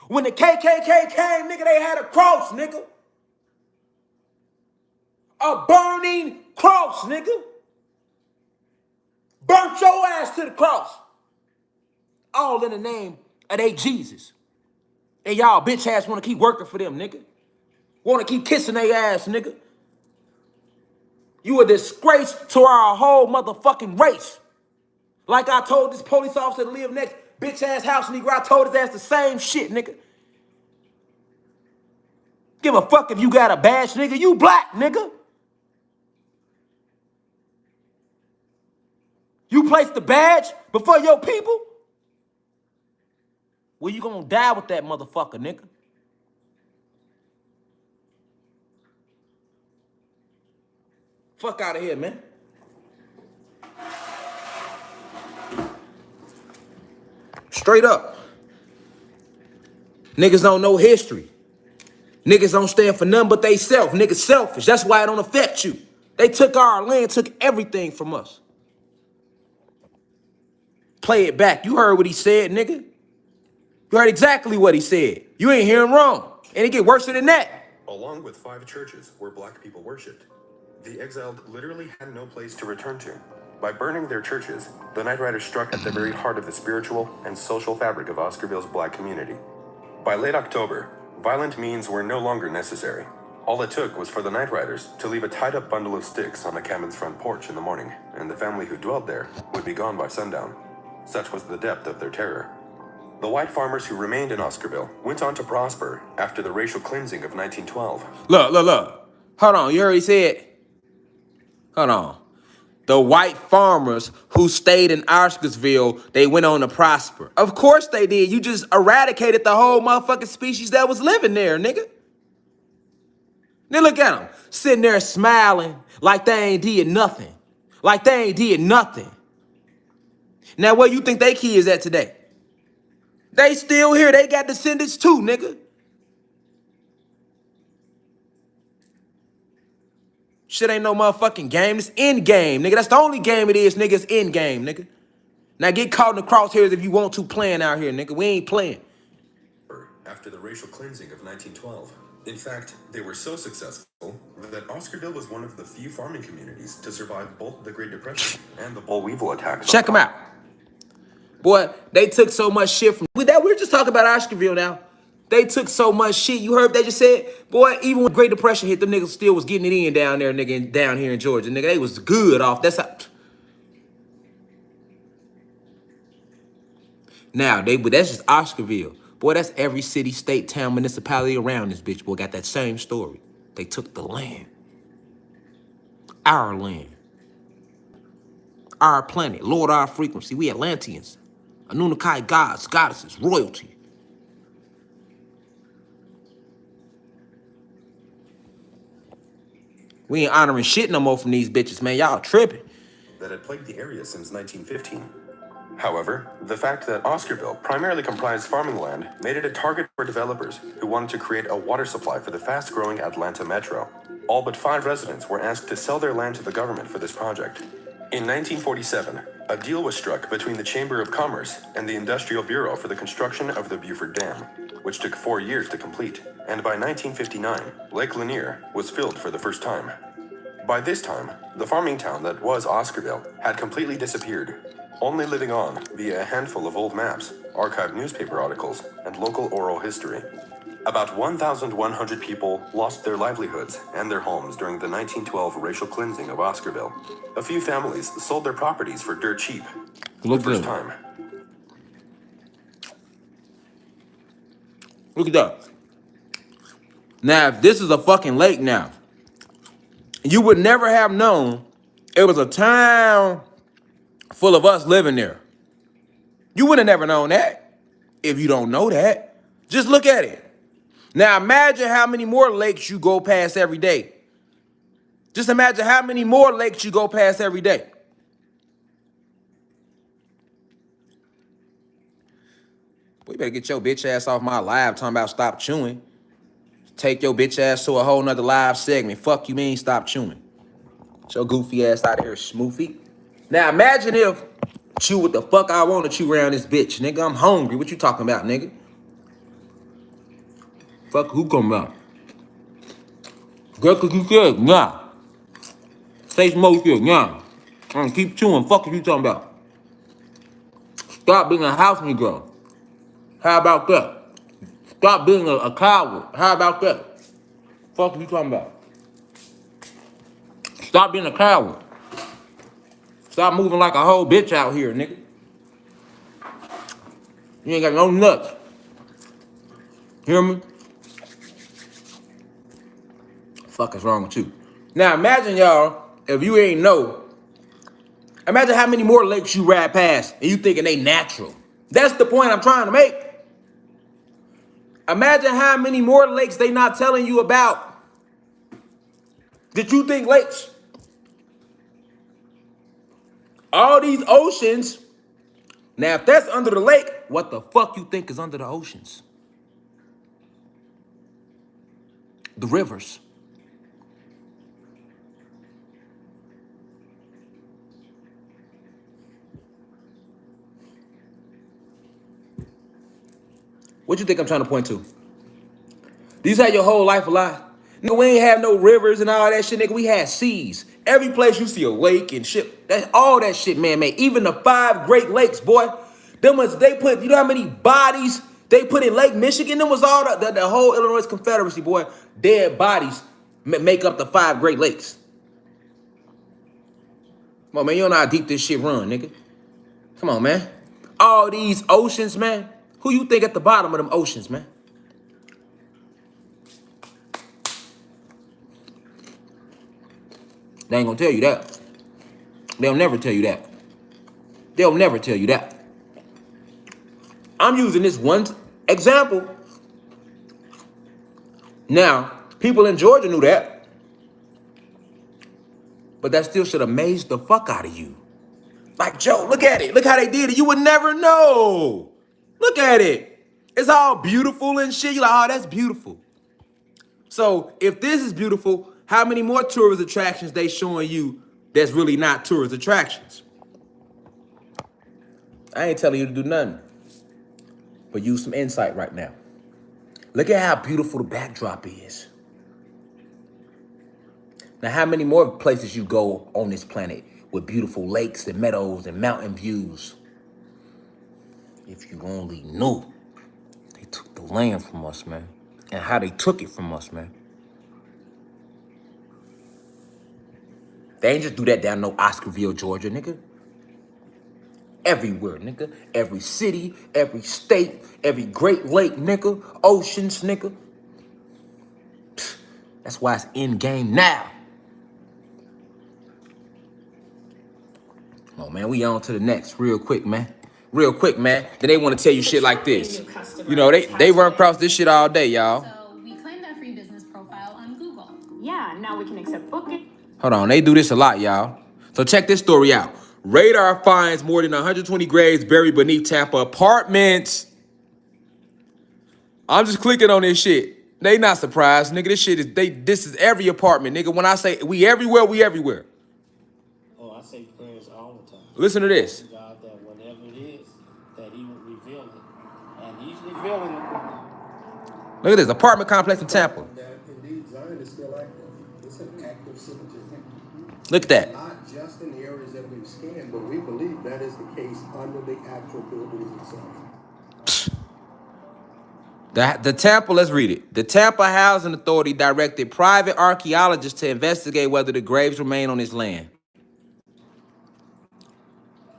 When the KKK came, nigga, they had a cross, nigga. A burning cross, nigga. Burnt your ass to the cross. All in the name of they Jesus. And y'all bitch ass want to keep working for them, nigga. Want to keep kissing their ass, nigga. You a disgrace to our whole motherfucking race. Like I told this police officer to live next bitch ass house, nigga. I told his ass the same shit, nigga. Give a fuck if you got a badge, nigga. You black, nigga. You place the badge before your people? Well, you gonna die with that motherfucker, nigga. Fuck out of here, man. Straight up. Niggas don't know history. Niggas don't stand for nothing but they self. Niggas selfish. That's why it don't affect you. They took our land, took everything from us. Play it back. You heard what he said, nigga. You heard exactly what he said. You ain't hearing wrong. And it get worse than that. Along with 5 churches where black people worshipped, the exiled literally had no place to return to. By burning their churches, the Night Riders struck at the very heart of the spiritual and social fabric of Oscarville's black community. By late October, violent means were no longer necessary. All it took was for the Night Riders to leave a tied-up bundle of sticks on the cabin's front porch in the morning, and the family who dwelled there would be gone by sundown. Such was the depth of their terror. The white farmers who remained in Oscarville went on to prosper after the racial cleansing of 1912. Look. Hold on, you already said. Hold on. The white farmers who stayed in Oscarsville, they went on to prosper. Of course they did. You just eradicated the whole motherfucking species that was living there, nigga. Then look at them, sitting there smiling like they ain't did nothing. Like they ain't did nothing. Now where you think they kids at today? They still here. They got descendants too, nigga. Shit ain't no motherfucking game. It's end game, nigga. That's the only game it is, nigga. It's end game, nigga. Now get caught in the crosshairs if you want to playing out here, nigga. We ain't playing. After the racial cleansing of 1912. In fact, they were so successful that Oscarville was one of the few farming communities to survive both the Great Depression and the boll weevil attacks. Check them out. Boy, they took so much shit from... We're just talking about Oscarville now. They took so much shit. You heard what they just said? Boy, even when Great Depression hit, them niggas still was getting it in down there, nigga, down here in Georgia. Nigga, they was good off. That's how... Now, that's just Oscarville. Boy, that's every city, state, town, municipality around this bitch, boy, got that same story. They took the land. Our land. Our planet. Lord, our frequency. We Atlanteans. Anunnaki gods, goddesses, royalty. We ain't honoring shit no more from these bitches, man. Y'all tripping. That had plagued the area since 1915. However, the fact that Oscarville primarily comprised farming land made it a target for developers who wanted to create a water supply for the fast-growing Atlanta metro. All but 5 residents were asked to sell their land to the government for this project. In 1947, a deal was struck between the Chamber of Commerce and the Industrial Bureau for the construction of the Buford Dam, which took 4 years to complete, and by 1959, Lake Lanier was filled for the first time. By this time, the farming town that was Oscarville had completely disappeared, only living on via a handful of old maps, archived newspaper articles, and local oral history. About 1,100 people lost their livelihoods and their homes during the 1912 racial cleansing of Oscarville. A few families sold their properties for dirt cheap. Look the first good. time. Look at that. Now, if this is a fucking lake now, you would never have known it was a town full of us living there. You would have never known that if you don't know that. Just look at it. Now imagine how many more lakes you go past every day. Just imagine how many more lakes you go past every day. Boy, you better get your bitch ass off my live talking about stop chewing. Take your bitch ass to a whole nother live segment. Fuck you mean stop chewing. Get your goofy ass out of here, Smoofy. Now imagine if chew what the fuck I want to chew around this bitch, nigga. I'm hungry. What you talking about, nigga? Fuck who come about? Girl, cause you said, nah. Say some more shit, nah. Keep chewing. Fuck what you talking about? Stop being a house Negro. How about that? Stop being a coward. How about that? Fuck what you talking about? Stop being a coward. Stop moving like a whole bitch out here, nigga. You ain't got no nuts. Hear me? Fuck is wrong with you? Now imagine y'all, if you ain't know, imagine how many more lakes you ride past and you thinking they natural. That's the point I'm trying to make. Imagine how many more lakes they not telling you about. Did you think lakes? All these oceans. Now, if that's under the lake, what the fuck you think is under the oceans? The rivers. What you think I'm trying to point to? These had your whole life a lie. Nigga, we ain't have no rivers and all that shit, nigga. We had seas. Every place you see a lake and shit, that's all that shit man-made. Even the 5 Great Lakes, boy. Them was, they put, you know how many bodies they put in Lake Michigan? Them was all the whole Illinois Confederacy, boy. Dead bodies make up the 5 Great Lakes. Come on, man. You don't know how deep this shit run, nigga. Come on, man. All these oceans, man. Who you think at the bottom of them oceans, man? They ain't gonna tell you that. They'll never tell you that. They'll never tell you that. I'm using this one example. Now, people in Georgia knew that. But that still should amaze the fuck out of you. Like, Joe, look at it. Look how they did it. You would never know. Look at it. It's all beautiful and shit. You're like, oh, that's beautiful. So if this is beautiful, how many more tourist attractions they showing you that's really not tourist attractions? I ain't telling you to do nothing, but use some insight right now. Look at how beautiful the backdrop is. Now, how many more places you go on this planet with beautiful lakes and meadows and mountain views? If you only knew. They took the land from us, man. And how they took it from us, man. They ain't just do that down no Oscarville, Georgia, nigga. Everywhere, nigga. Every city, every state, every Great Lake, nigga. Oceans, nigga. Pfft, that's why it's in game now. Oh, man, we on to the next real quick, man. Real quick, man. Then they want to tell you shit like this. You know, they run across this shit all day, y'all. So we claim that free business profile on Google. Yeah, now we can accept booking. Hold on, they do this a lot, y'all. So check this story out. Radar finds more than 120 graves buried beneath Tampa apartments. I'm just clicking on this shit. They not surprised, nigga. This shit is this is every apartment, nigga. When I say we everywhere, we everywhere. Oh, I say prayers all the time. Listen to this. God, that whatever it is, that He would reveal it, and He's revealing it. Look at this apartment complex in Tampa. That indeed Zion is still active. It's an active cemetery. Look at that. Not just in the areas that we've scanned, but we believe that is the case under the actual buildings itself. The Tampa, let's read it. The Tampa Housing Authority directed private archaeologists to investigate whether the graves remain on this land.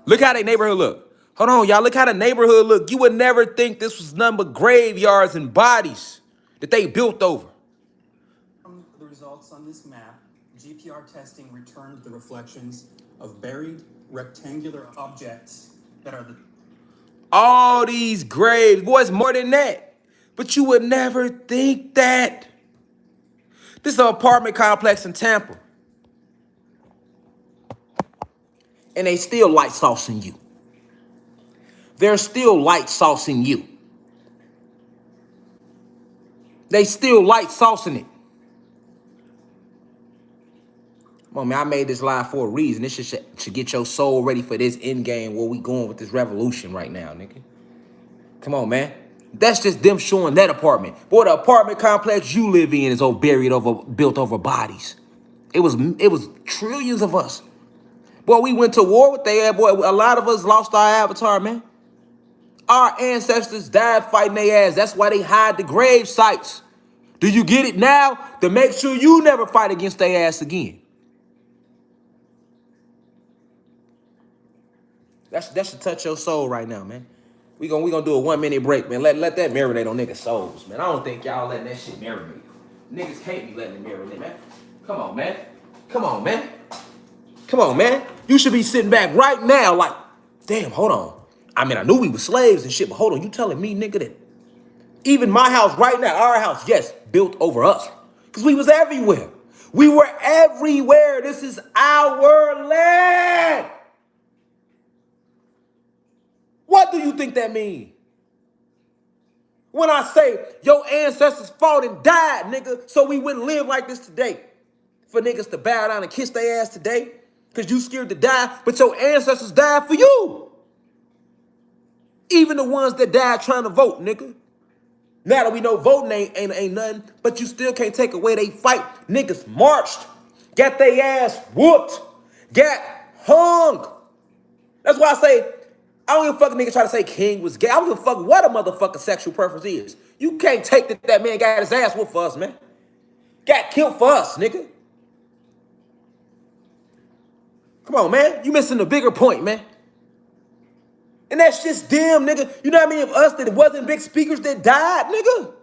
Look how their neighborhood look. Hold on, y'all. Look how the neighborhood look. You would never think this was nothing but graveyards and bodies that they built over. From the results on this map, GPR testing returned the reflections of buried rectangular objects that are the... All these graves, boy, it's more than that. But you would never think that. This is an apartment complex in Tampa. And they still light saucing you. They're still light saucing you. They still light saucing it. Come on, man, I made this live for a reason. This should get your soul ready for this end game where we going with this revolution right now, nigga. Come on, man. That's just them showing that apartment. Boy, the apartment complex you live in is all built over bodies. It was trillions of us. Boy, we went to war with their ass. Boy, a lot of us lost our avatar, man. Our ancestors died fighting their ass. That's why they hide the grave sites. Do you get it now? To make sure you never fight against their ass again. That should touch your soul right now, man. We gonna do a 1 minute break, man. Let that marinate on niggas' souls, man. I don't think y'all letting that shit marinate. Niggas can't be letting it marinate, man. Come on, man. Come on, man. Come on, man. You should be sitting back right now like, damn, hold on. I mean, I knew we were slaves and shit, but hold on. You telling me, nigga, that Even my house right now, our house, yes, built over us. Because we was everywhere. We were everywhere. This is our land. What do you think that means? When I say your ancestors fought and died, nigga, so we wouldn't live like this today. For niggas to bow down and kiss their ass today, because you scared to die, but your ancestors died for you. Even the ones that died trying to vote, nigga. Now that we know voting ain't nothing, but you still can't take away they fight. Niggas marched, got their ass whooped, got hung. That's why I say, I don't give a fuck nigga try to say King was gay. I don't give a fuck what a motherfucking sexual preference is. You can't take that man got his ass whooped for us, man. Got killed for us, nigga. Come on, man. You missing the bigger point, man. And that's just them, nigga. You know what I mean? Of us that it wasn't big speakers that died, nigga.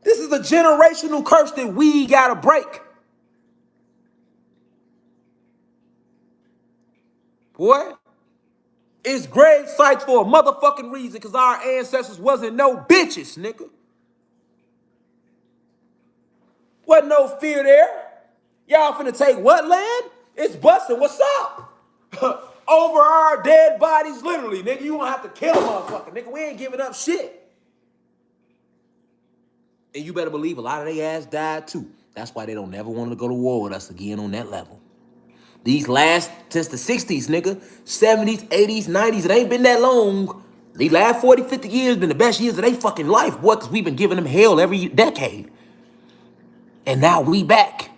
This is a generational curse that we gotta break. Boy, it's grave sites for a motherfucking reason, because our ancestors wasn't no bitches, nigga. Wasn't no fear there. Y'all finna take what land? It's busting. What's up? Over our dead bodies, literally, nigga. You gonna have to kill a motherfucker, nigga. We ain't giving up shit. And you better believe a lot of they ass died too. That's why they don't never want to go to war with us again on that level. These last, since the 60s, nigga, 70s, 80s, 90s, it ain't been that long. These last 40, 50 years been the best years of their fucking life, boy, because we've been giving them hell every decade. And now we back.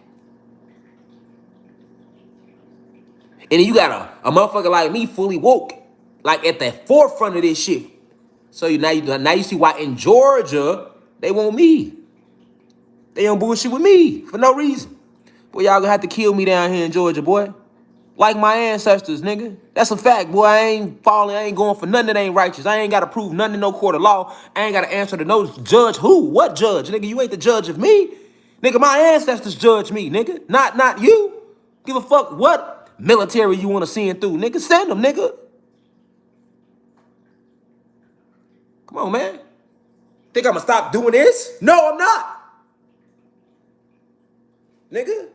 And then you got a motherfucker like me fully woke, like at the forefront of this shit. So now you see why in Georgia, they want me. They on bullshit with me for no reason. Boy, y'all gonna have to kill me down here in Georgia, boy. Like my ancestors, nigga. That's a fact, boy. I ain't falling, I ain't going for nothing that ain't righteous. I ain't gotta prove nothing in no court of law. I ain't gotta answer to no judge. Who? What judge? Nigga, you ain't the judge of me. Nigga, my ancestors judge me, nigga. Not you. Give a fuck what military you wanna send through, nigga. Send them, nigga. Come on, man. Think I'm gonna stop doing this? No, I'm not. Nigga.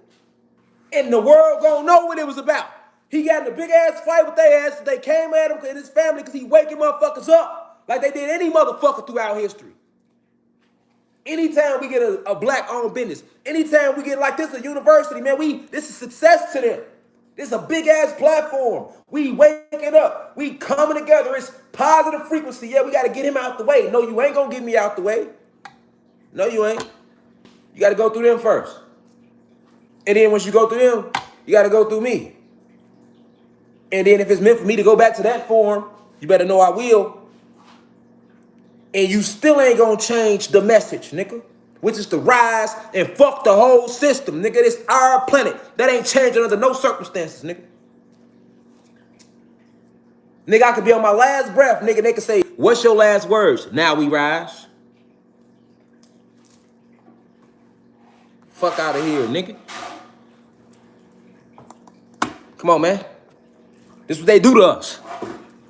And the world gonna know what it was about. He got in a big ass fight with their ass. They came at him and his family because he waking motherfuckers up like they did any motherfucker throughout history. Anytime we get a black-owned business, anytime we get like this, a university, man, this is success to them. This is a big-ass platform. We waking up. We coming together. It's positive frequency. Yeah, we got to get him out the way. No, you ain't going to get me out the way. No, you ain't. You got to go through them first. And then once you go through them, you got to go through me. And then if it's meant for me to go back to that form, you better know I will. And you still ain't going to change the message, nigga. Which is to rise and fuck the whole system, nigga. This our planet. That ain't changing under no circumstances, nigga. Nigga, I could be on my last breath, nigga. They could say, what's your last words? Now we rise. Fuck out of here, nigga. Come on, man. This is what they do to us.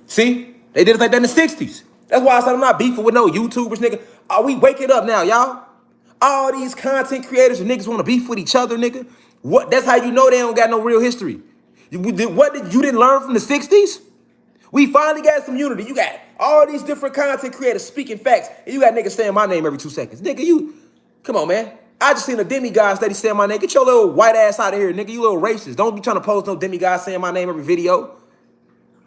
See? They did it like that in the 60s. That's why I said I'm not beefing with no YouTubers, nigga. Are we waking up now, y'all? All these content creators and niggas want to beef with each other, nigga. What? That's how you know they don't got no real history. You didn't learn from the 60s? We finally got some unity. You got all these different content creators speaking facts, and you got niggas saying my name every 2 seconds. Nigga, come on, man. I just seen a demigod steady saying my name. Get your little white ass out of here, nigga. You little racist. Don't be trying to post no demigod saying my name every video.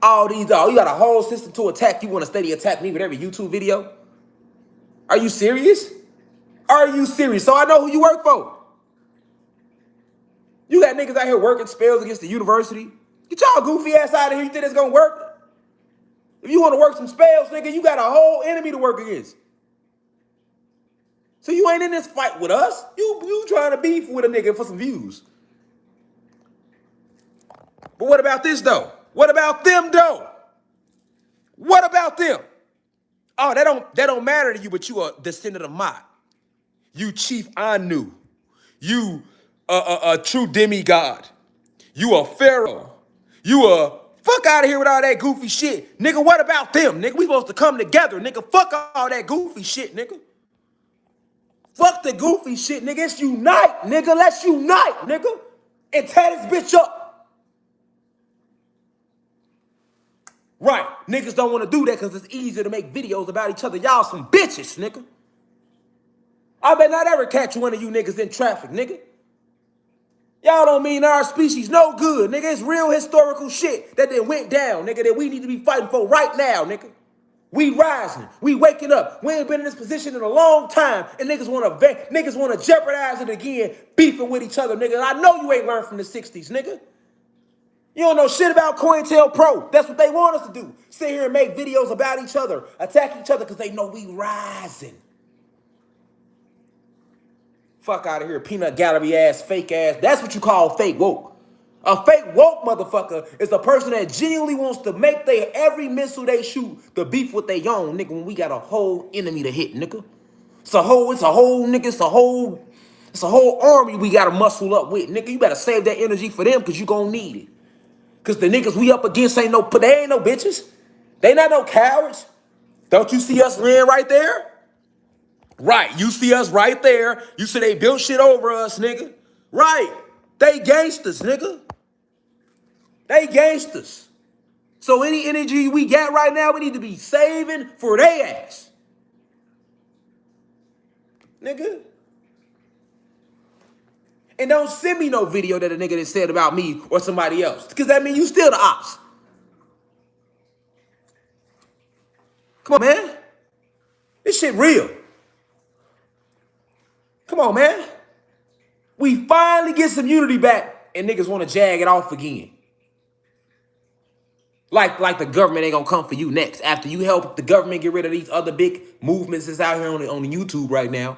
You got a whole system to attack. You want to steady attack me with every YouTube video? Are you serious? Are you serious? So I know who you work for. You got niggas out here working spells against the university. Get y'all goofy ass out of here. You think it's gonna work? If you want to work some spells, nigga, you got a whole enemy to work against. So you ain't in this fight with us. You trying to beef with a nigga for some views. But what about this though? What about them though? What about them? Oh, that don't matter to you, but you a descendant of Mot. You Chief Anu. You a true demigod. You a pharaoh. You a Fuck out of here with all that goofy shit. Nigga, what about them? Nigga, we supposed to come together. Nigga, fuck all that goofy shit, nigga. Fuck the goofy shit, nigga. Let's unite, nigga. Let's unite, nigga. And tear this bitch up. Right. Niggas don't want to do that because it's easier to make videos about each other. Y'all some bitches, nigga. I bet not ever catch one of you niggas in traffic, nigga. Y'all don't mean our species no good, nigga. It's real historical shit that then went down, nigga, that we need to be fighting for right now, nigga. We rising. We waking up. We ain't been in this position in a long time, and niggas want to jeopardize it again, beefing with each other, nigga. I know you ain't learned from the 60s, nigga. You don't know shit about COINTELPRO. That's what they want us to do. Sit here and make videos about each other, attack each other because they know we rising. Fuck out of here, peanut gallery ass, fake ass. That's what you call fake woke. A fake woke motherfucker is a person that genuinely wants to make their every missile they shoot the beef with their own, nigga, when we got a whole enemy to hit, nigga. It's a whole army we gotta muscle up with, nigga. You better save that energy for them because you gonna need it. Because the niggas we up against they ain't no bitches. They not no cowards. Don't you see us laying right there? Right, you see us right there. You see they built shit over us, nigga. Right, they gangsters, nigga. They gangsters. So any energy we got right now, we need to be saving for their ass. Nigga. And don't send me no video that a nigga that said about me or somebody else. Because that means you still the ops. Come on, man. This shit real. Come on, man. We finally get some unity back and niggas want to jag it off again. Like the government ain't gonna come for you next. After you help the government get rid of these other big movements that's out here on the YouTube right now.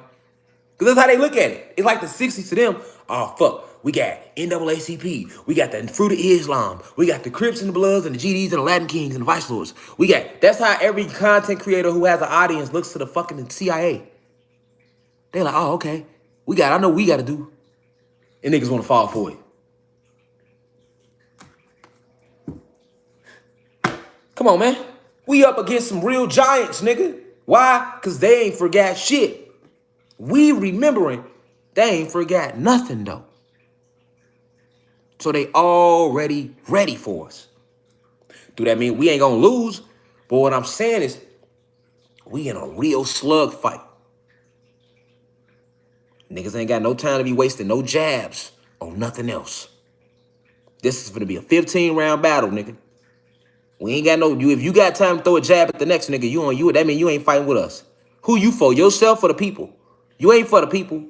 Because that's how they look at it. It's like the 60s to them. Oh, fuck. We got NAACP. We got the Fruit of Islam. We got the Crips and the Bloods and the GDs and the Latin Kings and the Vice Lords. That's how every content creator who has an audience looks to the fucking CIA. They're like, oh, okay. I know we got to do. And niggas want to fall for it. Come on, man. We up against some real giants, nigga. Why? Because they ain't forgot shit. We remembering, they ain't forgot nothing, though. So they already ready for us. Do that mean we ain't going to lose? But what I'm saying is, we in a real slug fight. Niggas ain't got no time to be wasting no jabs on nothing else. This is going to be a 15-round battle, nigga. We ain't got if you got time to throw a jab at the next nigga, that mean you ain't fighting with us. Who you for? Yourself or the people? You ain't for the people.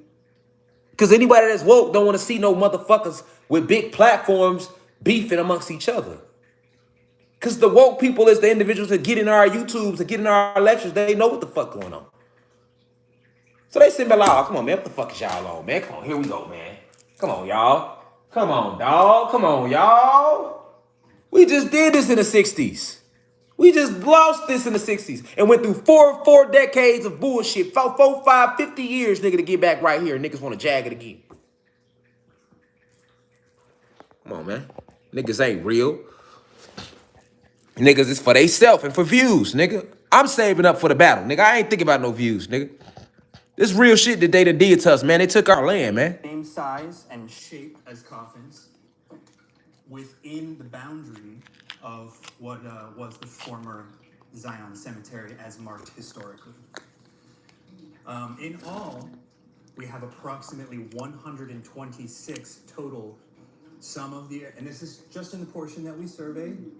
Because anybody that's woke don't want to see no motherfuckers with big platforms beefing amongst each other. Because the woke people is the individuals that get in our YouTubes and get in our lectures. They know what the fuck going on. So they sit back like, oh, come on, man. What the fuck is y'all on, man? Come on, here we go, man. Come on, y'all. Come on, dog. Come on, y'all. We just did this in the 60s. We just lost this in the 60s and went through four decades of bullshit. 4, 5, 50 years, nigga, to get back right here. Niggas want to jag it again. Come on, man. Niggas ain't real. Niggas is for they self and for views, nigga. I'm saving up for the battle, nigga. I ain't thinking about no views, nigga. This real shit that they done did to us, man. They took our land, man. Same size and shape as coffins within the boundary of what was the former Zion Cemetery as marked historically. In all, we have approximately 126 total. And this is just in the portion that we surveyed,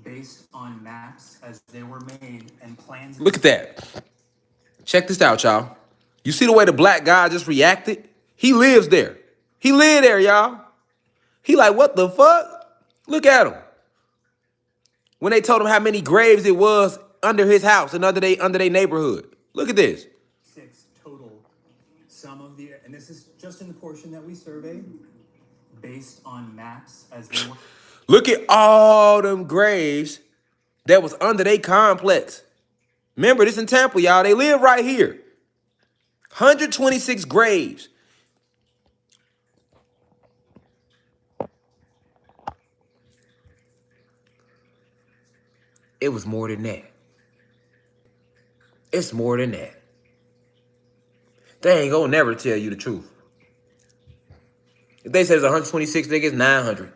based on maps as they were made and plans. Look at that. Check this out, y'all. You see the way the black guy just reacted? He lives there. He lived there, y'all. He like, what the fuck? Look at him. When they told him how many graves it was under his house and under their neighborhood. Look at this. 6 total. And this is just in the portion that we surveyed, based on maps as they were. Look at all them graves that was under their complex. Remember, this in Tampa, y'all. They live right here. 126 graves. It was more than that. It's more than that. They ain't gonna never tell you the truth. If they say it's 126, they get 900.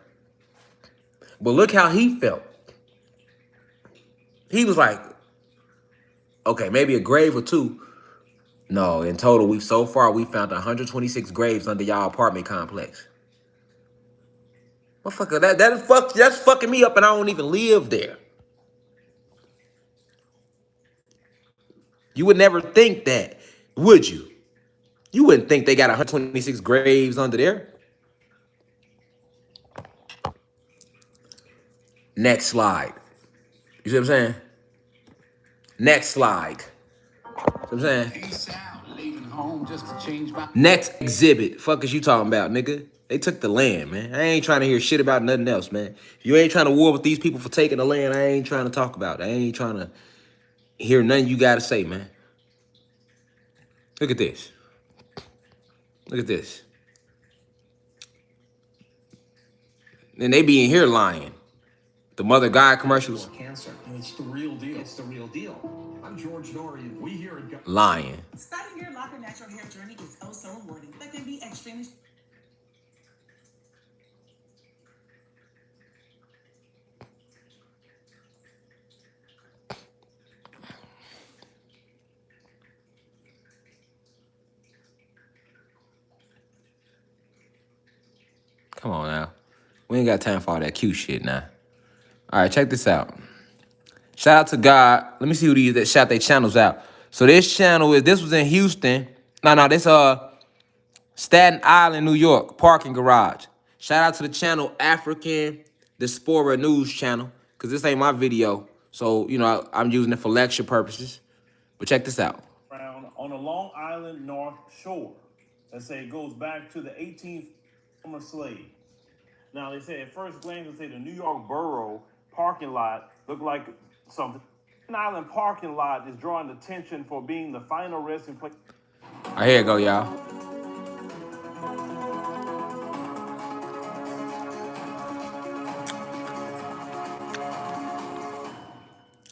But look how he felt. He was like, okay, maybe a grave or two. No, in total, so far we found 126 graves under y'all apartment complex. Motherfucker, that's fucking me up, and I don't even live there. You would never think that, would you? You wouldn't think they got 126 graves under there. Next slide. You see what I'm saying? Next slide. See what I'm saying? Peace out, leaving home just to change my... Next exhibit. Fuck is you talking about, nigga? They took the land, man. I ain't trying to hear shit about nothing else, man. If you ain't trying to war with these people for taking the land, I ain't trying to talk about it. I ain't trying to hear nothing you gotta say, man. Look at this. Look at this. And they be in here lying. The Mother God commercials. Cancer. And it's the real deal. It's the real deal. I'm George Dorian. We here at... Lying. Starting your locker natural hair journey is oh so rewarding. That can be extremely... Come on now. We ain't got time for all that cute shit now. All right, check this out. Shout out to God. Let me see who these that shout their channels out. So this channel this was in Houston. This Staten Island, New York, parking garage. Shout out to the channel African Diaspora News Channel, because this ain't my video. So, I'm using it for lecture purposes. But check this out. On the Long Island North Shore. They say it goes back to the 18th former slave. Now, they say at first glance, they say the New York Borough parking lot looked like something. Staten Island parking lot is drawing attention for being the final resting place. All right, here you go, y'all.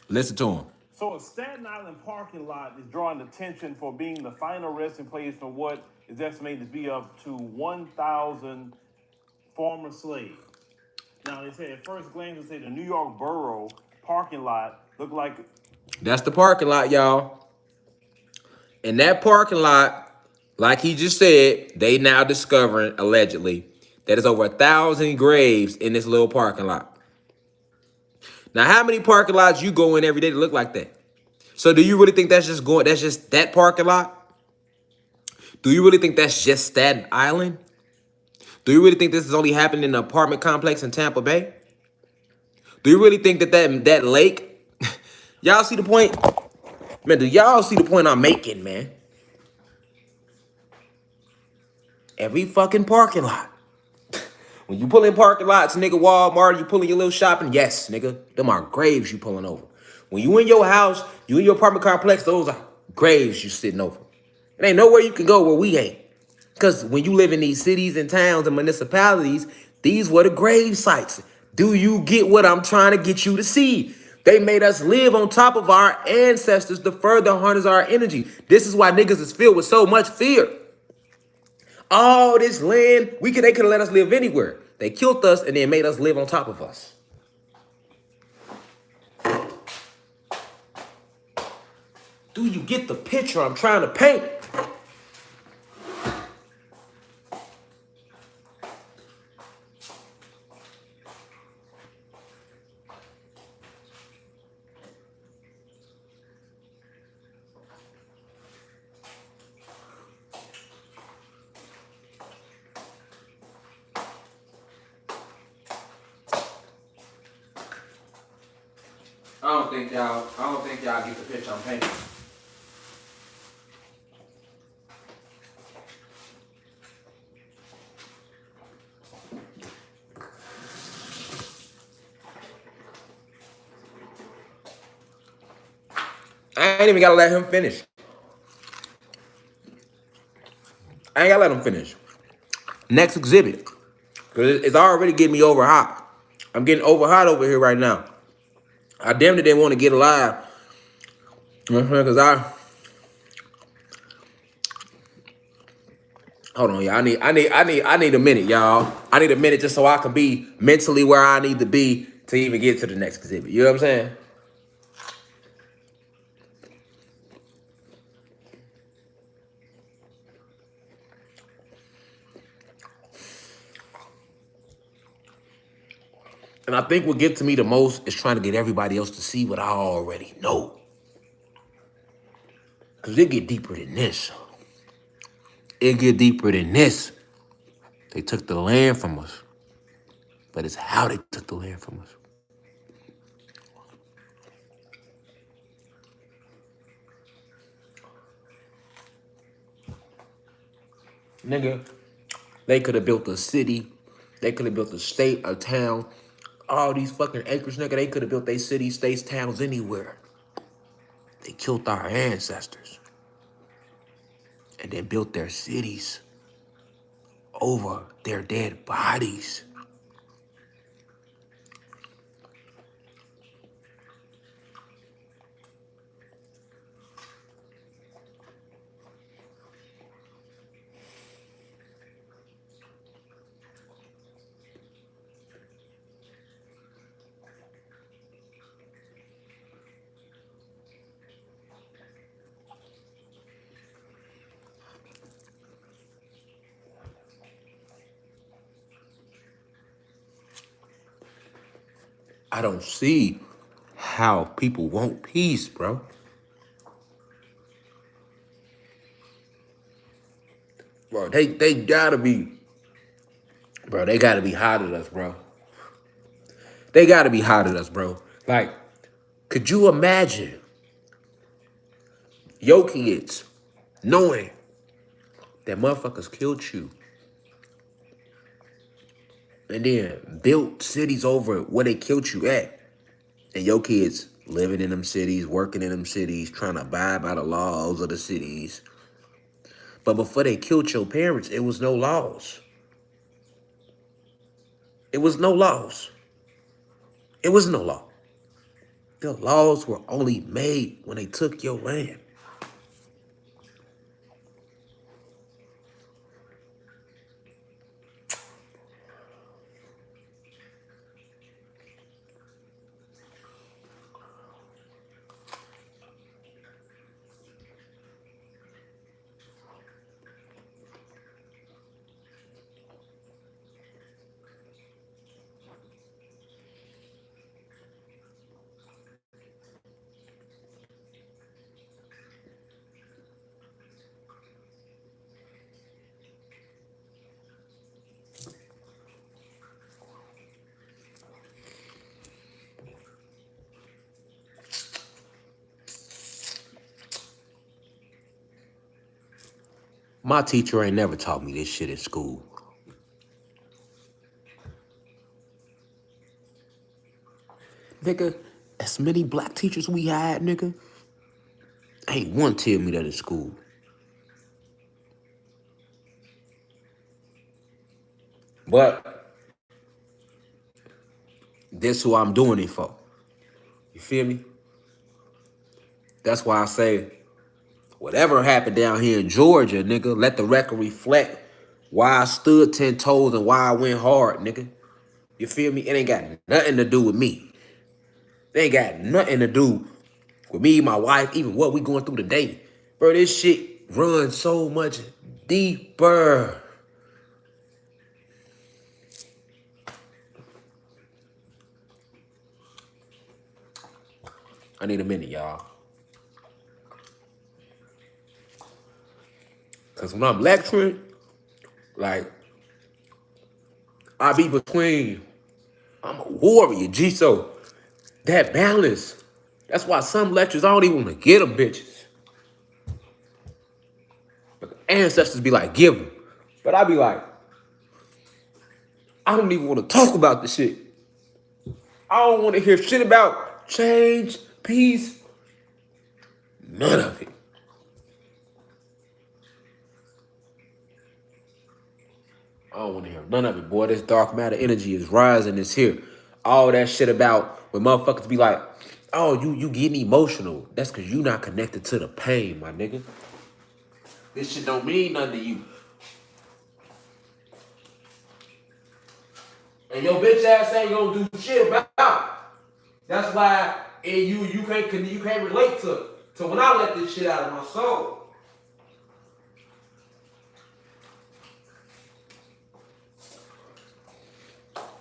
Listen to him. So a Staten Island parking lot is drawing attention for being the final resting place for what is estimated to be up to 1,000 former slaves. Now, they say at first glance, they say the New York Borough parking lot looked like... That's the parking lot, y'all. In that parking lot, like he just said, they now discovering, allegedly, that there's over 1,000 graves in this little parking lot. Now, how many parking lots you go in every day that look like that? So do you really think that's just that parking lot? Do you really think that's just Staten Island? Do you really think this is only happening in an apartment complex in Tampa Bay? Do you really think that lake? Y'all see the point? Man, do y'all see the point I'm making, man? Every fucking parking lot. When you pull in parking lots, nigga, Walmart, you pulling your little shopping, yes, nigga, them are graves you pulling over. When you in your house, you in your apartment complex, those are graves you sitting over. It ain't nowhere you can go where we ain't. Because when you live in these cities and towns and municipalities, these were the grave sites. Do you get what I'm trying to get you to see? They made us live on top of our ancestors to further harness our energy. This is why niggas is filled with so much fear. All this land, they could have let us live anywhere. They killed us and then made us live on top of us. Do you get the picture I'm trying to paint? I don't think y'all get the picture I'm painting. I ain't even gotta let him finish. I ain't gotta let him finish. Next exhibit. Because it's already getting me over hot. I'm getting over hot over here right now. I damn near didn't want to get alive. You know what I'm saying? Cause hold on, y'all. I need a minute, y'all. I need a minute just so I can be mentally where I need to be to even get to the next exhibit. You know what I'm saying? And I think what gets to me the most is trying to get everybody else to see what I already know. Cause it get deeper than this. It get deeper than this. They took the land from us. But it's how they took the land from us. Nigga, they could have built a city. They could have built a state, a town. All these fucking acres, nigga, they could have built their cities, states, towns, anywhere. They killed our ancestors. And then built their cities over their dead bodies. I don't see how people want peace, bro. Bro, they gotta be, bro, they gotta be hot at us, bro. They gotta be hot at us, bro. Like, could you imagine your kids knowing that motherfuckers killed you and then built cities over where they killed you at? And your kids living in them cities, working in them cities, trying to abide by the laws of the cities. But before they killed your parents, it was no laws. It was no laws. It was no law. The laws were only made when they took your land. My teacher ain't never taught me this shit in school. Nigga, as many black teachers we had, nigga, ain't one tell me that in school. But this who I'm doing it for. You feel me? That's why I say, whatever happened down here in Georgia, nigga, let the record reflect why I stood 10 toes and why I went hard, nigga. You feel me? It ain't got nothing to do with me. It ain't got nothing to do with me, my wife, even what we going through today. Bro, this shit runs so much deeper. I need a minute, y'all. Because when I'm lecturing, like, I be between, I'm a warrior, G, so that balance. That's why some lectures, I don't even want to get them bitches. But the ancestors be like, give them. But I be like, I don't even want to talk about the shit. I don't want to hear shit about change, peace, none of it. I don't want to hear none of it, boy. This dark matter energy is rising. It's here. all that shit about when motherfuckers be like, oh, you getting emotional. That's because you not connected to the pain, my nigga. This shit don't mean nothing to you. And your bitch ass ain't gonna do shit about it. That's why you can't relate to when I let this shit out of my soul.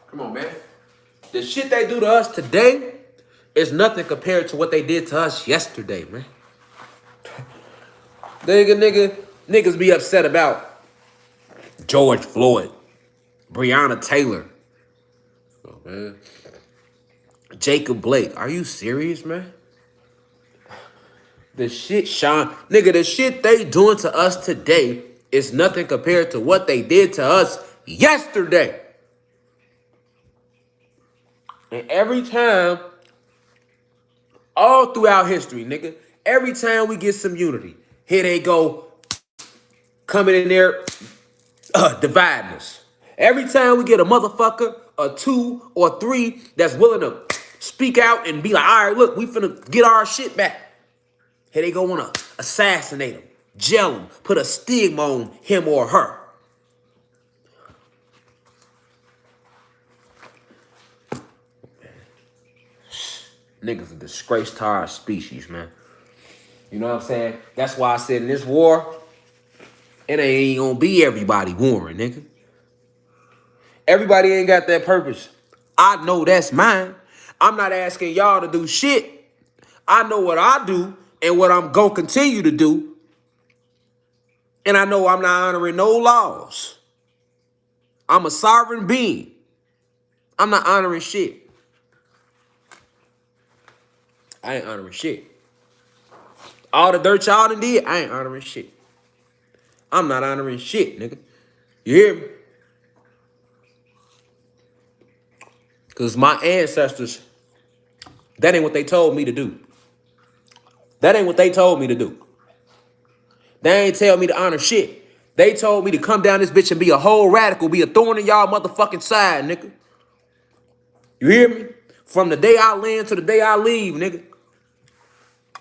Come on, man. The shit they do to us today is nothing compared to what they did to us yesterday, man. Niggas be upset about George Floyd, Breonna Taylor, oh, man. Jacob Blake. Are you serious, man? The shit, the shit they doing to us today is nothing compared to what they did to us yesterday. And every time, all throughout history, nigga, every time we get some unity, here they go, coming in there, dividing us. Every time we get a motherfucker, a 2 or 3 that's willing to speak out and be like, all right, look, we finna get our shit back. Here they go wanna assassinate him, jail him, put a stigma on him or her. Niggas a disgrace to our species, man. You know what I'm saying? That's why I said in this war, it ain't gonna be everybody warring, nigga. Everybody ain't got that purpose. I know that's mine. I'm not asking y'all to do shit. I know what I do and what I'm gonna continue to do. And I know I'm not honoring no laws. I'm a sovereign being. I'm not honoring shit. I ain't honoring shit. All the dirt y'all done did, I ain't honoring shit. I'm not honoring shit, nigga. You hear me? Because my ancestors, that ain't what they told me to do. That ain't what they told me to do. They ain't tell me to honor shit. They told me to come down this bitch and be a whole radical, be a thorn in y'all motherfucking side, nigga. You hear me? From the day I land to the day I leave, nigga.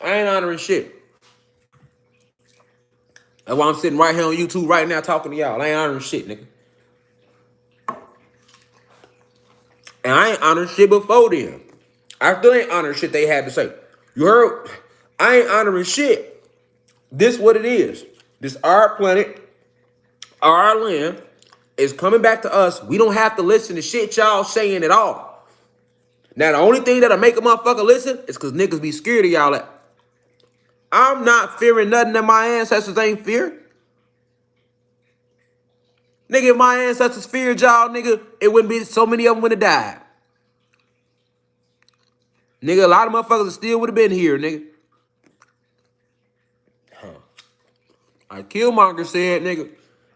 I ain't honoring shit. That's why I'm sitting right here on YouTube right now talking to y'all. I ain't honoring shit, nigga. And I ain't honoring shit before then. I still ain't honoring shit they had to say. You heard? I ain't honoring shit. This what it is. This our planet, our land is coming back to us. We don't have to listen to shit y'all saying at all. Now, the only thing that'll make a motherfucker listen is because niggas be scared of y'all. I'm not fearing nothing that my ancestors ain't feared. Nigga, if my ancestors feared y'all, nigga, it wouldn't be so many of them would have died. Nigga, a lot of motherfuckers still would have been here, nigga. Like Killmonger said, nigga,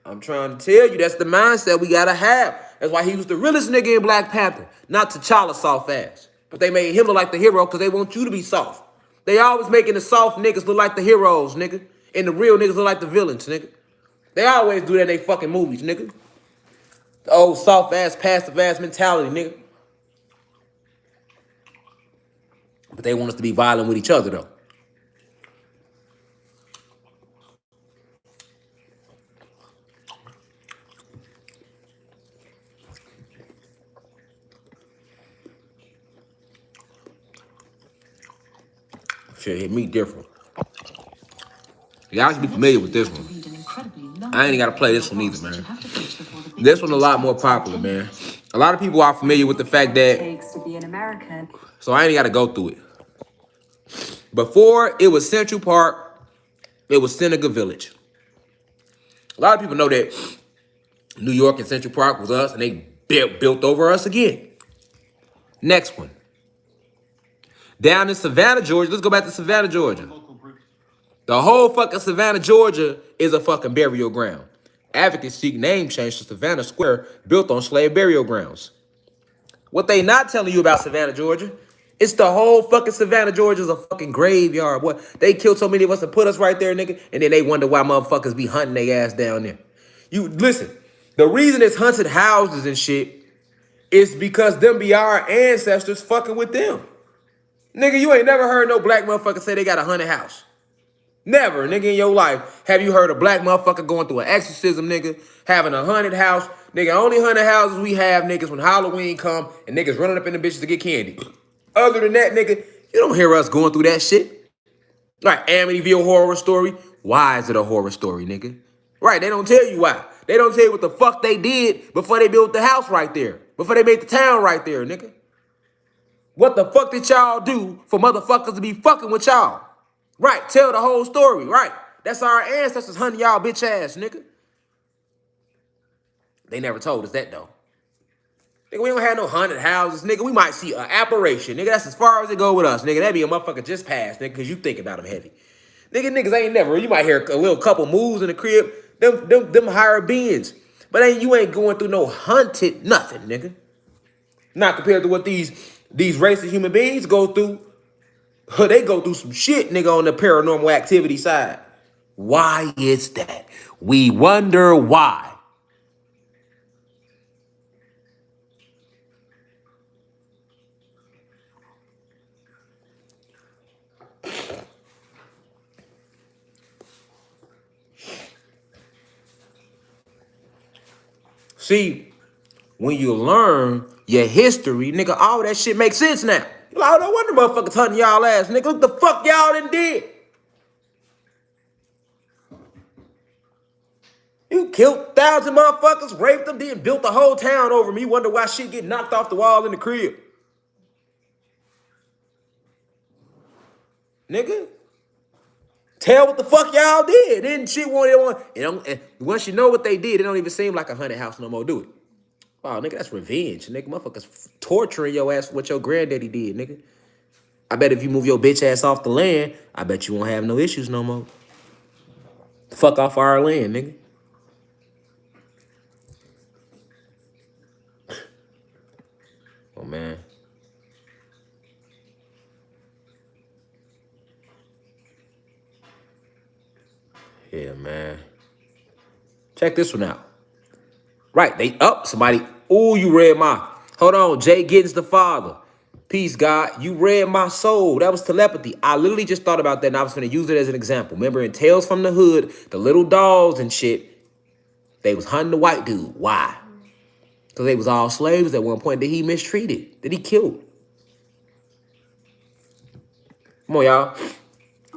I'm trying to tell you, that's the mindset we gotta have. That's why he was the realest nigga in Black Panther, not T'Challa soft ass. But they made him look like the hero because they want you to be soft. They always making the soft niggas look like the heroes, nigga. And the real niggas look like the villains, nigga. They always do that in they fucking movies, nigga. The old soft ass, passive ass mentality, nigga. But they want us to be violent with each other, though. Shit hit me different. Y'all should be familiar with this one. I ain't got to play this one either, man. This one a lot more popular, man. A lot of people are familiar with the fact that... So I ain't got to go through it. Before it was Central Park, it was Seneca Village. A lot of people know that New York and Central Park was us, and they built over us again. Next one. Down in Savannah, Georgia. Let's go back to Savannah, Georgia. The whole fucking Savannah, Georgia is a fucking burial ground. Advocates seek name change to Savannah Square, built on slave burial grounds. What they not telling you about Savannah, Georgia, it's the whole fucking Savannah, Georgia is a fucking graveyard. Boy, they killed so many of us and put us right there, nigga, and then they wonder why motherfuckers be hunting their ass down there. You listen, the reason it's haunted houses and shit It's because them be our ancestors fucking with them. Nigga, you ain't never heard no black motherfucker say they got a haunted house. Never, nigga, in your life have you heard a black motherfucker going through an exorcism, nigga, having a haunted house. Nigga, only haunted houses we have, niggas, when Halloween come and niggas running up in the bitches to get candy. Other than that, nigga, you don't hear us going through that shit. Like Amityville Horror Story. Why is it a horror story, nigga? Right, they don't tell you why. They don't tell you what the fuck they did before they built the house right there. Before they made the town right there, nigga. What the fuck did y'all do for motherfuckers to be fucking with y'all? Right, tell the whole story, right. That's our ancestors hunting y'all bitch ass, nigga. They never told us that, though. Nigga, we don't have no haunted houses, nigga. We might see an apparition, nigga. That's as far as it go with us, nigga. That be a motherfucker just passed, nigga, because you think about them heavy. Niggas ain't never. You might hear a little couple moves in the crib. Them higher beings. But you ain't going through no hunted nothing, nigga. Not compared to what these racist human beings go through. They go through some shit, nigga, on the paranormal activity side. Why is that? We wonder why. See, when you learn your history, nigga, all that shit makes sense now. You like, no wonder motherfuckers hunting y'all ass, nigga. Look the fuck y'all done did. You killed 1,000 motherfuckers, raped them, then built the whole town over me. You wonder why shit get knocked off the wall in the crib. Nigga, tell what the fuck y'all did. Then shit and once you know what they did, it don't even seem like a haunted house no more, do it? Wow, nigga, that's revenge, nigga. Motherfuckers torturing your ass for what your granddaddy did, nigga. I bet if you move your bitch ass off the land, I bet you won't have no issues no more. Fuck off our land, nigga. Oh, man. Yeah, man. Check this one out. Right, they up somebody. Ooh, you read my. Hold on, Jay Giddens the father. Peace, God. You read my soul. That was telepathy. I literally just thought about that and I was going to use it as an example. Remember in Tales from the Hood, the little dolls and shit, they was hunting the white dude. Why? Because they was all slaves at one point that he mistreated, that he killed. Come on, y'all.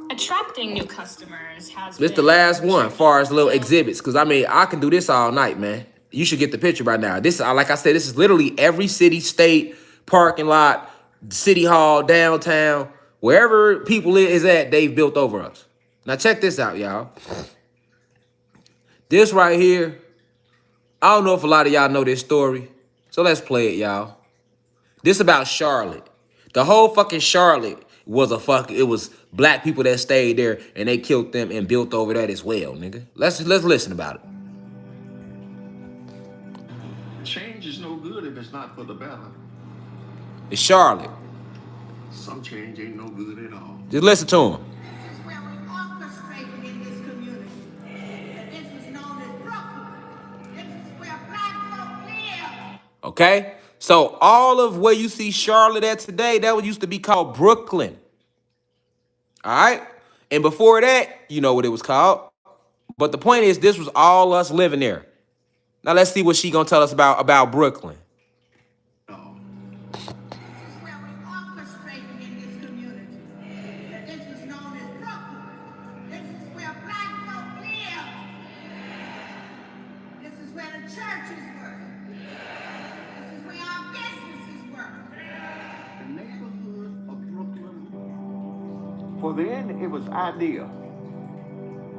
Attracting new customers has This the last one as far as little exhibits. Because, I mean, I can do this all night, man. You should get the picture by now. This, like I said, this is literally every city, state, parking lot, city hall, downtown, wherever people is at, they've built over us. Now, check this out, y'all. This right here, I don't know if a lot of y'all know this story. So let's play it, y'all. This about Charlotte. The whole fucking Charlotte was it was black people that stayed there and they killed them and built over that as well, nigga. Let's listen about it. Change is no good if it's not for the better. It's Charlotte. Some change ain't no good at all. Just listen to him. This is where we orchestrated in this community. This was known as Brooklyn. This is where black folk live. Okay? So all of where you see Charlotte at today, that was used to be called Brooklyn. All right? And before that, you know what it was called. But the point is, this was all us living there. Now let's see what she gonna tell us about Brooklyn. This is where we orchestrated in this community. This was known as Brooklyn. This is where black folk live. This is where the churches were. This is where our businesses were. The neighborhood of Brooklyn. For then, it was ideal.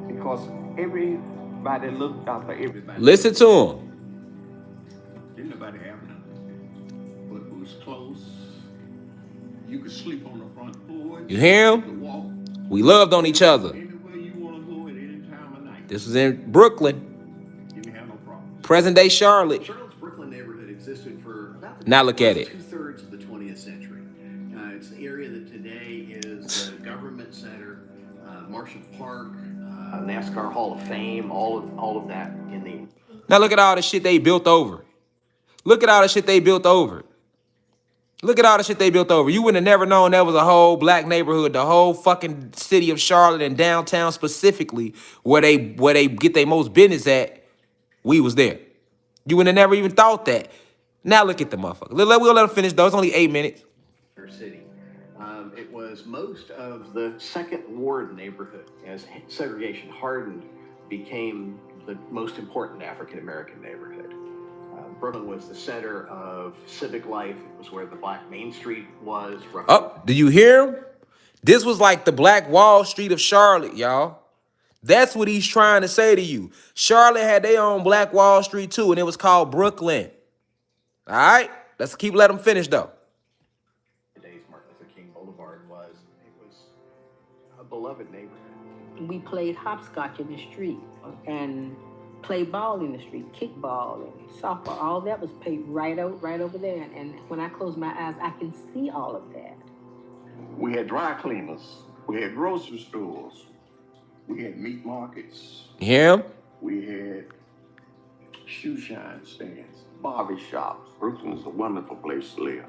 Because everybody looked out for everybody. Listen to him. Didn't nobody have nothing. But it was close. You could sleep on the front porch. You hear him? You could walk. We loved on each other. Anywhere you want to go at any time of night. This was in Brooklyn. You didn't have no problem. Present day Charlotte. Charlotte's Brooklyn neighborhood existed for about now look at it. 2/3 of the 20th century. It's the area that today is the government center, Marshall Park, NASCAR Hall of Fame, all of that in the. Now look at all the shit they built over. Look at all the shit they built over. Look at all the shit they built over. You wouldn't have never known that was a whole black neighborhood, the whole fucking city of Charlotte and downtown specifically, where they get their most business at. We was there. You would have never even thought that. Now look at the motherfucker. We'll let him finish though. It's only 8 minutes. City. It was most of the Second Ward neighborhood, as segregation hardened, became the most important African American neighborhood. Brooklyn was the center of civic life. It was where the Black Main Street was. Oh, do you hear him? This was like the Black Wall Street of Charlotte, y'all. That's what he's trying to say to you. Charlotte had their own Black Wall Street too, and it was called Brooklyn. All right? Let's let him finish though. Today's Martin Luther King Boulevard was a beloved neighborhood. We played hopscotch in the street and played ball in the street, kickball and softball. All that was played right over there. And when I close my eyes, I can see all of that. We had dry cleaners. We had grocery stores. We had meat markets. You hear him? We had shoe shine stands, barber shops. Brooklyn is a wonderful place to live.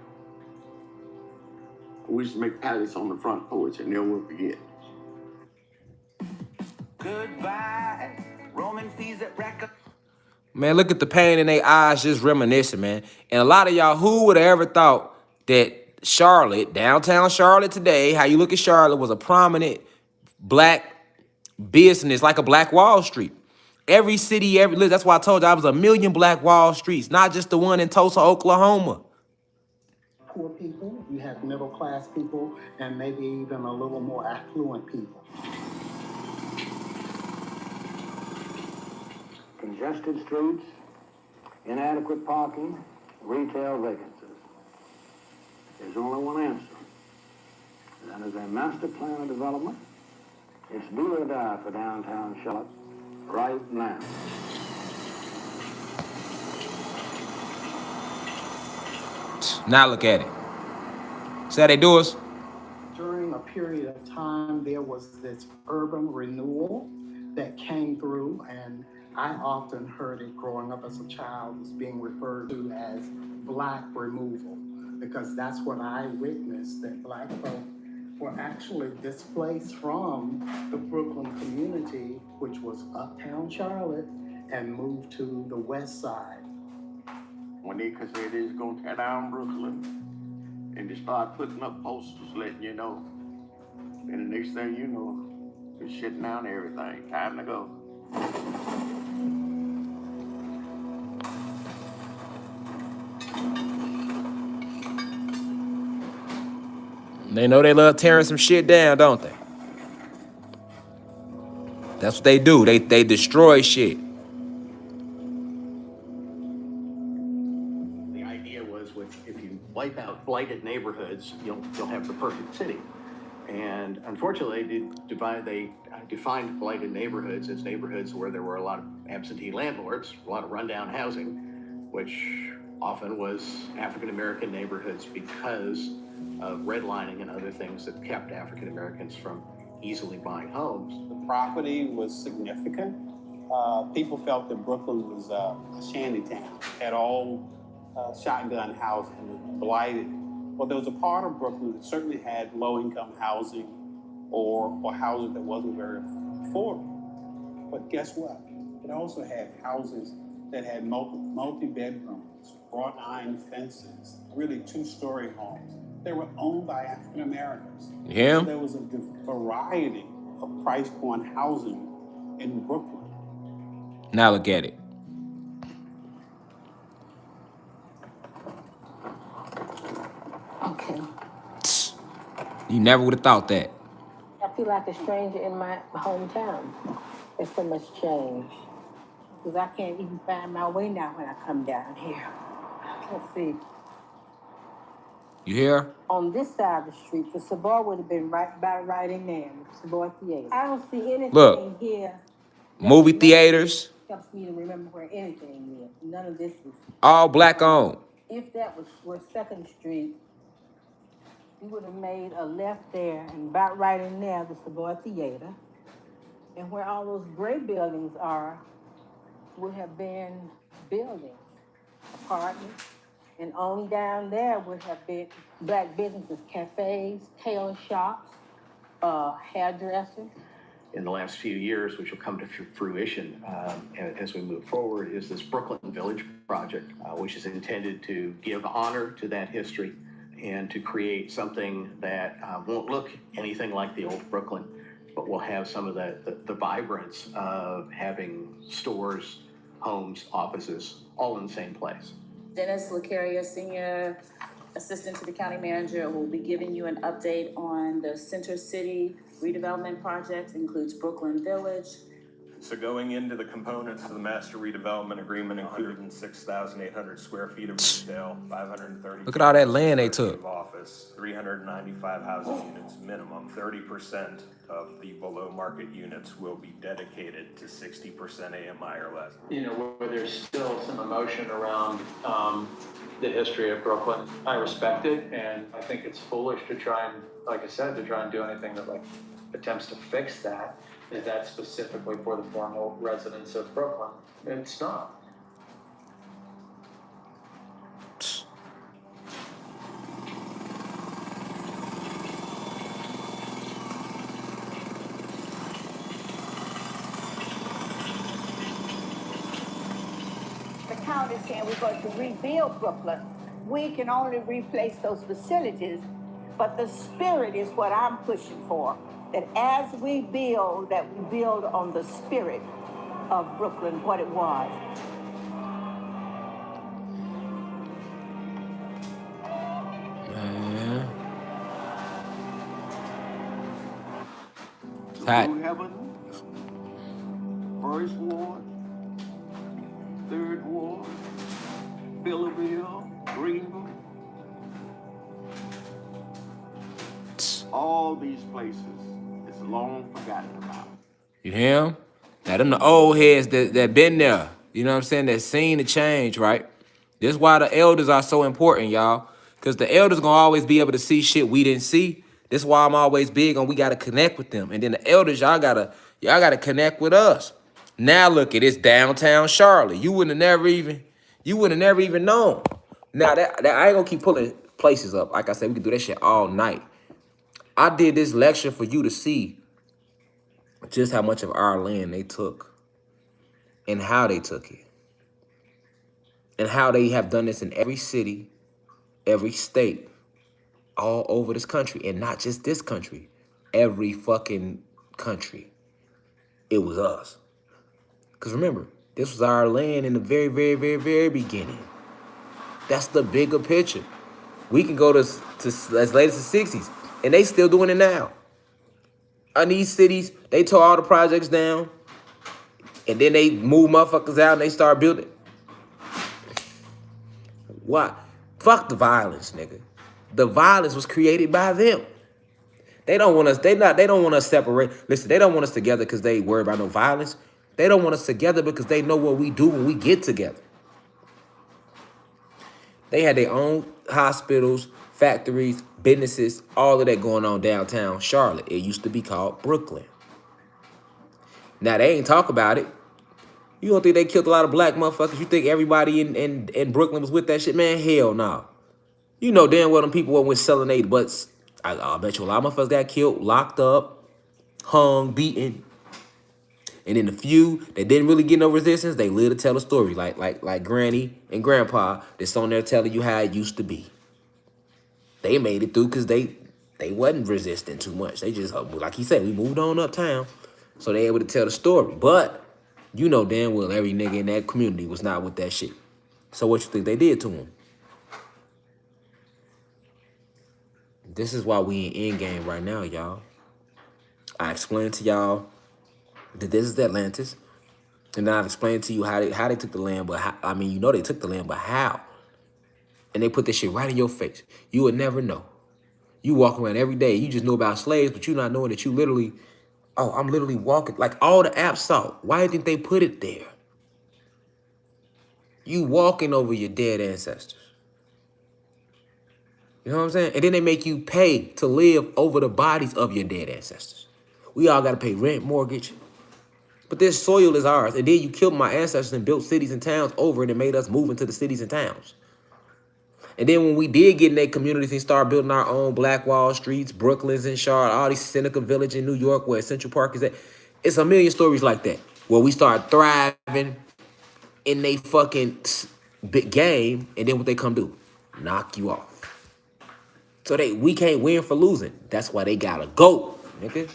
We used to make alleys on the front porch and never will forget. Goodbye, Roman fees at record. Man, look at the pain in their eyes just reminiscing, man. And a lot of y'all, who would have ever thought that Charlotte, downtown Charlotte today, how you look at Charlotte, was a prominent black business, like a Black Wall Street. Every city, that's why I told you I was a million Black Wall Streets, not just the one in Tulsa, Oklahoma. Poor people, you have middle class people, and maybe even a little more affluent people. Congested streets, inadequate parking, retail vacancies. There's only one answer. That is a master plan of development. It's do or die for downtown Charlotte right now. Now look at it. See how they do us? During a period of time, there was this urban renewal that came through, and I often heard it growing up as a child as being referred to as black removal, because that's what I witnessed, that black folk were actually displaced from the Brooklyn community, which was uptown Charlotte, and moved to the west side. When they said they was gonna tear down Brooklyn, and they start putting up posters letting you know. And the next thing you know, they're shutting down everything. Time to go. They know they love tearing some shit down, don't they? That's what they do. They destroy shit. The idea was if you wipe out blighted neighborhoods, you'll have the perfect city. And unfortunately, they defined blighted neighborhoods as neighborhoods where there were a lot of absentee landlords, a lot of rundown housing, which often was African American neighborhoods because of redlining and other things that kept African Americans from easily buying homes. The property was significant. People felt that Brooklyn was a shanty town, had all shotgun housing, blighted. Well, there was a part of Brooklyn that certainly had low-income housing or housing that wasn't very affordable. But guess what? It also had houses that had multi-bedrooms, wrought iron fences, really two-story homes. They were owned by African Americans. Yeah. So there was a variety of price point housing in Brooklyn. Now look at it. Okay. You never would have thought that. I feel like a stranger in my hometown. There's so much change. Because I can't even find my way now when I come down here. Let's see. You hear? On this side of the street, the Savoy would have been right in there, the Savoy Theater. I don't see anything here. Movie theaters. Helps me to remember where anything is. None of this is. All black owned. If that were 2nd Street, you would have made a left there, and about right in there, the Savoy Theater. And where all those gray buildings are would have been buildings. apartments. And only down there would have been black businesses, cafes, tailor shops, hairdressers. In the last few years, which will come to fruition as we move forward, is this Brooklyn Village project, which is intended to give honor to that history and to create something that won't look anything like the old Brooklyn, but will have some of the vibrance of having stores, homes, offices, all in the same place. Dennis Lucaria, Senior Assistant to the County Manager, will be giving you an update on the Center City redevelopment project. It includes Brooklyn Village. So going into the components of the master redevelopment agreement, 106,800 square feet of retail, 530. Look at all that land they took. Of office, 395 housing units minimum. 30% of the below market units will be dedicated to 60% AMI or less. You know, where there's still some emotion around the history of Brooklyn. I respect it, and I think it's foolish to try and, like I said, to try and do anything that like attempts to fix that. Is that specifically for the former residents of Brooklyn? It's not. The county saying we're going to rebuild Brooklyn. We can only replace those facilities, but the spirit is what I'm pushing for. That as we build, that we build on the spirit of Brooklyn, what it was. Man. Hot. Blue Heaven, First Ward, Third Ward, Billerville, Greenville. All these places is long forgotten about. You hear him? Now them the old heads that been there. You know what I'm saying? That seen the change, right? This is why the elders are so important, y'all. Because the elders gonna always be able to see shit we didn't see. This is why I'm always big on we gotta connect with them. And then the elders, y'all gotta connect with us. Now look at this downtown Charlotte. You would have never even known. Now that I ain't gonna keep pulling places up. Like I said, we can do that shit all night. I did this lecture for you to see just how much of our land they took and how they took it and how they have done this in every city, every state, all over this country, and not just this country, every fucking country. It was us. Because remember, this was our land in the very, very, very, very beginning. That's the bigger picture. We can go to as late as the 60s. And they still doing it now. In these cities, they tore all the projects down. And then they move motherfuckers out and they start building. Why? Fuck the violence, nigga. The violence was created by them. They don't want us, they don't want us separate. Listen, they don't want us together because they worry about no violence. They don't want us together because they know what we do when we get together. They had their own hospitals, factories, businesses, all of that going on downtown Charlotte. It used to be called Brooklyn. Now, they ain't talk about it. You don't think they killed a lot of black motherfuckers? You think everybody in Brooklyn was with that shit? Man, hell no. You know damn well them people went selling their butts. I bet you a lot of motherfuckers got killed, locked up, hung, beaten. And then the few that didn't really get no resistance, they live to tell a story like Granny and Grandpa that's on there telling you how it used to be. They made it through because they wasn't resisting too much. They just, like he said, we moved on uptown. So they able to tell the story. But you know damn well every nigga in that community was not with that shit. So what you think they did to him? This is why we in endgame right now, y'all. I explained to y'all that this is Atlantis. And then I've explained to you how they took the land, but how, I mean, you know they took the land, but how? And they put this shit right in your face. You would never know. You walk around every day. You just know about slaves, but you not knowing that you literally, oh, I'm literally walking. Like all the apps saw. Why didn't they put it there? You walking over your dead ancestors. You know what I'm saying? And then they make you pay to live over the bodies of your dead ancestors. We all got to pay rent, mortgage. But this soil is ours. And then you killed my ancestors and built cities and towns over it and made us move into the cities and towns. And then when we did get in their communities and start building our own Black Wall Streets, Brooklyn's and Charlotte, all these Seneca Village in New York where Central Park is at, it's a million stories like that where we start thriving in they fucking big game, and then what they come do? Knock you off. So we can't win for losing. That's why they gotta go, nigga.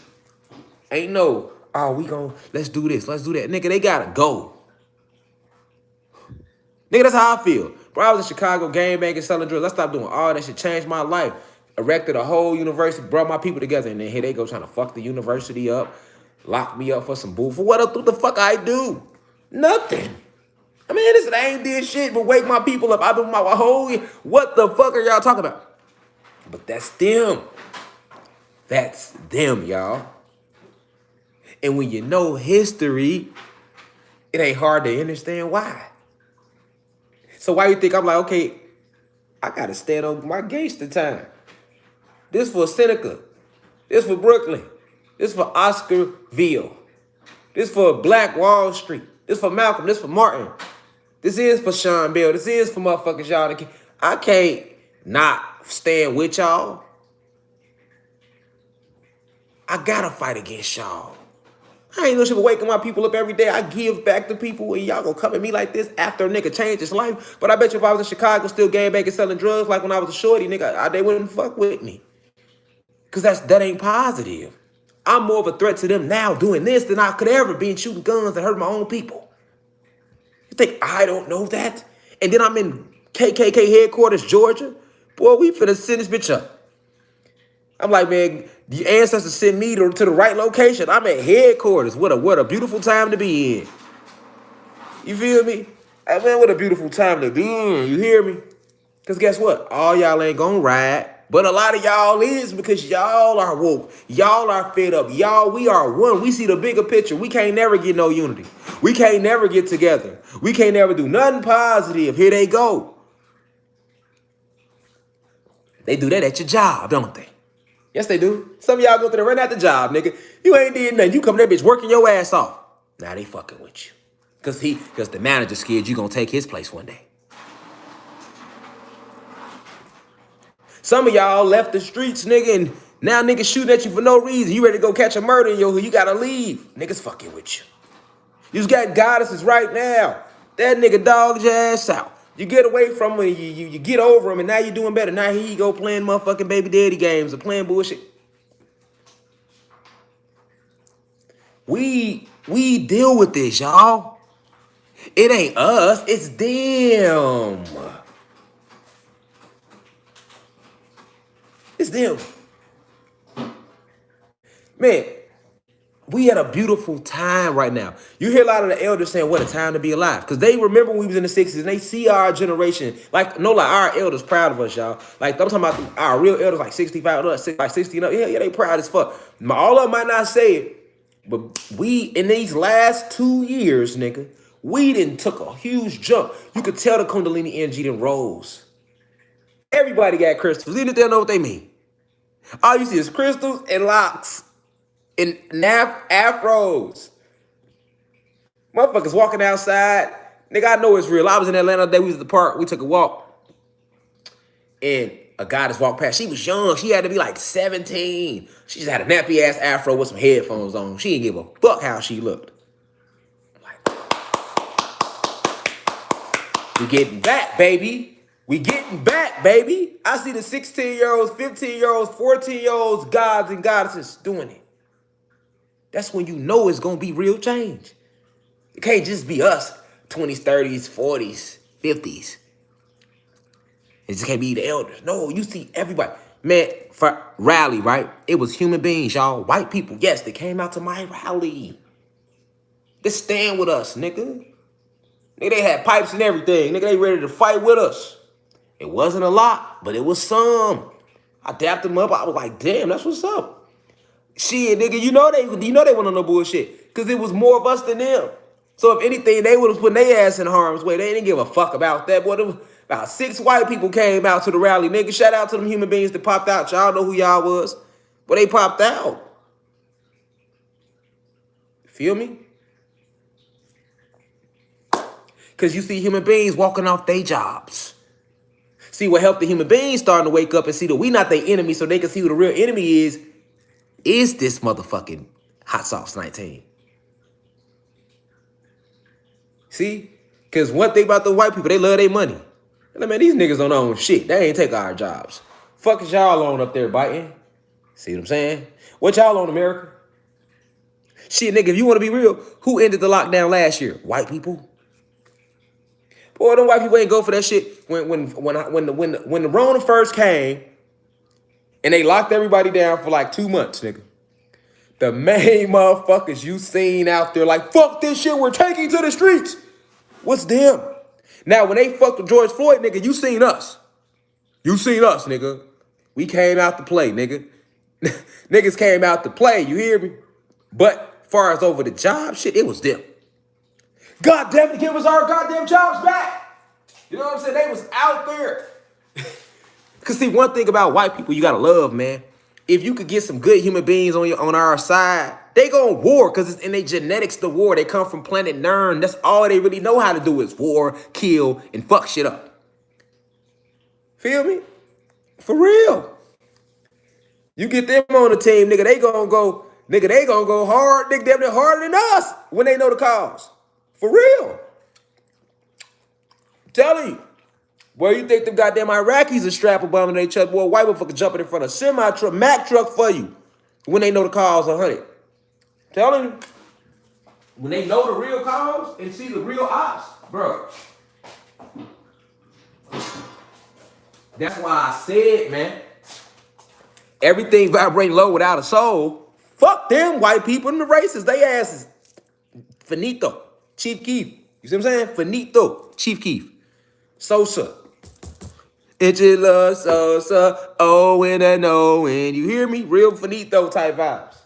Ain't no, oh, let's do this, let's do that. Nigga, they gotta go. Nigga, that's how I feel. Bro, I was in Chicago game banking, selling drugs. I stopped doing all that shit, changed my life. Erected a whole university, brought my people together, and then here they go trying to fuck the university up, lock me up for some boo. For what the fuck I do? Nothing. I mean, listen, I ain't did shit but wake my people up. I've been my whole year. What the fuck are y'all talking about? But that's them. That's them, y'all. And when you know history, it ain't hard to understand why. So why you think I'm like, okay, I gotta stand on my gangster time. This for Seneca. This for Brooklyn. This for Oscarville. This for Black Wall Street. This for Malcolm. This for Martin. This is for Sean Bell. This is for motherfuckers y'all. I can't not stand with y'all. I gotta fight against y'all. I ain't no shit but waking my people up every day. I give back to people and y'all gonna come at me like this after a nigga changed his life. But I bet you if I was in Chicago still gang banging selling drugs like when I was a shorty, nigga, they wouldn't fuck with me. Cause that ain't positive. I'm more of a threat to them now doing this than I could ever be shooting guns and hurt my own people. You think I don't know that? And then I'm in KKK headquarters, Georgia. Boy, we finna send this bitch up. I'm like, man, the ancestors sent me to the right location. I'm at headquarters. What a beautiful time to be in. You feel me? Hey, man, what a beautiful time to be in. You hear me? Because guess what? All y'all ain't gonna ride. But a lot of y'all is because y'all are woke. Y'all are fed up. Y'all, we are one. We see the bigger picture. We can't never get no unity. We can't never get together. We can't never do nothing positive. Here they go. They do that at your job, don't they? Yes, they do. Some of y'all go through there right at the job, nigga. You ain't did nothing. You come to that bitch working your ass off. Now they fucking with you. Because the manager scared you gonna take his place one day. Some of y'all left the streets, nigga, and now niggas shooting at you for no reason. You ready to go catch a murder in your hood. You gotta leave. Niggas fucking with you. You just got goddesses right now. That nigga dogged your ass out. You get away from him, you get over him, and now you're doing better. Now here you go playing motherfucking baby daddy games or playing bullshit. We deal with this, y'all. It ain't us, it's them. It's them. Man, we had a beautiful time right now. You hear a lot of the elders saying, what a time to be alive. Because they remember when we was in the 60s and they see our generation. Like our elders proud of us, y'all. Like, I'm talking about our real elders, like 65, like 60 and up. Yeah, they proud as fuck. All of them might not say it, but we, in these last 2 years, nigga, we done took a huge jump. You could tell the Kundalini energy done rose. Everybody got crystals, even if they don't know what they mean. All you see is crystals and locks and afros. Motherfuckers walking outside. Nigga, I know it's real. I was in Atlanta the day we was at the park. We took a walk. And a goddess walked past. She was young. She had to be like 17. She just had a nappy ass afro with some headphones on. She didn't give a fuck how she looked. We getting back, baby. We getting back, baby. I see the 16-year-olds, 15-year-olds, 14-year-olds, gods and goddesses doing it. That's when you know it's going to be real change. It can't just be us, 20s, 30s, 40s, 50s. It just can't be the elders. No, you see everybody. Man, for rally, right? It was human beings, y'all. White people, yes, they came out to my rally. They stand with us, nigga. Nigga, they had pipes and everything. Nigga, they ready to fight with us. It wasn't a lot, but it was some. I dapped them up. I was like, damn, that's what's up. Shit, nigga, you know they went on no bullshit. Because it was more of us than them. So if anything, they would have put their ass in harm's way. They didn't give a fuck about that. Boy, about 6 white people came out to the rally. Nigga, shout out to them human beings that popped out. Y'all know who y'all was. But they popped out. Feel me? Because you see human beings walking off their jobs. See, what helped the human beings starting to wake up and see that we not their enemy so they can see who the real enemy is this motherfucking Hot Sauce 19. See? Because one thing about the white people, they love their money. And I mean, these niggas don't own shit. They ain't take our jobs. Fuck is y'all on up there biting? See what I'm saying? What y'all on, America? Shit, nigga, if you want to be real, who ended the lockdown last year? White people. Boy, them white people ain't go for that shit. When the Rona first came, and they locked everybody down for like 2 months, nigga. The main motherfuckers you seen out there like, fuck this shit, we're taking to the streets. What's them? Now, when they fucked with George Floyd, nigga, you seen us. You seen us, nigga. We came out to play, nigga. Niggas came out to play, you hear me? But far as over the job shit, it was them. God damn it, give us our goddamn jobs back. You know what I'm saying? They was out there. Because see, one thing about white people you gotta love, man. If you could get some good human beings on our side, they gonna war because it's in their genetics to war. They come from planet Nern. That's all they really know how to do is war, kill, and fuck shit up. Feel me? For real. You get them on the team, nigga, they gonna go hard, nigga, damn near harder than us when they know the cause. For real. I'm telling you. Boy, you think them goddamn Iraqis are strapping bombing each other, boy, white motherfucker jumping in front of a semi-truck, Mack truck for you when they know the cause 100. Telling you. When they know the real cause and see the real ops, bro. That's why I said, man, everything vibrating low without a soul, fuck them white people and the racists. They asses. Finito. Chief Keef. You see what I'm saying? Finito. Chief Keef. Sosa. Enchilada Sosa. Oh, and a no. And you hear me? Real finito type vibes.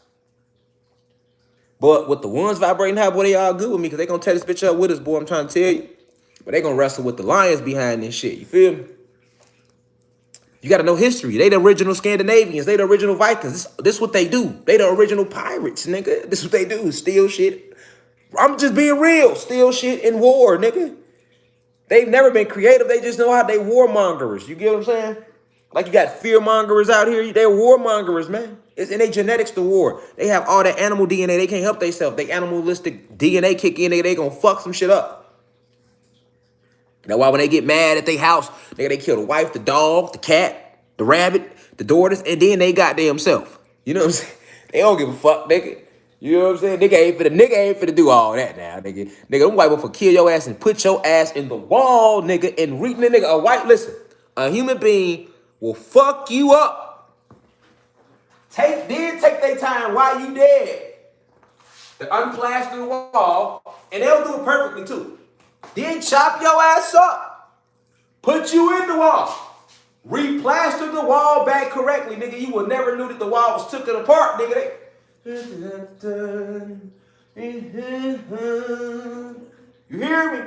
But with the ones vibrating high, boy, they all good with me because they gonna tear this bitch up with us, boy. I'm trying to tell you. But they gonna wrestle with the lions behind this shit. You feel me? You gotta know history. They the original Scandinavians. They the original Vikings. This what they do. They the original pirates, nigga. This what they do. Steal shit. I'm just being real. Steal shit in war, nigga. They've never been creative. They just know how they warmongers. You get what I'm saying? Like you got fearmongers out here. They're warmongers, man. It's in their genetics to war. They have all that animal DNA. They can't help themselves. They animalistic DNA kick in. They gonna fuck some shit up. That's why when they get mad at their house, nigga, they kill the wife, the dog, the cat, the rabbit, the daughters, and then they got themselves. You know what I'm saying? They don't give a fuck, nigga. You know what I'm saying? Nigga ain't finna do all that now, nigga. Nigga, them white motherfucker kill your ass and put your ass in the wall, nigga, and read the nigga. Listen, a human being will fuck you up. Take their time while you dead to unplaster the wall, and they'll do it perfectly too. Then chop your ass up, put you in the wall, replaster the wall back correctly, nigga. You will never knew that the wall was taken apart, nigga. You hear me?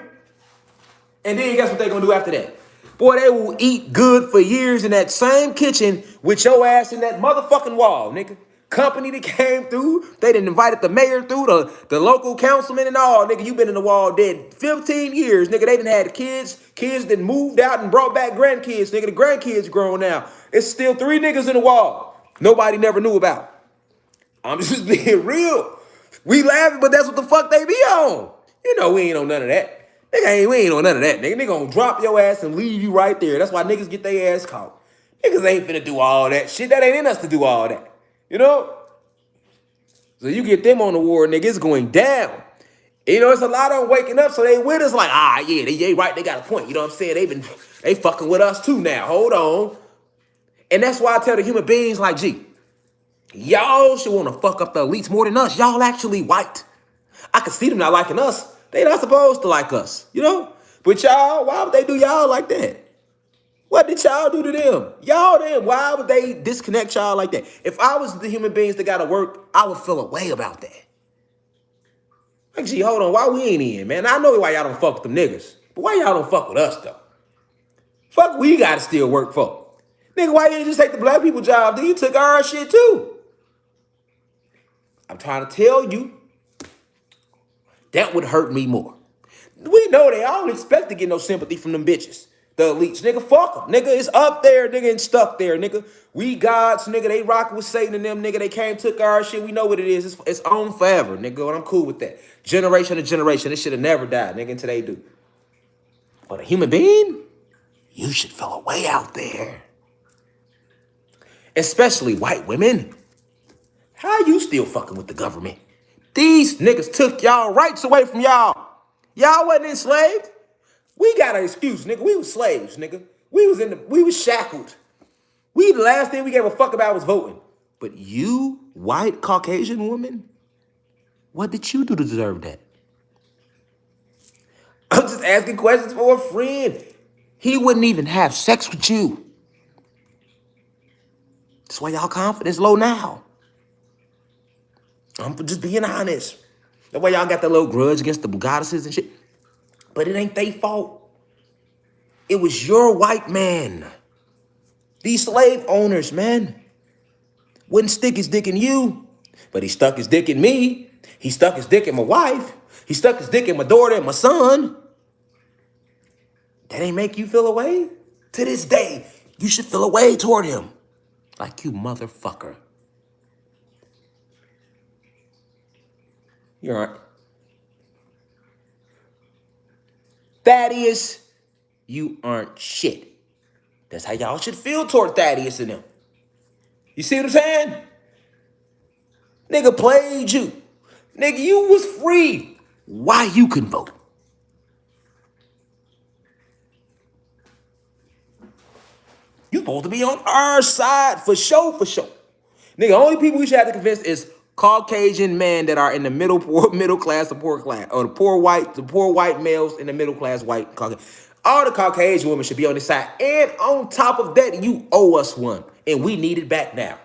And then guess what they gonna do after that? Boy, they will eat good for years in that same kitchen with your ass in that motherfucking wall, nigga. Company that came through, they done invited the mayor through, the local councilman and all, nigga. You been in the wall dead 15 years, nigga. They done had kids that moved out and brought back grandkids, nigga. The grandkids grown now. It's still 3 niggas in the wall. Nobody never knew about. I'm just being real. We laughing, but that's what the fuck they be on. You know we ain't on none of that. Nigga, we ain't on none of that, nigga. They gonna drop your ass and leave you right there. That's why niggas get their ass caught. Niggas ain't finna do all that shit. That ain't in us to do all that. You know? So you get them on the war, nigga, it's going down. You know, it's a lot of them waking up, so they with us like, yeah, they right, they got a point. You know what I'm saying? They fucking with us too now. Hold on. And that's why I tell the human beings like, y'all should want to fuck up the elites more than us. Y'all actually white. I can see them not liking us. They not supposed to like us, you know? But y'all, why would they do y'all like that? What did y'all do to them? Y'all them. Why would they disconnect y'all like that? If I was the human beings that got to work, I would feel a way about that. Like, hold on. Why we ain't in, man? I know why y'all don't fuck with them niggas. But why y'all don't fuck with us, though? Fuck we got to still work for. Nigga, why you didn't just take the black people job? Then you took our shit, too. I'm trying to tell you, that would hurt me more. We know they. I don't expect to get no sympathy from them bitches. The elites, nigga, fuck them. Nigga, it's up there, nigga, and stuck there, nigga. We gods, nigga, they rockin' with Satan and them, nigga. They came, took our shit. We know what it is. It's on forever, nigga, and I'm cool with that. Generation to generation, this should have never died, nigga, until they do. But a human being, you should feel a way out there. Especially white women. How you still fucking with the government? These niggas took y'all rights away from y'all. Y'all wasn't enslaved. We got an excuse, nigga. We was slaves, nigga. We was shackled. The last thing we gave a fuck about was voting. But you, white Caucasian woman, what did you do to deserve that? I'm just asking questions for a friend. He wouldn't even have sex with you. That's why y'all confidence low now. I'm just being honest. That's why y'all got that little grudge against the goddesses and shit. But it ain't their fault. It was your white man. These slave owners, man. Wouldn't stick his dick in you, but he stuck his dick in me. He stuck his dick in my wife. He stuck his dick in my daughter and my son. That ain't make you feel a way? To this day, you should feel a way toward him. Like you motherfucker. You aren't. Thaddeus, you aren't shit. That's how y'all should feel toward Thaddeus and them. You see what I'm saying? Nigga played you. Nigga, you was free. Why you couldn't vote? You supposed to be on our side for sure, for sure. Nigga, only people we should have to convince is Caucasian men that are in the middle class or poor class, or the poor white males in the middle class white Caucasian. All the Caucasian women should be on this side. And on top of that, you owe us one. And we need it back now.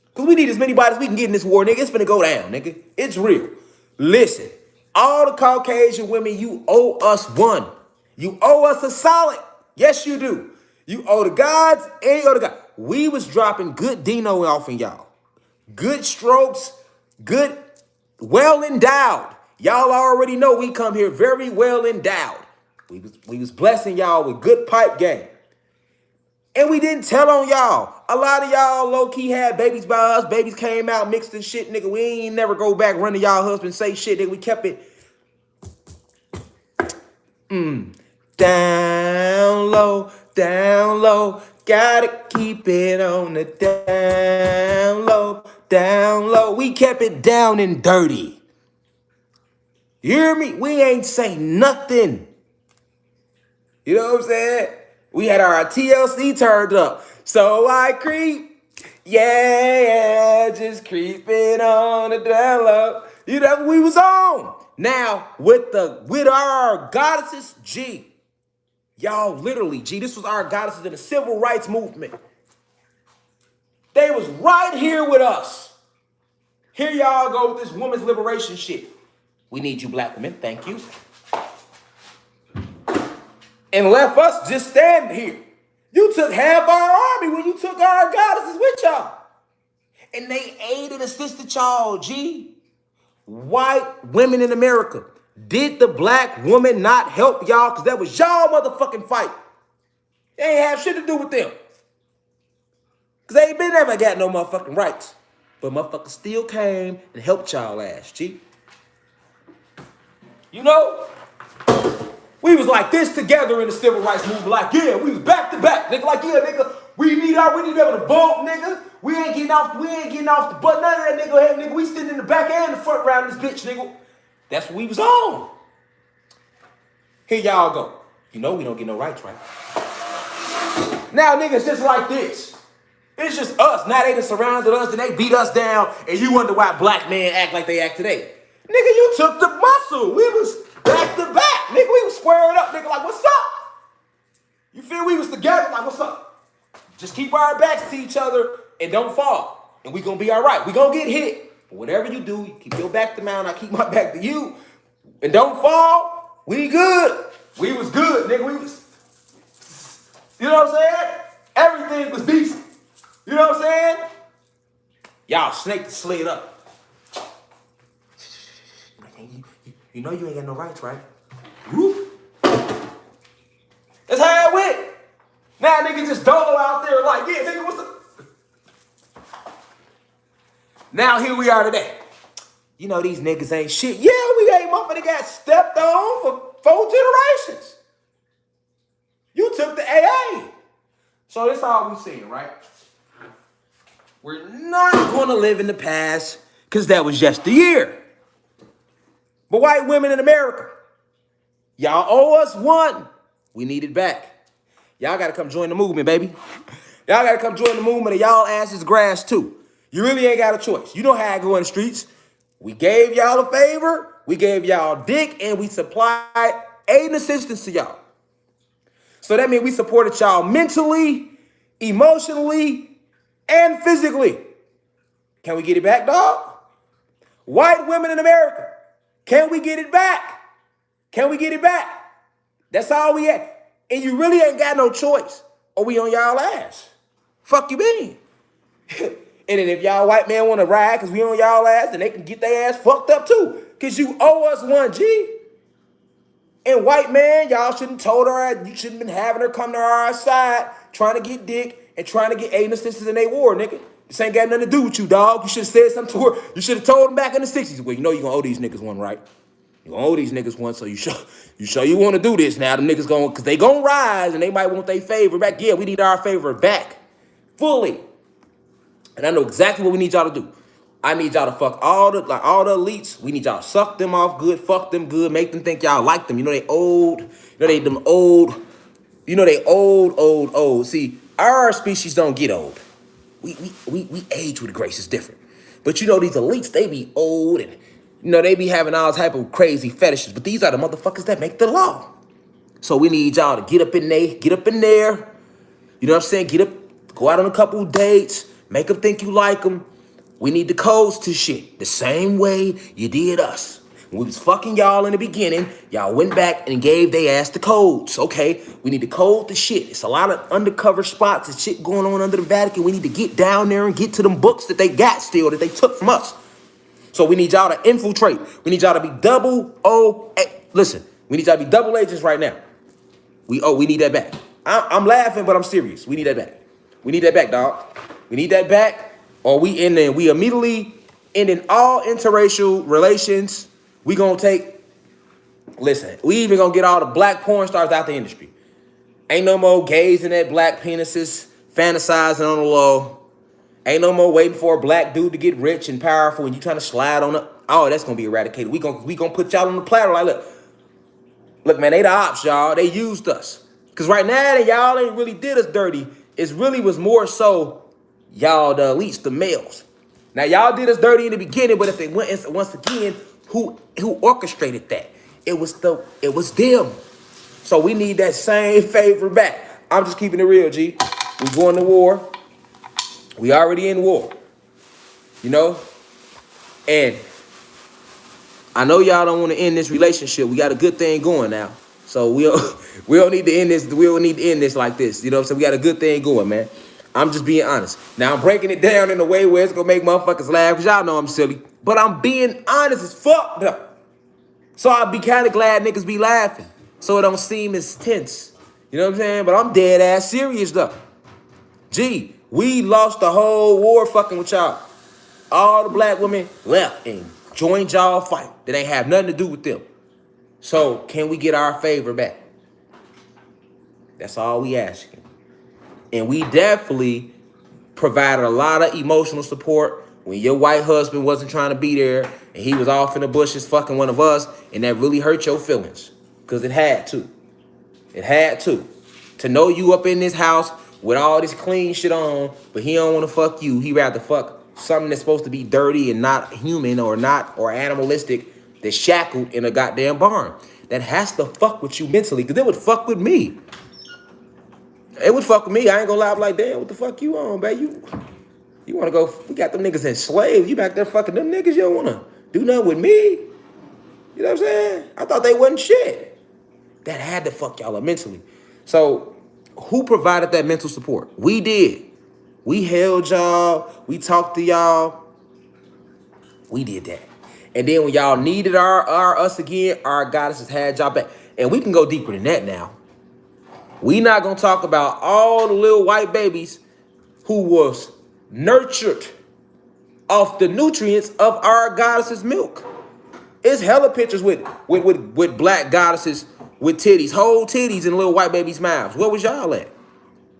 Because we need as many bodies as we can get in this war, nigga. It's finna go down, nigga. It's real. Listen, all the Caucasian women, you owe us one. You owe us a solid. Yes, you do. You owe the gods and you owe the gods. We was dropping good Dino off in y'all. Good strokes, good, well endowed. Y'all already know we come here very well endowed. We was blessing y'all with good pipe game. And we didn't tell on y'all. A lot of y'all low-key had babies by us. Babies came out mixed and shit, nigga. We ain't never go back run to y'all husband say shit, nigga. We kept it down low, down low. Gotta keep it on the down low, down low. We kept it down and dirty. You hear me? We ain't say nothing. You know what I'm saying? We had our TLC turned up. So I creep. Yeah, just creeping on the down low. You know what we was on. Now, with our goddesses, G. Y'all literally, G, this was our goddesses in the civil rights movement. They was right here with us. Here y'all go with this women's liberation shit. We need you black women, thank you. And left us just standing here. You took half our army when you took our goddesses with y'all. And they aided and assisted y'all, G. White women in America. Did the black woman not help y'all? Because that was y'all motherfucking fight. They ain't have shit to do with them. Because they ain't been never got no motherfucking rights. But motherfuckers still came and helped y'all ass, G. You know? We was like this together in the civil rights movement. Like, yeah, we was back to back. Nigga, like, yeah, nigga, we need to be able to vote, nigga. We ain't getting off the butt. None of that nigga. We sitting in the back and the front round of this bitch, nigga. That's what we was on. Here y'all go. You know we don't get no rights, right? Now niggas just like this. It's just us. Now they just surrounded us and they beat us down and you wonder why black men act like they act today. Nigga, you took the muscle. We was back to back. Nigga, we was squaring up. Nigga, like, what's up? You feel we was together? Like, what's up? Just keep our backs to each other and don't fall. And we gonna be all right. We gonna get hit. But whatever you do, you keep your back to mine. I keep my back to you. And don't fall. We good. We was good, nigga. We was, you know what I'm saying? Everything was decent. You know what I'm saying? Y'all snake the slid up. You know you ain't got no rights, right? Whoop. That's how it went. Now niggas just dolo out there like, yeah, nigga, what's up? Now here we are today. You know these niggas ain't shit. Yeah, we ain't motherfucker got stepped on for 4 generations. You took the AA. So that's all we seeing, right? We're not gonna live in the past because that was yesteryear. But white women in America, y'all owe us one. We need it back. Y'all gotta come join the movement, baby. Y'all gotta come join the movement of y'all asses grass too. You really ain't got a choice. You know how I go in the streets. We gave y'all a favor, we gave y'all dick, and we supplied aid and assistance to y'all. So that means we supported y'all mentally, emotionally, and physically. Can we get it back, dog? White women in America, can we get it back? Can we get it back? That's all we had. And you really ain't got no choice, or we on y'all ass. Fuck you mean? And then if y'all white man want to ride because we on y'all ass, then they can get their ass fucked up too. Because you owe us one, G. And white man, y'all shouldn't told her, you shouldn't been having her come to our side, trying to get dick and trying to get aid and assistance in their war, nigga. This ain't got nothing to do with you, dog. You should have said something to her. You should have told them back in the 60s. Well, you know you gonna owe these niggas one, right? You gonna owe these niggas one, so you sure you want to do this now. Them niggas going, because they gonna rise and they might want their favor back. Yeah, we need our favor back. Fully. And I know exactly what we need y'all to do. I need y'all to fuck all the elites. We need y'all to suck them off good, fuck them good, make them think y'all like them. You know they old. You know they them old. You know they old. See, our species don't get old. We age with grace. It's different. But you know these elites, they be old and you know they be having all type of crazy fetishes. But these are the motherfuckers that make the law. So we need y'all to get up in there. You know what I'm saying? Get up, go out on a couple dates. Make them think you like them. We need the codes to shit the same way you did us. When we was fucking y'all in the beginning, y'all went back and gave they ass the codes. Okay, we need to code the shit. It's a lot of undercover spots and shit going on under the Vatican. We need to get down there and get to them books that they got still, that they took from us. So we need y'all to infiltrate. We need y'all to be listen, we need y'all to be double agents right now. We need that back. I'm laughing, but I'm serious. We need that back. We need that back, dog. We need that back, or we immediately ending all interracial relations. We gonna listen, we even gonna get all the black porn stars out the industry. Ain't no more gazing at black penises, fantasizing on the low. Ain't no more waiting for a black dude to get rich and powerful and you trying to slide on it. Oh, that's gonna be eradicated. We gonna put y'all on the platter like, look, man, they the ops, y'all. They used us. Cause right now, y'all ain't really did us dirty. It really was more so y'all, the elites, the males. Now, y'all did us dirty in the beginning, but if they went, once again, who orchestrated that? It was them. So we need that same favor back. I'm just keeping it real, G. We going to war. We already in war. You know? And I know y'all don't want to end this relationship. We got a good thing going now. So we don't need to end this. We don't need to end this like this. You know what I'm saying? We got a good thing going, man. I'm just being honest. Now, I'm breaking it down in a way where it's going to make motherfuckers laugh because y'all know I'm silly. But I'm being honest as fuck, though. So I'll be kind of glad niggas be laughing so it don't seem as tense. You know what I'm saying? But I'm dead ass serious, though. Gee, we lost the whole war fucking with y'all. All the black women left and joined y'all fight. That ain't have nothing to do with them. So can we get our favor back? That's all we asking. And we definitely provided a lot of emotional support when your white husband wasn't trying to be there and he was off in the bushes fucking one of us, and that really hurt your feelings. Because it had to. It had to. To know you up in this house with all this clean shit on, but he don't want to fuck you. He rather fuck something that's supposed to be dirty and not human or animalistic that's shackled in a goddamn barn. That has to fuck with you mentally, because it would fuck with me. It would fuck with me. I ain't gonna lie. I'm like, damn, what the fuck you on, babe? You wanna go, we got them niggas enslaved. You back there fucking them niggas, you don't wanna do nothing with me? You know what I'm saying? I thought they wasn't shit. That had to fuck y'all up mentally. So who provided that mental support? We did. We held y'all. We talked to y'all. We did that. And then when y'all needed our us again, our goddesses had y'all back. And we can go deeper than that now. We not gonna talk about all the little white babies who was nurtured off the nutrients of our goddess's milk. It's hella pictures with black goddesses with titties, whole titties in little white babies' mouths. Where was y'all at?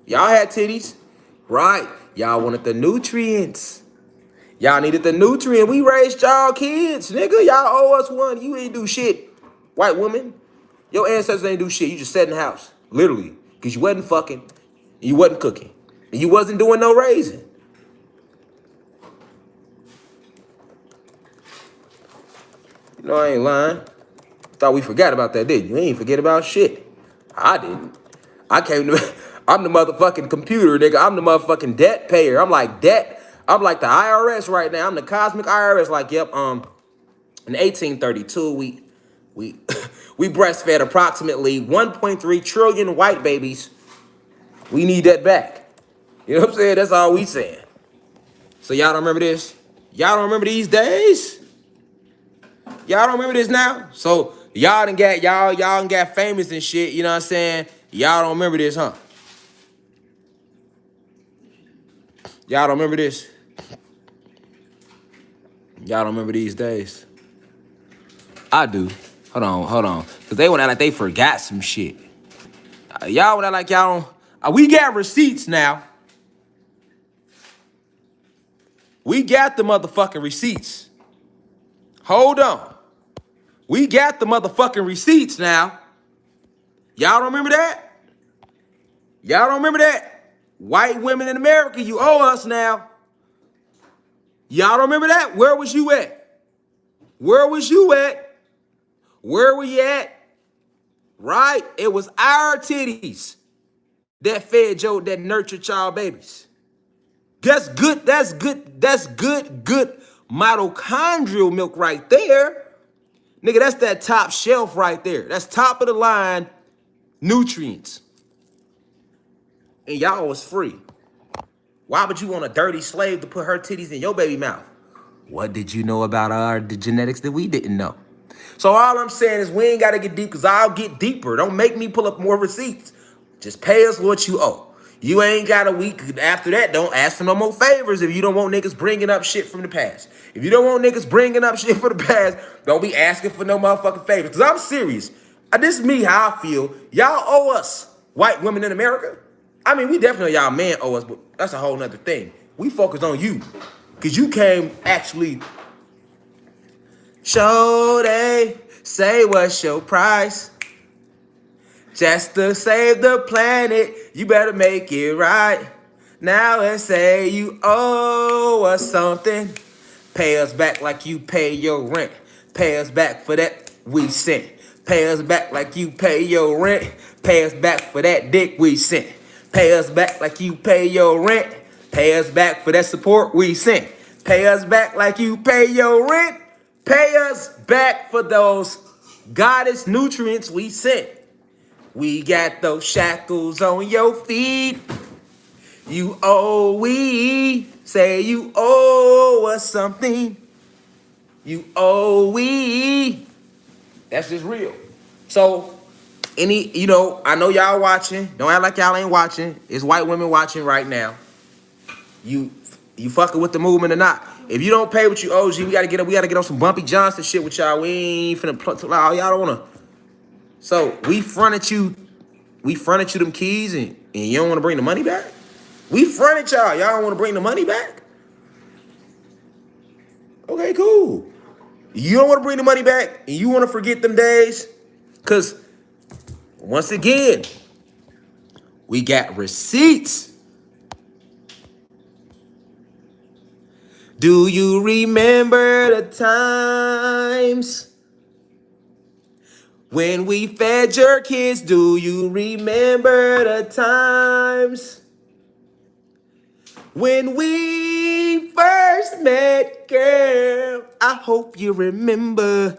Y'all had titties, right? Y'all wanted the nutrients. Y'all needed the nutrient. We raised y'all kids, nigga. Y'all owe us one. You ain't do shit, white woman. Your ancestors ain't do shit. You just sat in the house, literally, because you wasn't fucking, you wasn't cooking, and you wasn't doing no raising. You know I ain't lying. Thought we forgot about that, didn't you? You ain't forget about shit. I didn't. I came to, I'm the motherfucking computer, nigga. I'm the motherfucking debt payer. I'm like debt. I'm like the IRS right now. I'm the cosmic IRS. Like, yep, in 1832, we we breastfed approximately 1.3 trillion white babies. We need that back. You know what I'm saying? That's all we saying. So y'all don't remember this? Y'all don't remember these days? Y'all don't remember this now? So y'all done got famous and shit, you know what I'm saying? Y'all don't remember this, huh? Y'all don't remember this? Y'all don't remember these days? I do. Hold on. Because they want to act like they forgot some shit. Y'all want to act like y'all don't. We got receipts now. We got the motherfucking receipts. Hold on. We got the motherfucking receipts now. Y'all don't remember that? Y'all don't remember that? White women in America, you owe us now. Y'all don't remember that? Where was you at? Where was you at? Where were you at? Right? It was our titties that fed Joe, that nurtured child babies. That's good mitochondrial milk right there. Nigga, that's that top shelf right there. That's top of the line nutrients. And y'all was free. Why would you want a dirty slave to put her titties in your baby mouth? What did you know about the genetics that we didn't know? So all I'm saying is we ain't got to get deep because I'll get deeper. Don't make me pull up more receipts. Just pay us what you owe. You ain't got a week after that. Don't ask for no more favors if you don't want niggas bringing up shit from the past. If you don't want niggas bringing up shit from the past, don't be asking for no motherfucking favors. Because I'm serious. This is me how I feel. Y'all owe us, white women in America. I mean, we definitely y'all men owe us, but that's a whole nother thing. We focus on you. Because you came actually. So they say what's your price? Just to save the planet, you better make it right. Now let's say you owe us something. Pay us back like you pay your rent. Pay us back for that we sent. Pay us back like you pay your rent. Pay us back for that dick we sent. Pay us back like you pay your rent. Pay us back for that support we sent. Pay us back like you pay your rent. Pay us back for those goddess nutrients we sent. We got those shackles on your feet. You owe we. Say you owe us something. You owe we. That's just real. So, I know y'all watching. Don't act like y'all ain't watching. It's white women watching right now. You fucking with the movement or not. If you don't pay what you owe, we gotta get on some Bumpy Johnson shit with y'all. We ain't finna y'all don't wanna. So we fronted you them keys and you don't wanna bring the money back? We fronted y'all. Y'all don't wanna bring the money back? Okay, cool. You don't wanna bring the money back and you wanna forget them days? Cause once again, we got receipts. Do you remember the times when we fed your kids? Do you remember the times when we first met, girl? I hope you remember.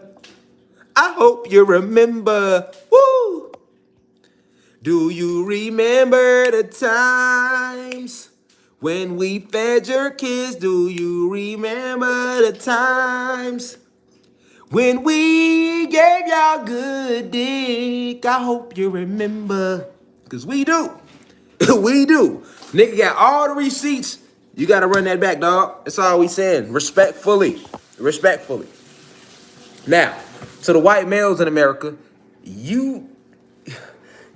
I hope you remember. Woo! Do you remember the times when we fed your kids? Do you remember the times When we gave y'all good dick, I hope you remember. Because we do. We do. Nigga got all the receipts. You got to run that back, dog. That's all we saying. Respectfully. Respectfully. Now, to the white males in America, you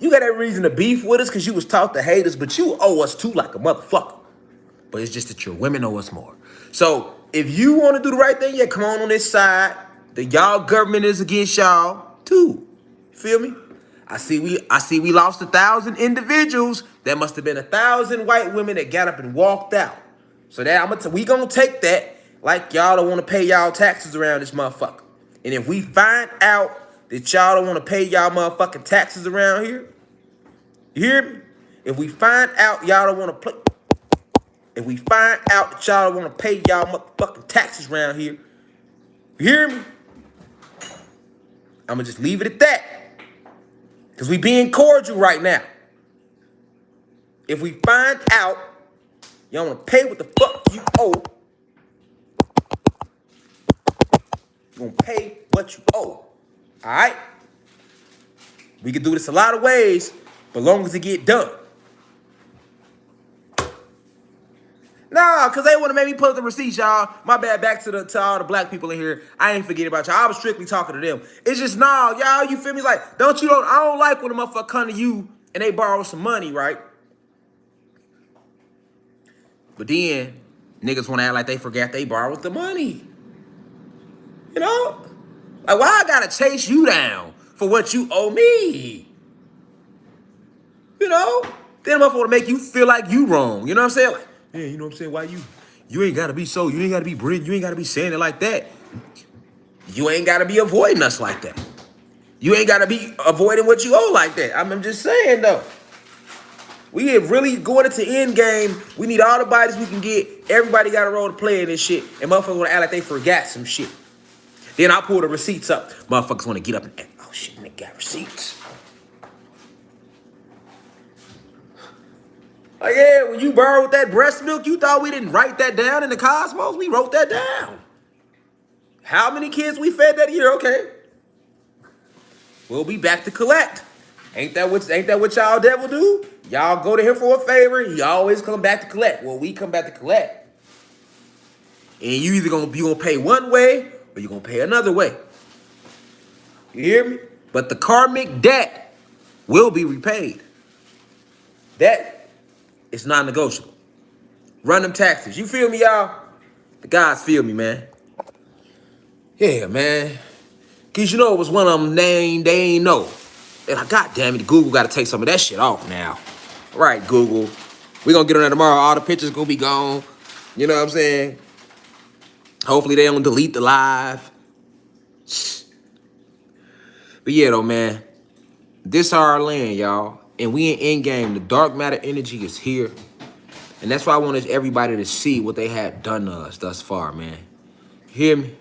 got every reason to beef with us because you was taught to hate us, but you owe us too like a motherfucker. But it's just that your women owe us more. So if you want to do the right thing, yeah, come on this side. The y'all government is against y'all too. You feel me? I see we lost 1,000 individuals. There must have been 1,000 white women that got up and walked out. So that we gonna take that like y'all don't want to pay y'all taxes around this motherfucker. And if we find out that y'all don't want to pay y'all motherfucking taxes around here, you hear me? If we find out y'all don't want to play, if we find out that y'all don't want to pay y'all motherfucking taxes around here, you hear me? I'm gonna just leave it at that. Because we being cordial right now. If we find out y'all want to pay what the fuck you owe, you gonna pay what you owe. All right? We can do this a lot of ways, but as long as it get done. Nah, because they want to make me put up the receipts, y'all. My bad, back to all the black people in here. I ain't forget about y'all. I was strictly talking to them. It's just, nah, y'all, you feel me? Like, I don't like when a motherfucker come to you and they borrow some money, right? But then, niggas want to act like they forgot they borrowed the money. You know? Like, why I gotta chase you down for what you owe me? You know? Then motherfucker want to make you feel like you wrong. You know what I'm saying? Like, yeah, you know what I'm saying? Why you ain't gotta be so, you ain't gotta be brilliant, you ain't gotta be saying it like that. You ain't gotta be avoiding us like that. You ain't gotta be avoiding what you owe like that. I'm just saying though. We are really going into end game. We need all the bodies we can get. Everybody got a role to play in this shit. And motherfuckers want to act like they forgot some shit. Then I'll pull the receipts up. Motherfuckers want to get up and act, oh shit, they got receipts. Like, yeah, when you borrowed that breast milk, you thought we didn't write that down in the cosmos? We wrote that down. How many kids we fed that year? Okay. We'll be back to collect. Ain't that what y'all devil do? Y'all go to him for a favor, he always come back to collect. Well, we come back to collect. And you either gonna pay one way or you're gonna pay another way. You hear me? But the karmic debt will be repaid. That is non-negotiable. Run them taxes. You feel me, y'all? The guys feel me, man. Yeah, man. Cause you know it was one of them they ain't know. And God damn it, Google gotta take some of that shit off now. All right, Google. We gonna get on that tomorrow. All the pictures gonna be gone. You know what I'm saying? Hopefully they don't delete the live. But yeah, though, man. This our land, y'all. And we in endgame. The dark matter energy is here. And that's why I wanted everybody to see what they had done to us thus far, man. Hear me?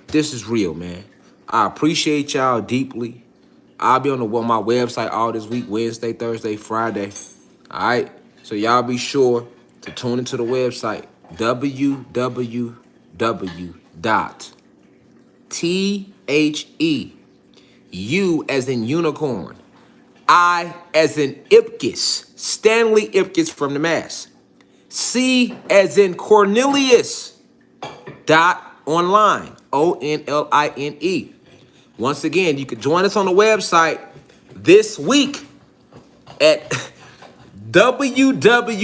This is real, man. I appreciate y'all deeply. I'll be on my website all this week, Wednesday, Thursday, Friday. All right? So y'all be sure to tune into the website, www.THEU as in unicorn, I as in Ipkiss, Stanley Ipkiss from the Mass, C as in Cornelius, .online, ONLINE. Once again, you can join us on the website this week at www.THEU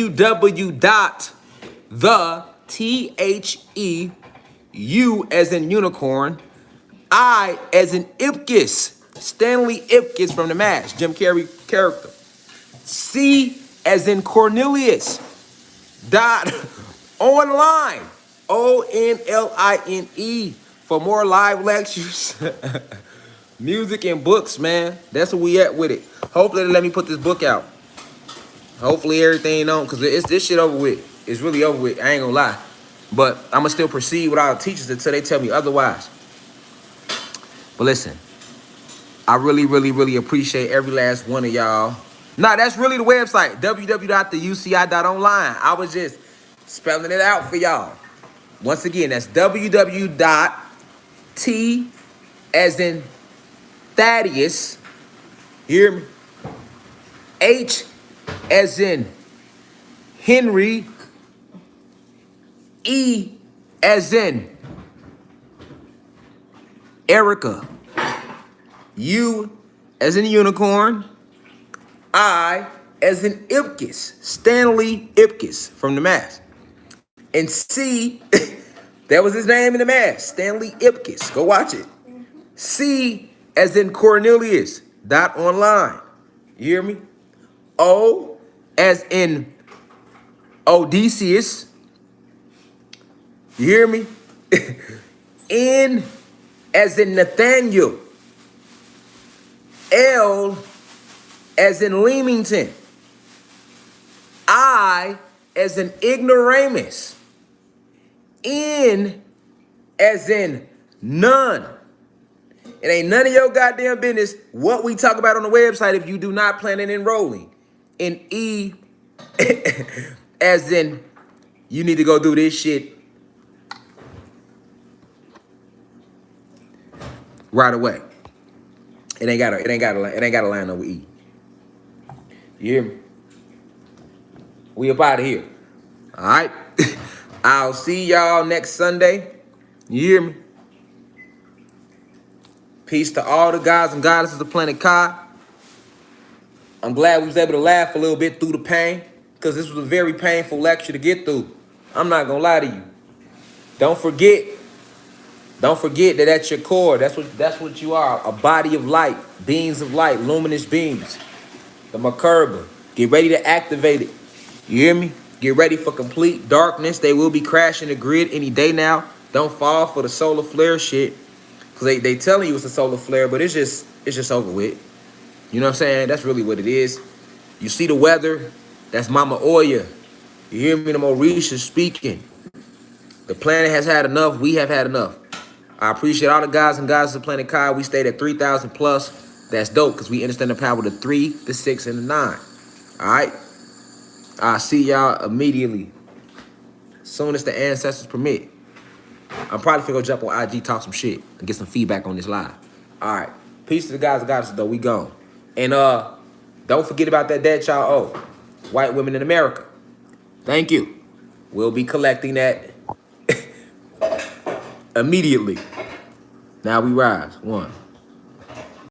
as in unicorn, I as in Ipkiss, Stanley Ipkiss from the Mash, Jim Carrey character, C as in Cornelius, .online, ONLINE, for more live lectures, music, and books, man. That's where we at with it. Hopefully they let me put this book out. Hopefully everything on, because this shit over with. It's really over with. I ain't gonna lie. But I'm gonna still proceed with our teachers until they tell me otherwise. But listen, I really, really, really appreciate every last one of y'all. Nah, that's really the website, www.theuci.online. I was just spelling it out for y'all. Once again, that's www.THEU T as in Thaddeus. Hear me? H as in Henry. E as in Erica. U as in unicorn. I as in Ipkiss. Stanley Ipkiss from the Mask. And C, that was his name in the Mask. Stanley Ipkiss. Go watch it. C as in Cornelius. .online. You hear me? O as in Odysseus. You hear me? N as in Nathaniel. L as in Leamington. I as in ignoramus. N as in none. It ain't none of your goddamn business what we talk about on the website if you do not plan on enrolling. And E as in you need to go do this shit right away. It ain't gotta line up with E. You hear me? We up out of here. All right. I'll see y'all next Sunday. You hear me? Peace to all the gods and goddesses of Planet Kai. I'm glad we was able to laugh a little bit through the pain, because this was a very painful lecture to get through. I'm not gonna lie to you. Don't forget that at your core, that's what you are. A body of light, beings of light, luminous beings. The merkabah. Get ready to activate it. You hear me? Get ready for complete darkness. They will be crashing the grid any day now. Don't fall for the solar flare shit. Because they telling you it's a solar flare, but it's just over with. You know what I'm saying? That's really what it is. You see the weather? That's Mama Oya. You hear me? The Mauritius speaking. The planet has had enough. We have had enough. I appreciate all the guys and goddesses of Planet Kai. We stayed at 3,000 plus. That's dope because we understand the power of the 3, the 6, and the 9. All right? I'll see y'all immediately. Soon as the ancestors permit. I'm probably gonna jump on IG, talk some shit, and get some feedback on this live. All right. Peace to the guys and goddesses, though. We gone. And don't forget about that dead child owe. White women in America. Thank you. We'll be collecting that immediately. Now we rise. 1.